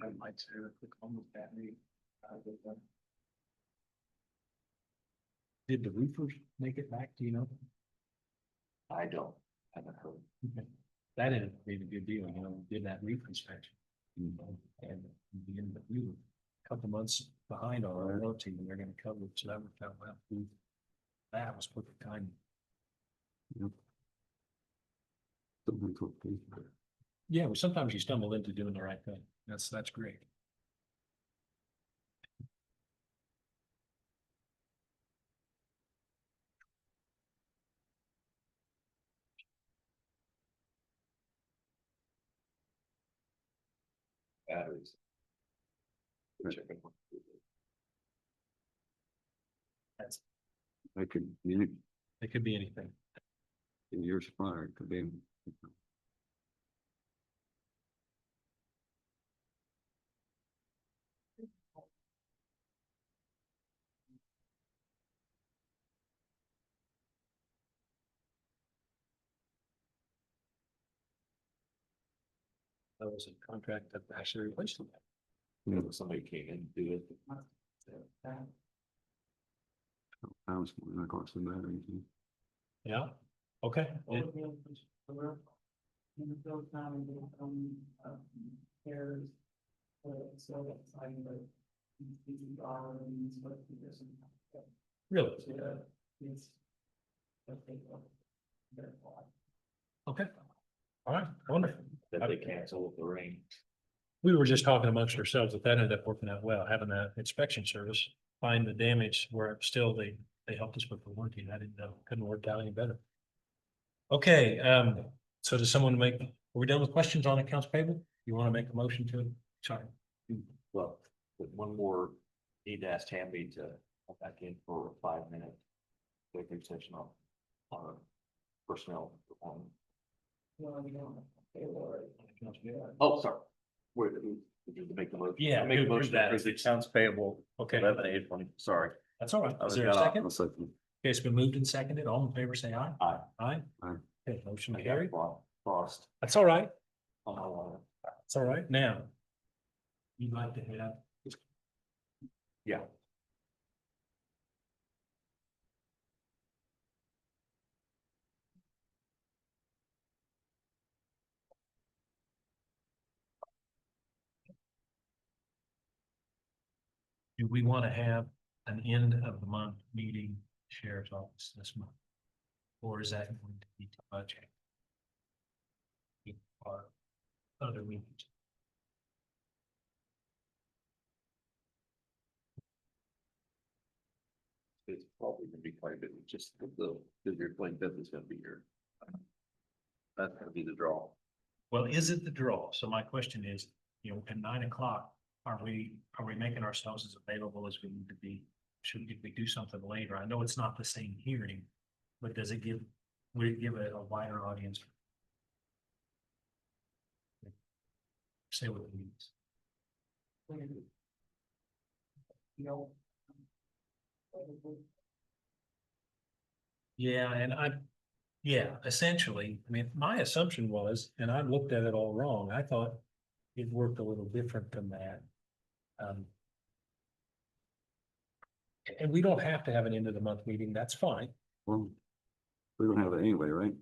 Speaker 3: I might say a quick on the battery. Did the roofers make it back, do you know?
Speaker 2: I haven't heard.
Speaker 3: Okay. That ended up being a good deal, you know, we did that roof inspection. And we were a couple months behind on our warranty and they're gonna cover it, so that worked out well. That was perfect timing. Yeah, well, sometimes you stumble into doing the right thing. That's great.
Speaker 2: Batteries.
Speaker 3: That's,
Speaker 4: I could, you,
Speaker 3: it could be anything.
Speaker 4: your supplier could be.
Speaker 3: That was a contract that actually replaced them.
Speaker 2: Somebody came in and do it.
Speaker 4: Pounds, of course, the battery.
Speaker 3: Yeah, okay.
Speaker 9: There's. So that's like the.
Speaker 3: Really?
Speaker 9: It's.
Speaker 3: Okay. All right, wonderful.
Speaker 2: That they cancel with the rain.
Speaker 3: We were just talking amongst ourselves that ended up working out well, having that inspection service, find the damage where still they helped us with the warranty. That didn't, couldn't work out any better. Okay, so does someone are we done with questions on accounts payable? You want to make a motion to, sorry.
Speaker 2: Well, but one more, need to ask Tammy to come back in for a 5-minute. Executive session on personnel. Oh, sorry. Where did you make the motion?
Speaker 3: Yeah,
Speaker 2: I make a
Speaker 3: who's
Speaker 2: motion
Speaker 3: that?
Speaker 2: that the accounts payable.
Speaker 3: Okay.
Speaker 2: 11/8/20, sorry.
Speaker 3: That's all right.
Speaker 2: I
Speaker 3: Is
Speaker 2: was
Speaker 3: there a
Speaker 2: got off.
Speaker 3: second?
Speaker 4: I'll second.
Speaker 3: Okay, it's been moved and seconded. All in favor, say aye.
Speaker 2: Aye.
Speaker 3: Aye.
Speaker 4: Aye.
Speaker 3: Okay, motion
Speaker 2: I got
Speaker 3: carried.
Speaker 2: Frost
Speaker 3: That's all right.
Speaker 2: on my line.
Speaker 3: That's all right. Now. You'd like to have.
Speaker 2: Yeah.
Speaker 3: Do we want to have an end of the month meeting sheriff's office this month? Or is that going to be too much? Or other meetings?
Speaker 2: It's probably gonna be quite a bit, just the your plain business gonna be here. That's gonna be the draw.
Speaker 3: Well, is it the draw? So my question is, you know, at 9 o'clock, are we making ourselves as available as we need to be? Should we do something later? I know it's not the same hearing, but would it give a wider audience? Say what it means. Yeah, yeah, essentially, I mean, my assumption was, and I looked at it all wrong, I thought it worked a little different than that. And we don't have to have an end of the month meeting, that's fine.
Speaker 4: Well, we don't have it anyway, right?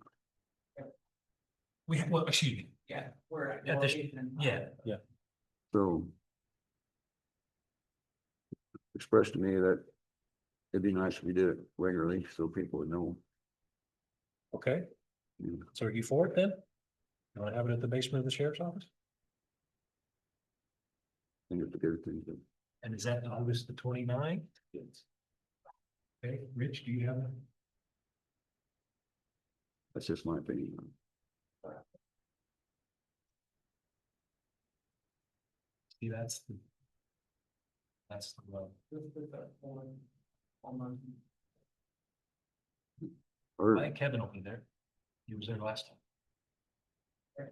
Speaker 3: Well, excuse me,
Speaker 9: Yeah, we're.
Speaker 3: At this- yeah.
Speaker 4: So. Expressed to me that it'd be nice if we did it regularly so people would know.
Speaker 3: Okay, so are you for it then? You want to have it at the basement of the sheriff's office?
Speaker 4: And if the good thing, but
Speaker 3: And is that August the 29th?
Speaker 2: Yes.
Speaker 3: Okay, Rich, do you have a?
Speaker 4: that's just my opinion.
Speaker 3: See, that's the love.
Speaker 4: Or,
Speaker 3: I think Kevin will be there. He was there last time.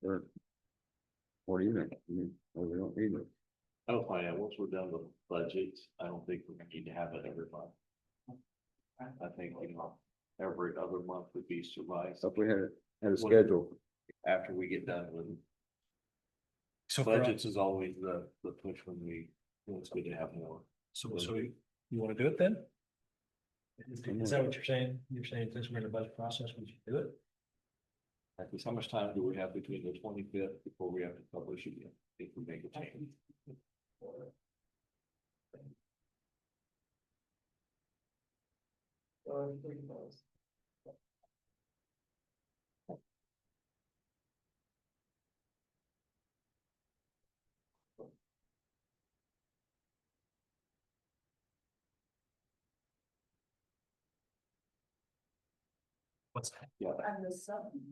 Speaker 4: or. What do you think? Or we don't need it.
Speaker 2: I don't find out, once we're done with budgets, I don't think we're gonna need to have it every month. I think, every other month would be suffice.
Speaker 4: So if we had a schedule,
Speaker 2: After we get done with
Speaker 3: So
Speaker 2: budgets is always the push when it's good to have more.
Speaker 3: So you want to do it then? Is that what you're saying? You're saying since we're in the budget process, we should do it?
Speaker 2: Because how much time do we have between the 25th before we have to publish again, if we make a change?
Speaker 3: What's that?
Speaker 2: Yeah.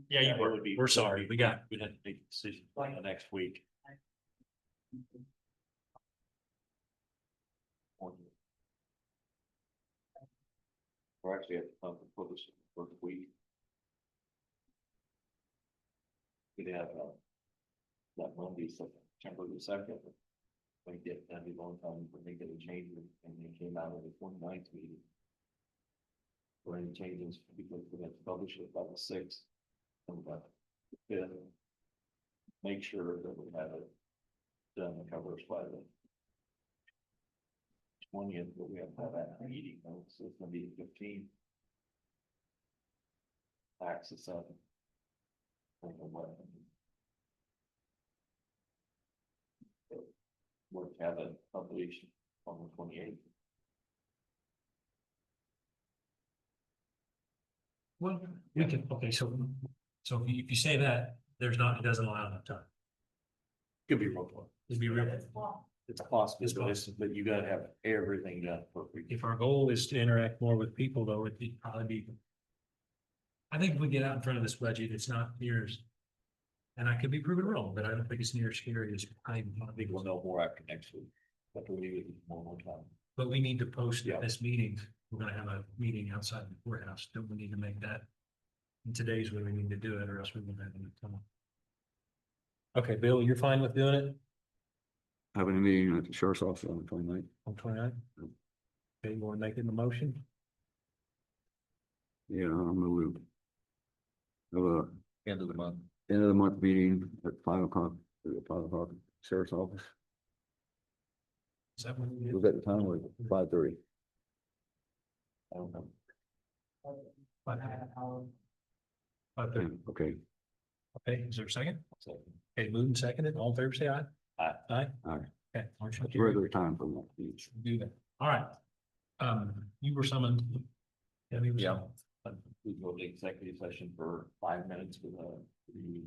Speaker 3: Yeah,
Speaker 2: it would be-
Speaker 3: We're sorry.
Speaker 2: we'd have to make a decision by the next week. Or actually have to come for this for the week. We'd have, that Monday, September the 2nd. We get, that'd be one time when they get a change and they came out of the 29th meeting. For any changes, because we have to publish it by the 6th. And the 5th. Make sure that we have it done and covers by the 20th, but we have to have that meeting, so it's gonna be the 15th. Tax the 7th. And the 11th. We'll have it published on the 28th.
Speaker 3: Well, we can, okay, so if you say that, there's not, it doesn't allow enough time.
Speaker 2: Could be real close.
Speaker 3: It'd be real.
Speaker 2: It's possible, but you gotta have everything done perfect.
Speaker 3: If our goal is to interact more with people, though, it'd probably be. I think if we get out in front of this budget, it's not near as. And I could be proven wrong, but I don't think it's near as scary as I
Speaker 2: think we'll know more after next week, but we need more time.
Speaker 3: But we need to post
Speaker 2: Yeah.
Speaker 3: this meeting. We're gonna have a meeting outside the courthouse. Don't we need to make that? And today's when we need to do it, or else we won't have enough time. Okay, Bill, you're fine with doing it
Speaker 4: having a meeting at the sheriff's office on the 29th.
Speaker 3: on 29? Okay, you wanna make it in the motion?
Speaker 4: Yeah, I'm gonna move. Have a
Speaker 10: End of the month.
Speaker 4: end of the month meeting at 5 o'clock, at 5 o'clock, sheriff's office.
Speaker 3: Is that what we
Speaker 4: Was
Speaker 3: did?
Speaker 4: at the time was 5:30.
Speaker 2: I don't know.
Speaker 3: 5:30.
Speaker 4: Okay,
Speaker 3: Okay, is there a second?
Speaker 2: So,
Speaker 3: Okay, moved and seconded. All in favor, say aye.
Speaker 2: Aye.
Speaker 3: Aye.
Speaker 4: Aye.
Speaker 3: Okay. Motion
Speaker 4: that's
Speaker 3: carried.
Speaker 4: regular time for that. meeting.
Speaker 3: Do that. All right. You were summoned. Debbie was
Speaker 10: Yeah.
Speaker 3: summoned.
Speaker 2: we go to executive session for 5 minutes with the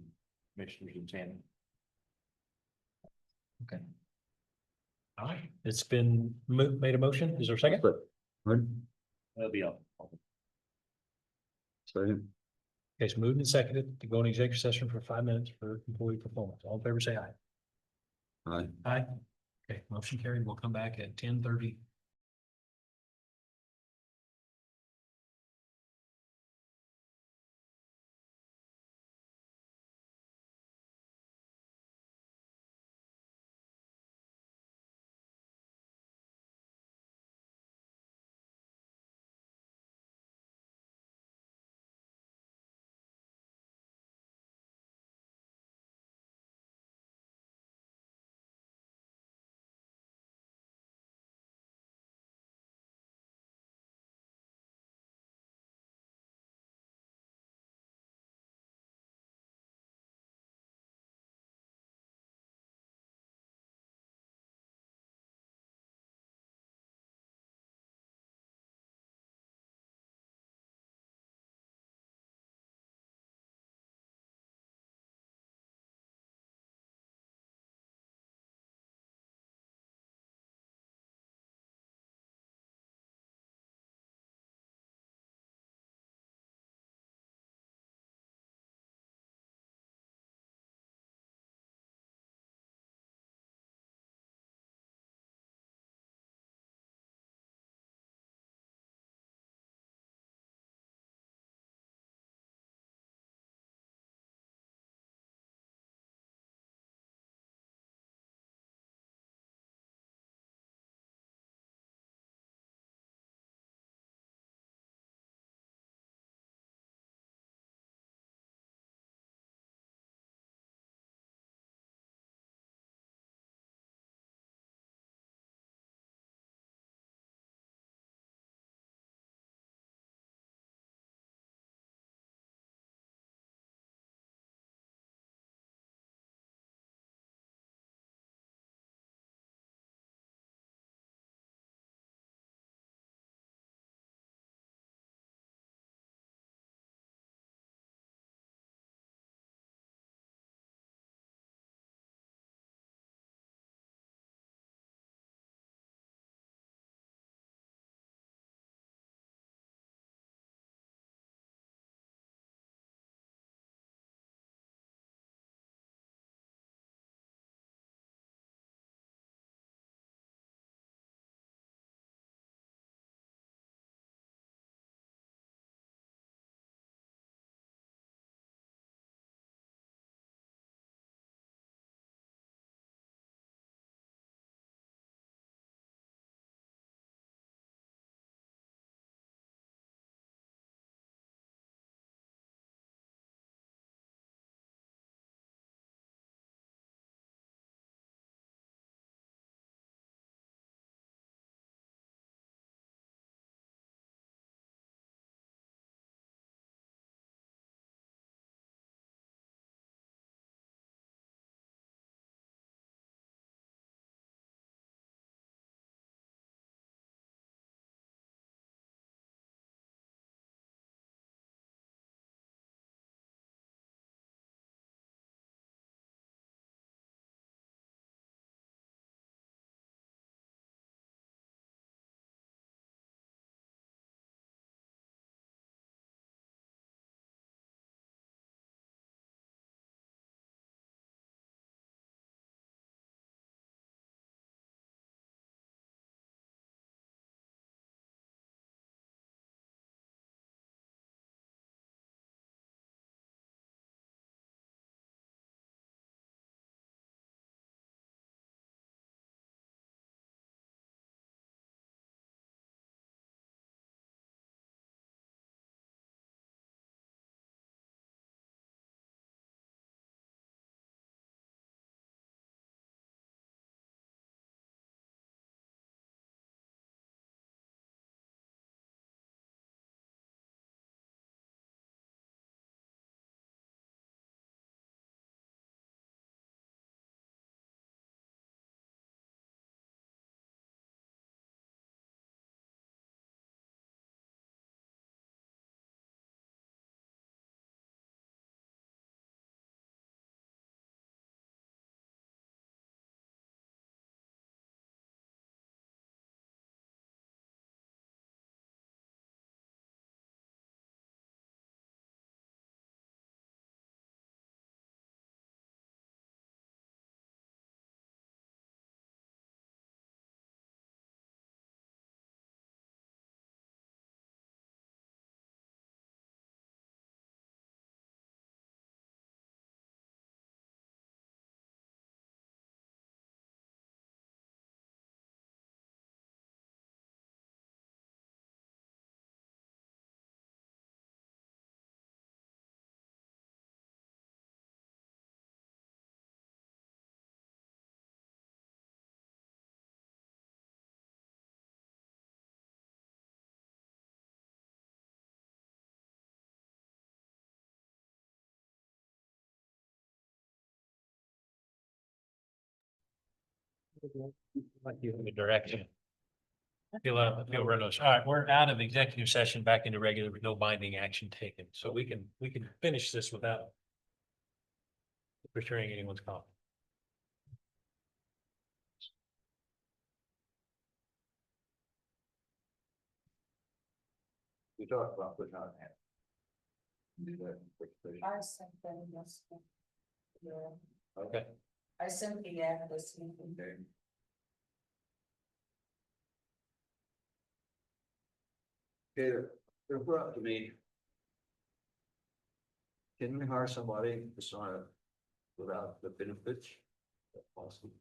Speaker 2: commissioners and Shannon.
Speaker 3: Okay. All right, it's been made a motion. Is there a second?
Speaker 4: But, what?
Speaker 2: That'll be up.
Speaker 4: Second,
Speaker 3: Okay, it's moved and seconded to go in executive session for 5 minutes for employee performance. All in favor, say aye.
Speaker 4: aye.
Speaker 3: Aye. Okay, motion carried. We'll come back at 10:30 Like you in the direction. Feel reynolds. All right, we're out of executive session, back into regular, with no binding action taken, so we can finish this without returning anyone's call.
Speaker 4: We talked about putting out an ad. Do that. in quick session.
Speaker 5: I sent them yesterday. Yeah,
Speaker 3: Okay.
Speaker 5: I sent the ad this evening.
Speaker 4: Okay. Okay, they're brought to me. Can we hire somebody to sign up without the benefits? That's possible.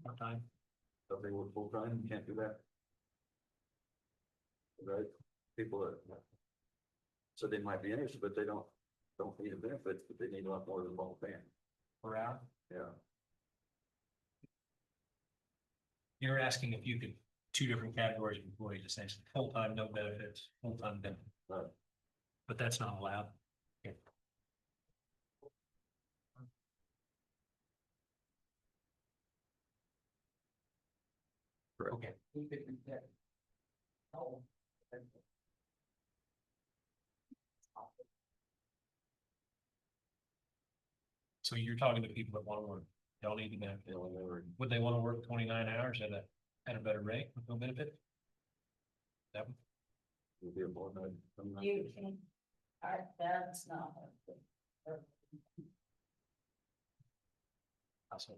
Speaker 3: Part-time.
Speaker 4: If they work full time, you can't do that. Right, people that. So they might be interested, but they don't need a benefit, but they need a lot more than ball fan,
Speaker 3: Per hour.
Speaker 4: yeah.
Speaker 3: You're asking if you could, two different categories of employees, essentially, full-time, no benefits, full-time benefits.
Speaker 4: Right.
Speaker 3: But that's not allowed. Okay. Okay.
Speaker 5: Oh.
Speaker 3: So you're talking to people that want to work, don't need the benefit.
Speaker 4: You know, they were,
Speaker 3: Would they want to work 29 hours at a better rate with no benefit? That would,
Speaker 4: would be a more than.
Speaker 5: You can, that's not.
Speaker 3: also.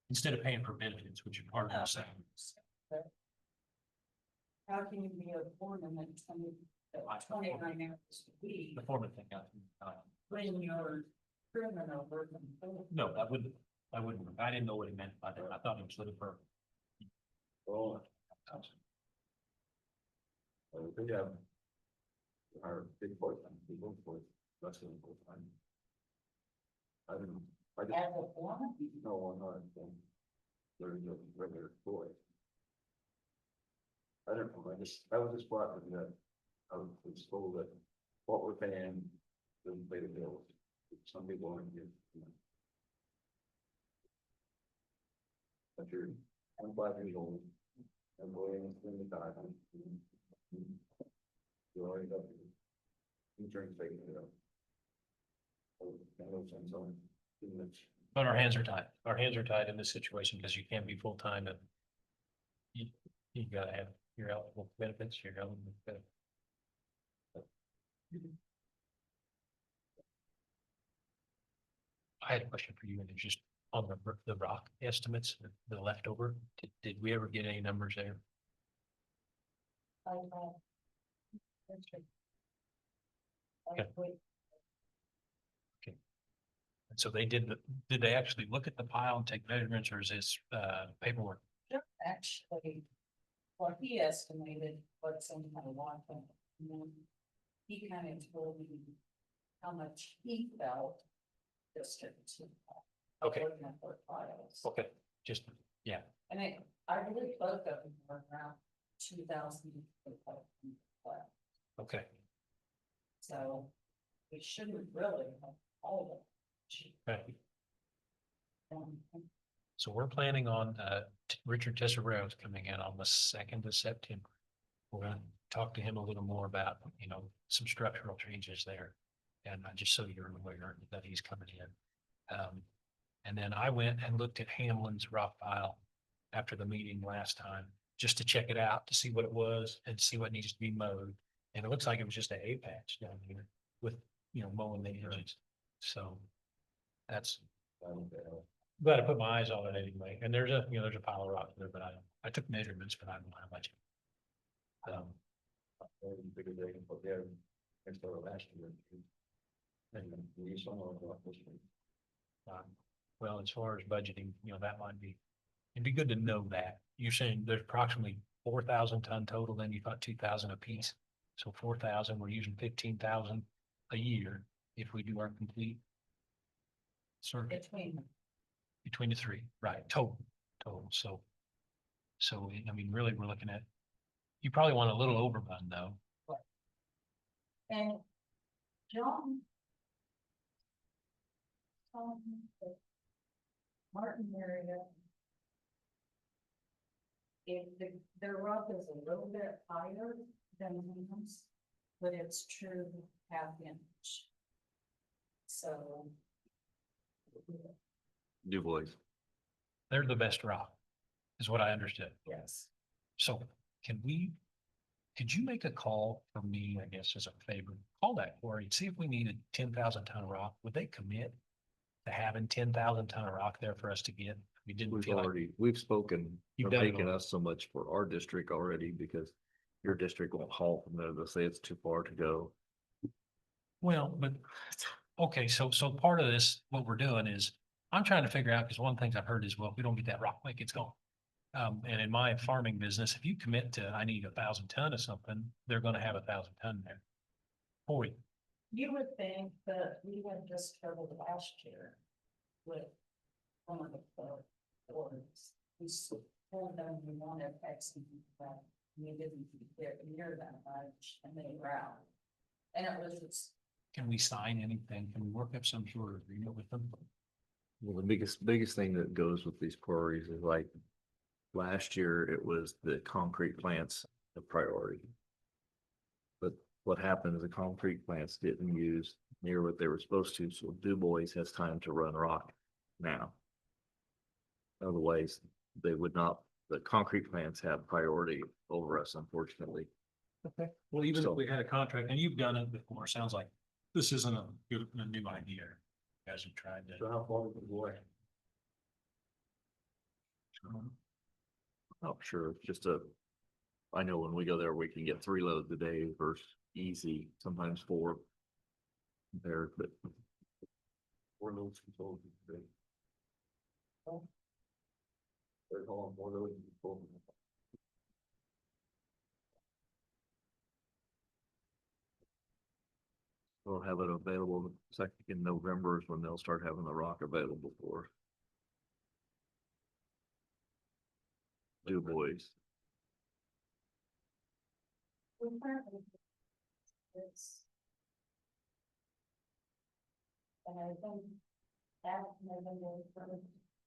Speaker 3: Instead of paying for benefits, which are part of the salary.
Speaker 5: How can you be a foreman at 29 hours a week
Speaker 3: The foreman thing.
Speaker 5: when you're criminal working?
Speaker 3: No, I wouldn't, I didn't know what he meant by that. I thought he was looking for.
Speaker 4: Oh, they have. Our big part time people for less than full time. I don't know, I just,
Speaker 5: As a foreman?
Speaker 4: no, I'm not, they're a regular employee. I don't know, I was just brought to that, I was told that what we're paying doesn't pay the bills. Some people aren't getting, you know. But you're, I'm 5 years old. I'm going in the time. You already got your insurance taken care of. Oh, no sense on too much.
Speaker 3: But our hands are tied. Our hands are tied in this situation because you can't be full-time and. You gotta have your eligible benefits, your eligible benefits. I had a question for you, and it's just on the rock estimates, the leftover. Did we ever get any numbers there? Okay. And so they did they actually look at the pile and take measurements, or is this paperwork?
Speaker 5: Actually, what he estimated, what's in my lot, and then he kind of told me how much he felt. Distance.
Speaker 3: Okay.
Speaker 5: Looking at their files.
Speaker 3: Okay, just, yeah,
Speaker 5: And I believe both of them were around 2,000.
Speaker 3: okay.
Speaker 5: So we shouldn't really have all of
Speaker 3: Okay.
Speaker 5: them.
Speaker 3: So we're planning on, Richard Tesserero is coming in on the 2nd of September. We're gonna talk to him a little more about, some structural changes there. And just so you're aware that he's coming in. And then I went and looked at Hamlin's rock pile after the meeting last time, just to check it out, to see what it was and see what needs to be mowed. And it looks like it was just a hay patch down here with, mowing the edges. So that's, glad I put my eyes on it anyway. And there's a pile of rock there, but I took measurements, but I don't know how much.
Speaker 4: Bigger they can put there next to last year. And we saw this week.
Speaker 3: Well, as far as budgeting, that might be, it'd be good to know that. You're saying there's approximately 4,000 ton total, then you've got 2,000 a piece. So 4,000, we're using 15,000 a year if we do our complete. Sort of between the three, right, total. So really, we're looking at, you probably want a little overrun though.
Speaker 5: And John the Martin area. If their rock is a little bit higher than Williams, but it's true half inch. So.
Speaker 10: Du Bois.
Speaker 3: They're the best rock, is what I understood.
Speaker 5: Yes.
Speaker 3: So could you make a call for me, I guess, as a favor? Call that quarry and see if we needed 10,000 ton of rock. Would they commit to having 10,000 ton of rock there for us to get? We didn't
Speaker 10: We've
Speaker 3: feel like,
Speaker 10: already, we've spoken,
Speaker 3: You've
Speaker 10: for
Speaker 3: done it
Speaker 10: making
Speaker 3: already.
Speaker 10: us so much for our district already because your district won't haul from there. They'll say it's too far to go.
Speaker 3: well, but, okay, so part of this, what we're doing is, I'm trying to figure out, because one of the things I've heard is, well, if we don't get that rock quick, it's gone. And in my farming business, if you commit to, I need 1,000 ton of something, they're gonna have 1,000 ton there. For you.
Speaker 5: You would think that we had just struggled last year with one of the boards. We told them we wanted X, but we didn't get near that much and they were out. And it was just,
Speaker 3: Can we sign anything? Can we work up some sort of agreement with them?
Speaker 10: Well, the biggest thing that goes with these quarries is like, last year it was the concrete plants, the priority. But what happened is the concrete plants didn't use near what they were supposed to, so Du Bois has time to run rock now. Otherwise, they would not, the concrete plants have priority over us, unfortunately.
Speaker 3: Okay. Well, even if
Speaker 10: So-
Speaker 3: we had a contract, and you've done it before, sounds like this isn't a new idea. You guys have tried to.
Speaker 6: So how far would it go away?
Speaker 10: Oh, sure, it's just I know when we go there, we can get 3 loads a day versus easy, sometimes 4. There, but 4 loads controlled.
Speaker 6: They're hauling more than we can pull.
Speaker 10: We'll have it available second in November is when they'll start having the rock available for Du Bois.
Speaker 5: we currently. It's. And I think that November,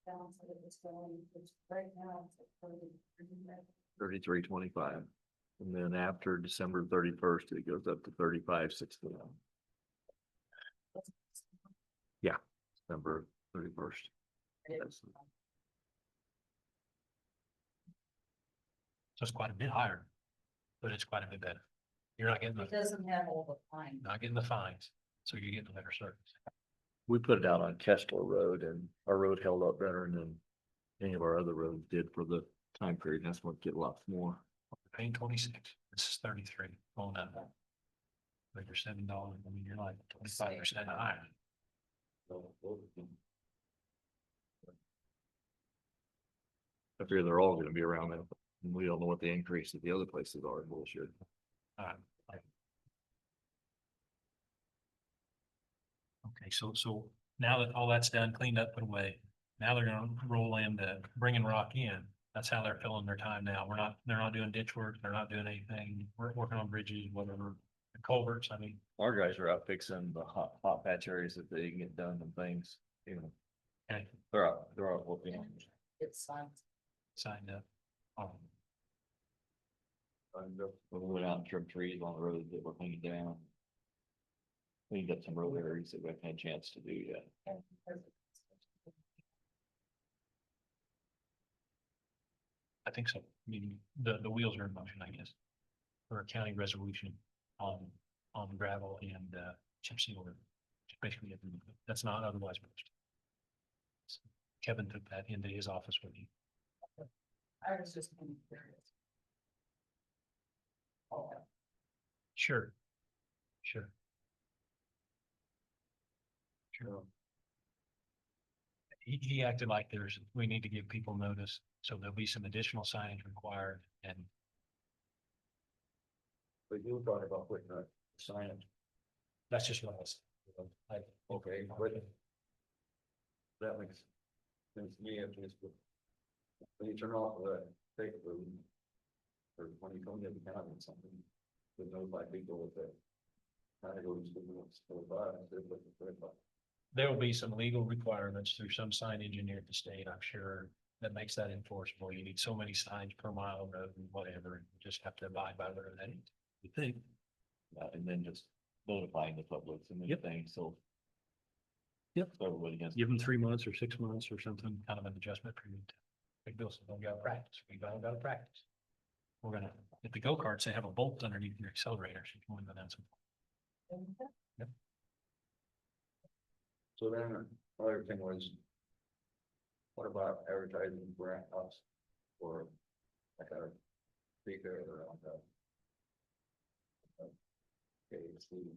Speaker 5: down to it's going, it's right now, it's at
Speaker 10: 33.25. And then after December 31st, it goes up to 35.69. December 31st. Yes.
Speaker 3: So it's quite a bit higher, but it's quite a bit better. You're not getting
Speaker 5: It
Speaker 3: the,
Speaker 5: doesn't have all the time.
Speaker 3: not getting the fines, so you're getting a better service.
Speaker 10: We put it out on Kestler Road and our road held up better than any of our other roads did for the time period. That's what get lots more.
Speaker 3: Paying 26, this is 33, going up. But you're $7, I mean, you're like 25% higher.
Speaker 10: I figure they're all gonna be around that. And we don't know what the increase of the other places are bullshit.
Speaker 3: Okay, so now that all that's done, cleaned up, put away, now they're gonna roll into bringing rock in. That's how they're filling their time now. They're not doing ditch work, they're not doing anything, we're working on bridges, whatever, culverts, I mean.
Speaker 10: Our guys are out fixing the hot patch areas that they can get done and things, you know.
Speaker 3: Okay.
Speaker 10: They're out working.
Speaker 5: It's
Speaker 3: Signed up.
Speaker 10: When we went out and trimmed trees on the road that were hanging down. Cleaned up some road areas that we haven't had a chance to do yet.
Speaker 3: I think so. I mean, the wheels are in motion, I guess. For a county resolution on gravel and chip seal. Basically, that's not otherwise posted. Kevin took that into his office with you.
Speaker 5: I was just kind of curious. Oh,
Speaker 3: Sure. Sure. He acted like we need to give people notice, so there'll be some additional signage required and
Speaker 6: But you were talking about putting a sign.
Speaker 3: that's just what I was.
Speaker 6: Okay, but that makes sense to me, at least, but when you turn off the fake food, or when you come to the county or something, to notify people with it. Kind of goes to the next 45, instead of looking for it, but
Speaker 3: there will be some legal requirements through some sign engineer at the state, I'm sure, that makes that enforceable. You need so many signs per mile of road and whatever, and you just have to abide by whatever that is. You think?
Speaker 2: And then just notifying the public and
Speaker 3: Yep.
Speaker 2: everything, so.
Speaker 3: Yep.
Speaker 2: So everybody gets.
Speaker 3: Give them 3 months or 6 months or something, kind of an adjustment period. Big Bill said, don't gotta practice, we don't gotta practice. We're gonna, at the go-karts, they have a bolt underneath your accelerator, so you can go down some.
Speaker 4: So then, other thing was. What about advertising grant us or like a speaker or on the. Okay, see,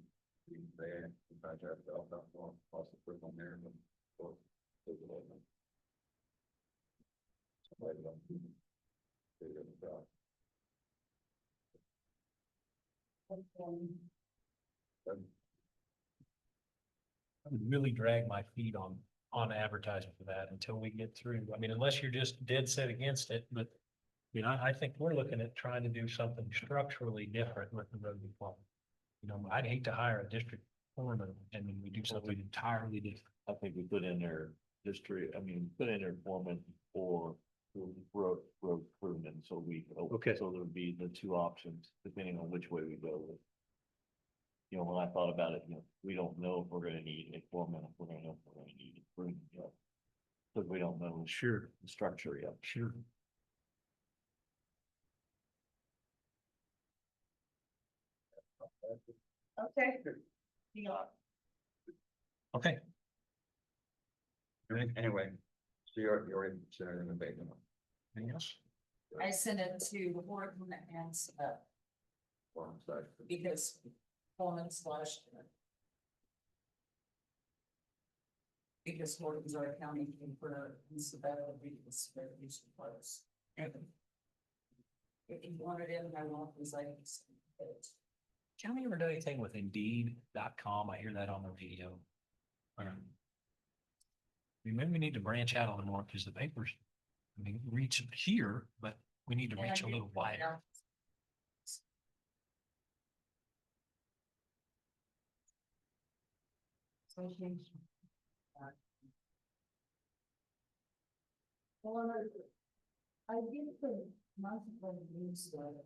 Speaker 4: there, the contract, I'll talk more, also put on there. And for the development. Somebody don't do it. Figure it out.
Speaker 3: I would really drag my feet on advertising for that until we get through. I mean, unless you're just dead set against it, but. You know, I think we're looking at trying to do something structurally different with the road department. You know, I'd hate to hire a district foreman and then we do something entirely different.
Speaker 2: I think we put in there history, I mean, put in there foreman or road crewman, so we.
Speaker 3: Okay.
Speaker 2: So there would be the two options, depending on which way we go with. You know, when I thought about it, you know, we don't know if we're gonna need a foreman, if we're gonna know if we're gonna need a crewman yet. Cause we don't know
Speaker 3: Sure,
Speaker 2: the structure yet.
Speaker 3: sure.
Speaker 5: Okay. Yeah.
Speaker 3: Okay.
Speaker 4: Anyway, so you're already considering the bacon.
Speaker 3: Anything else?
Speaker 5: I sent it to Horton and stuff
Speaker 4: Farm side.
Speaker 5: because Coleman slash. Because Horton's our county for Isabella, because they're used to close. If you wanted it, I want these items.
Speaker 3: County ever done anything with Indeed.com? I hear that on the radio. Maybe we need to branch out a little more because the papers, I mean, reach here, but we need to reach a little wider.
Speaker 5: Well, I did the monthly newsletter.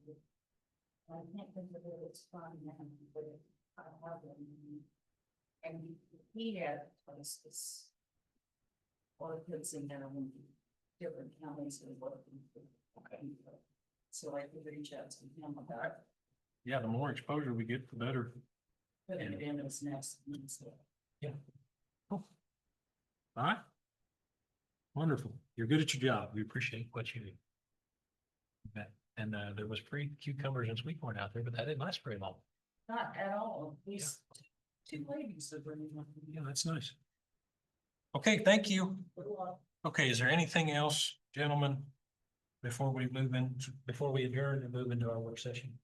Speaker 5: I can't think of it, it's fine now, but I have it. And he had this. All the kids in there in different counties and working. Okay. So I could reach out to him about
Speaker 3: Yeah, the more exposure we get, the better.
Speaker 5: putting it in his next newsletter.
Speaker 3: Cool. All right. Wonderful. You're good at your job. We appreciate what you do. You bet. And there was free cucumbers and sweet corn out there, but that didn't last very long.
Speaker 5: Not at all, these two ladies are bringing one.
Speaker 3: Yeah, that's nice. Okay, thank you. Okay, is there anything else, gentlemen, before we adjourn and move into our work session?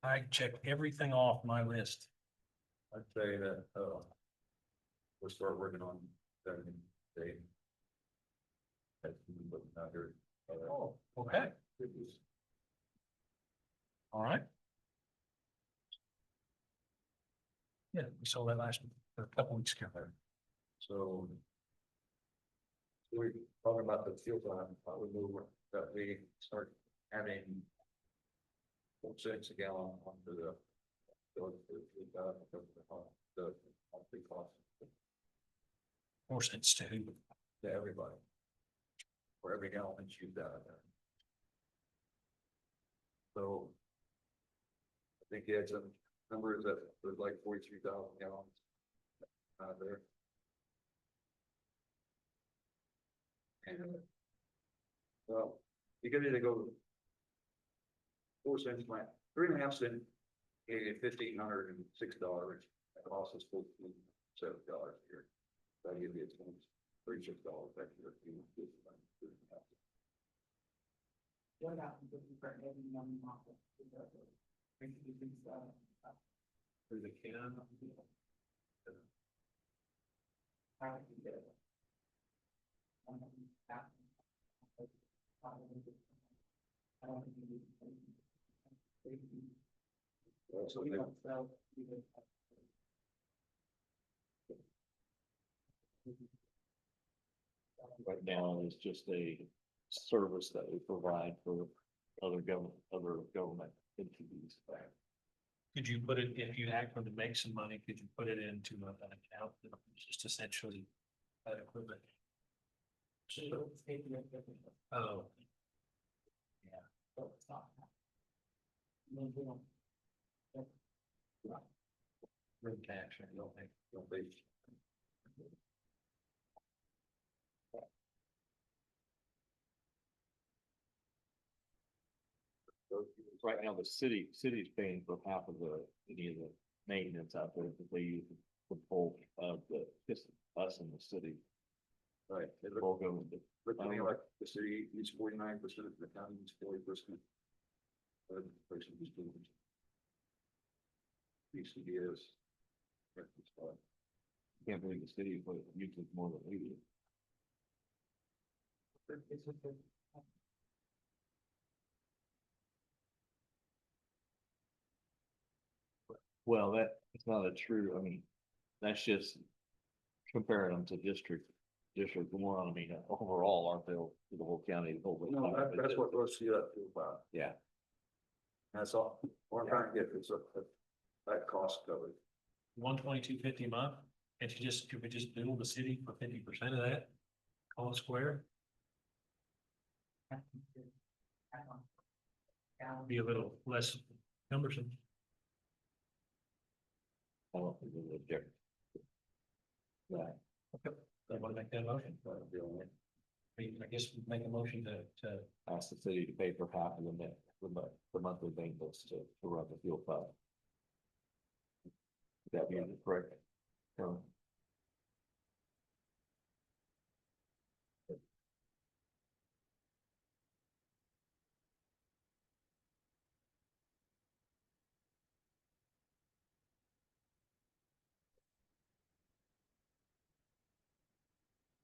Speaker 3: I checked everything off my list.
Speaker 4: I'd say that, we'll start working on that day. That's what not here.
Speaker 3: Oh, okay. All right. Yeah, we saw that a couple weeks ago.
Speaker 4: So. We're talking about the fuel plant, I would move that we start adding. 4 cents a gallon onto the. Monthly cost
Speaker 3: 4 cents to who?
Speaker 4: to everybody. For every gallon that's used out of there. So. I think he had some numbers that was like 43,000 gallons. Out of there. And. Well, you could either go. 4 cents, my 3.5 cent, $1,506. That costs us $14.7 a year. That give you $36 extra.
Speaker 5: What about the different every young model?
Speaker 2: There's a can.
Speaker 4: So they-
Speaker 2: Right now, it's just a service that we provide for other government entities.
Speaker 3: Could you put it, if you happen to make some money, could you put it into an account that is just essentially that equipment? Oh. Room tax, I don't think, don't be.
Speaker 2: Right now, the city's paying for half of any of the maintenance out there that they use the bulk of just us in the city.
Speaker 4: Right.
Speaker 2: The bulk of it.
Speaker 4: Look to me like the city needs 49%, the county needs 40%. PCDS.
Speaker 2: Can't believe the city uses more than we do. Well, it's not a true, I mean, that's just comparing them to District 1, I mean, overall, our bill to the whole county. The whole.
Speaker 4: No, that's what those see that about.
Speaker 2: Yeah,
Speaker 4: That's all. What I'm trying to get is that cost covered.
Speaker 3: 122.50 a month, and could we just bill the city for 50% of that? Call it square, be a little less cumbersome.
Speaker 2: I don't think it's a difference. Right.
Speaker 3: Okay, I want to make that motion. I guess we make a motion to
Speaker 2: Ask the city to pay for half of the monthly maintenance to run the fuel fund. Would that be correct?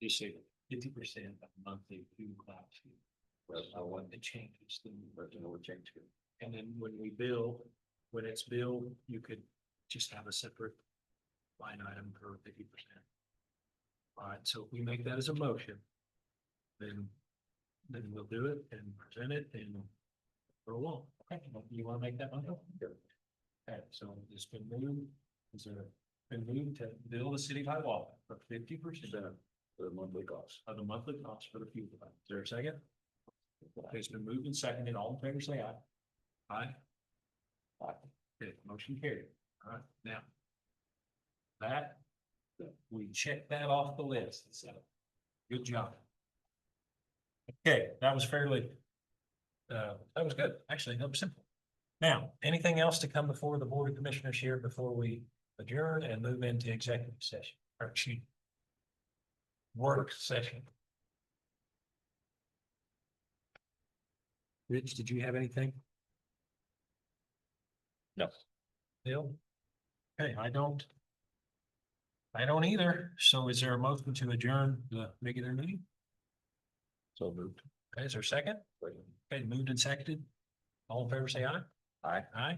Speaker 3: just say 50% of monthly fuel class. I want the changes, then
Speaker 4: We'll change it.
Speaker 3: and then when we bill, when it's billed, you could just have a separate line item for 50%. All right, so if we make that as a motion, then we'll do it and present it and go along. Okay, you want to make that motion?
Speaker 4: Sure.
Speaker 3: Okay, so it's been moved, been moved to bill the city of Hiawatha for 50%
Speaker 4: For the monthly cost.
Speaker 3: of the monthly cost for the fuel fund. Is there a second? Okay, it's been moved and seconded. All in favor, say aye. Aye. Aye. Okay, motion carried. All right, now. That, we check that off the list, so, good job. Okay, that was fairly, that was good, actually, that was simple. Now, anything else to come before the Board of Commissioners here before we adjourn and move into executive session, or excuse me, work session? Rich, did you have anything?
Speaker 2: No.
Speaker 3: Bill? Okay, I don't either. So is there a motion to adjourn the regular meeting?
Speaker 2: So moved.
Speaker 3: Okay, is there a second? Okay, moved and seconded. All in favor, say aye.
Speaker 2: Aye.
Speaker 3: Aye.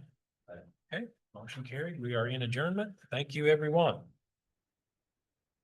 Speaker 3: Okay, motion carried. We are in adjournment. Thank you, everyone.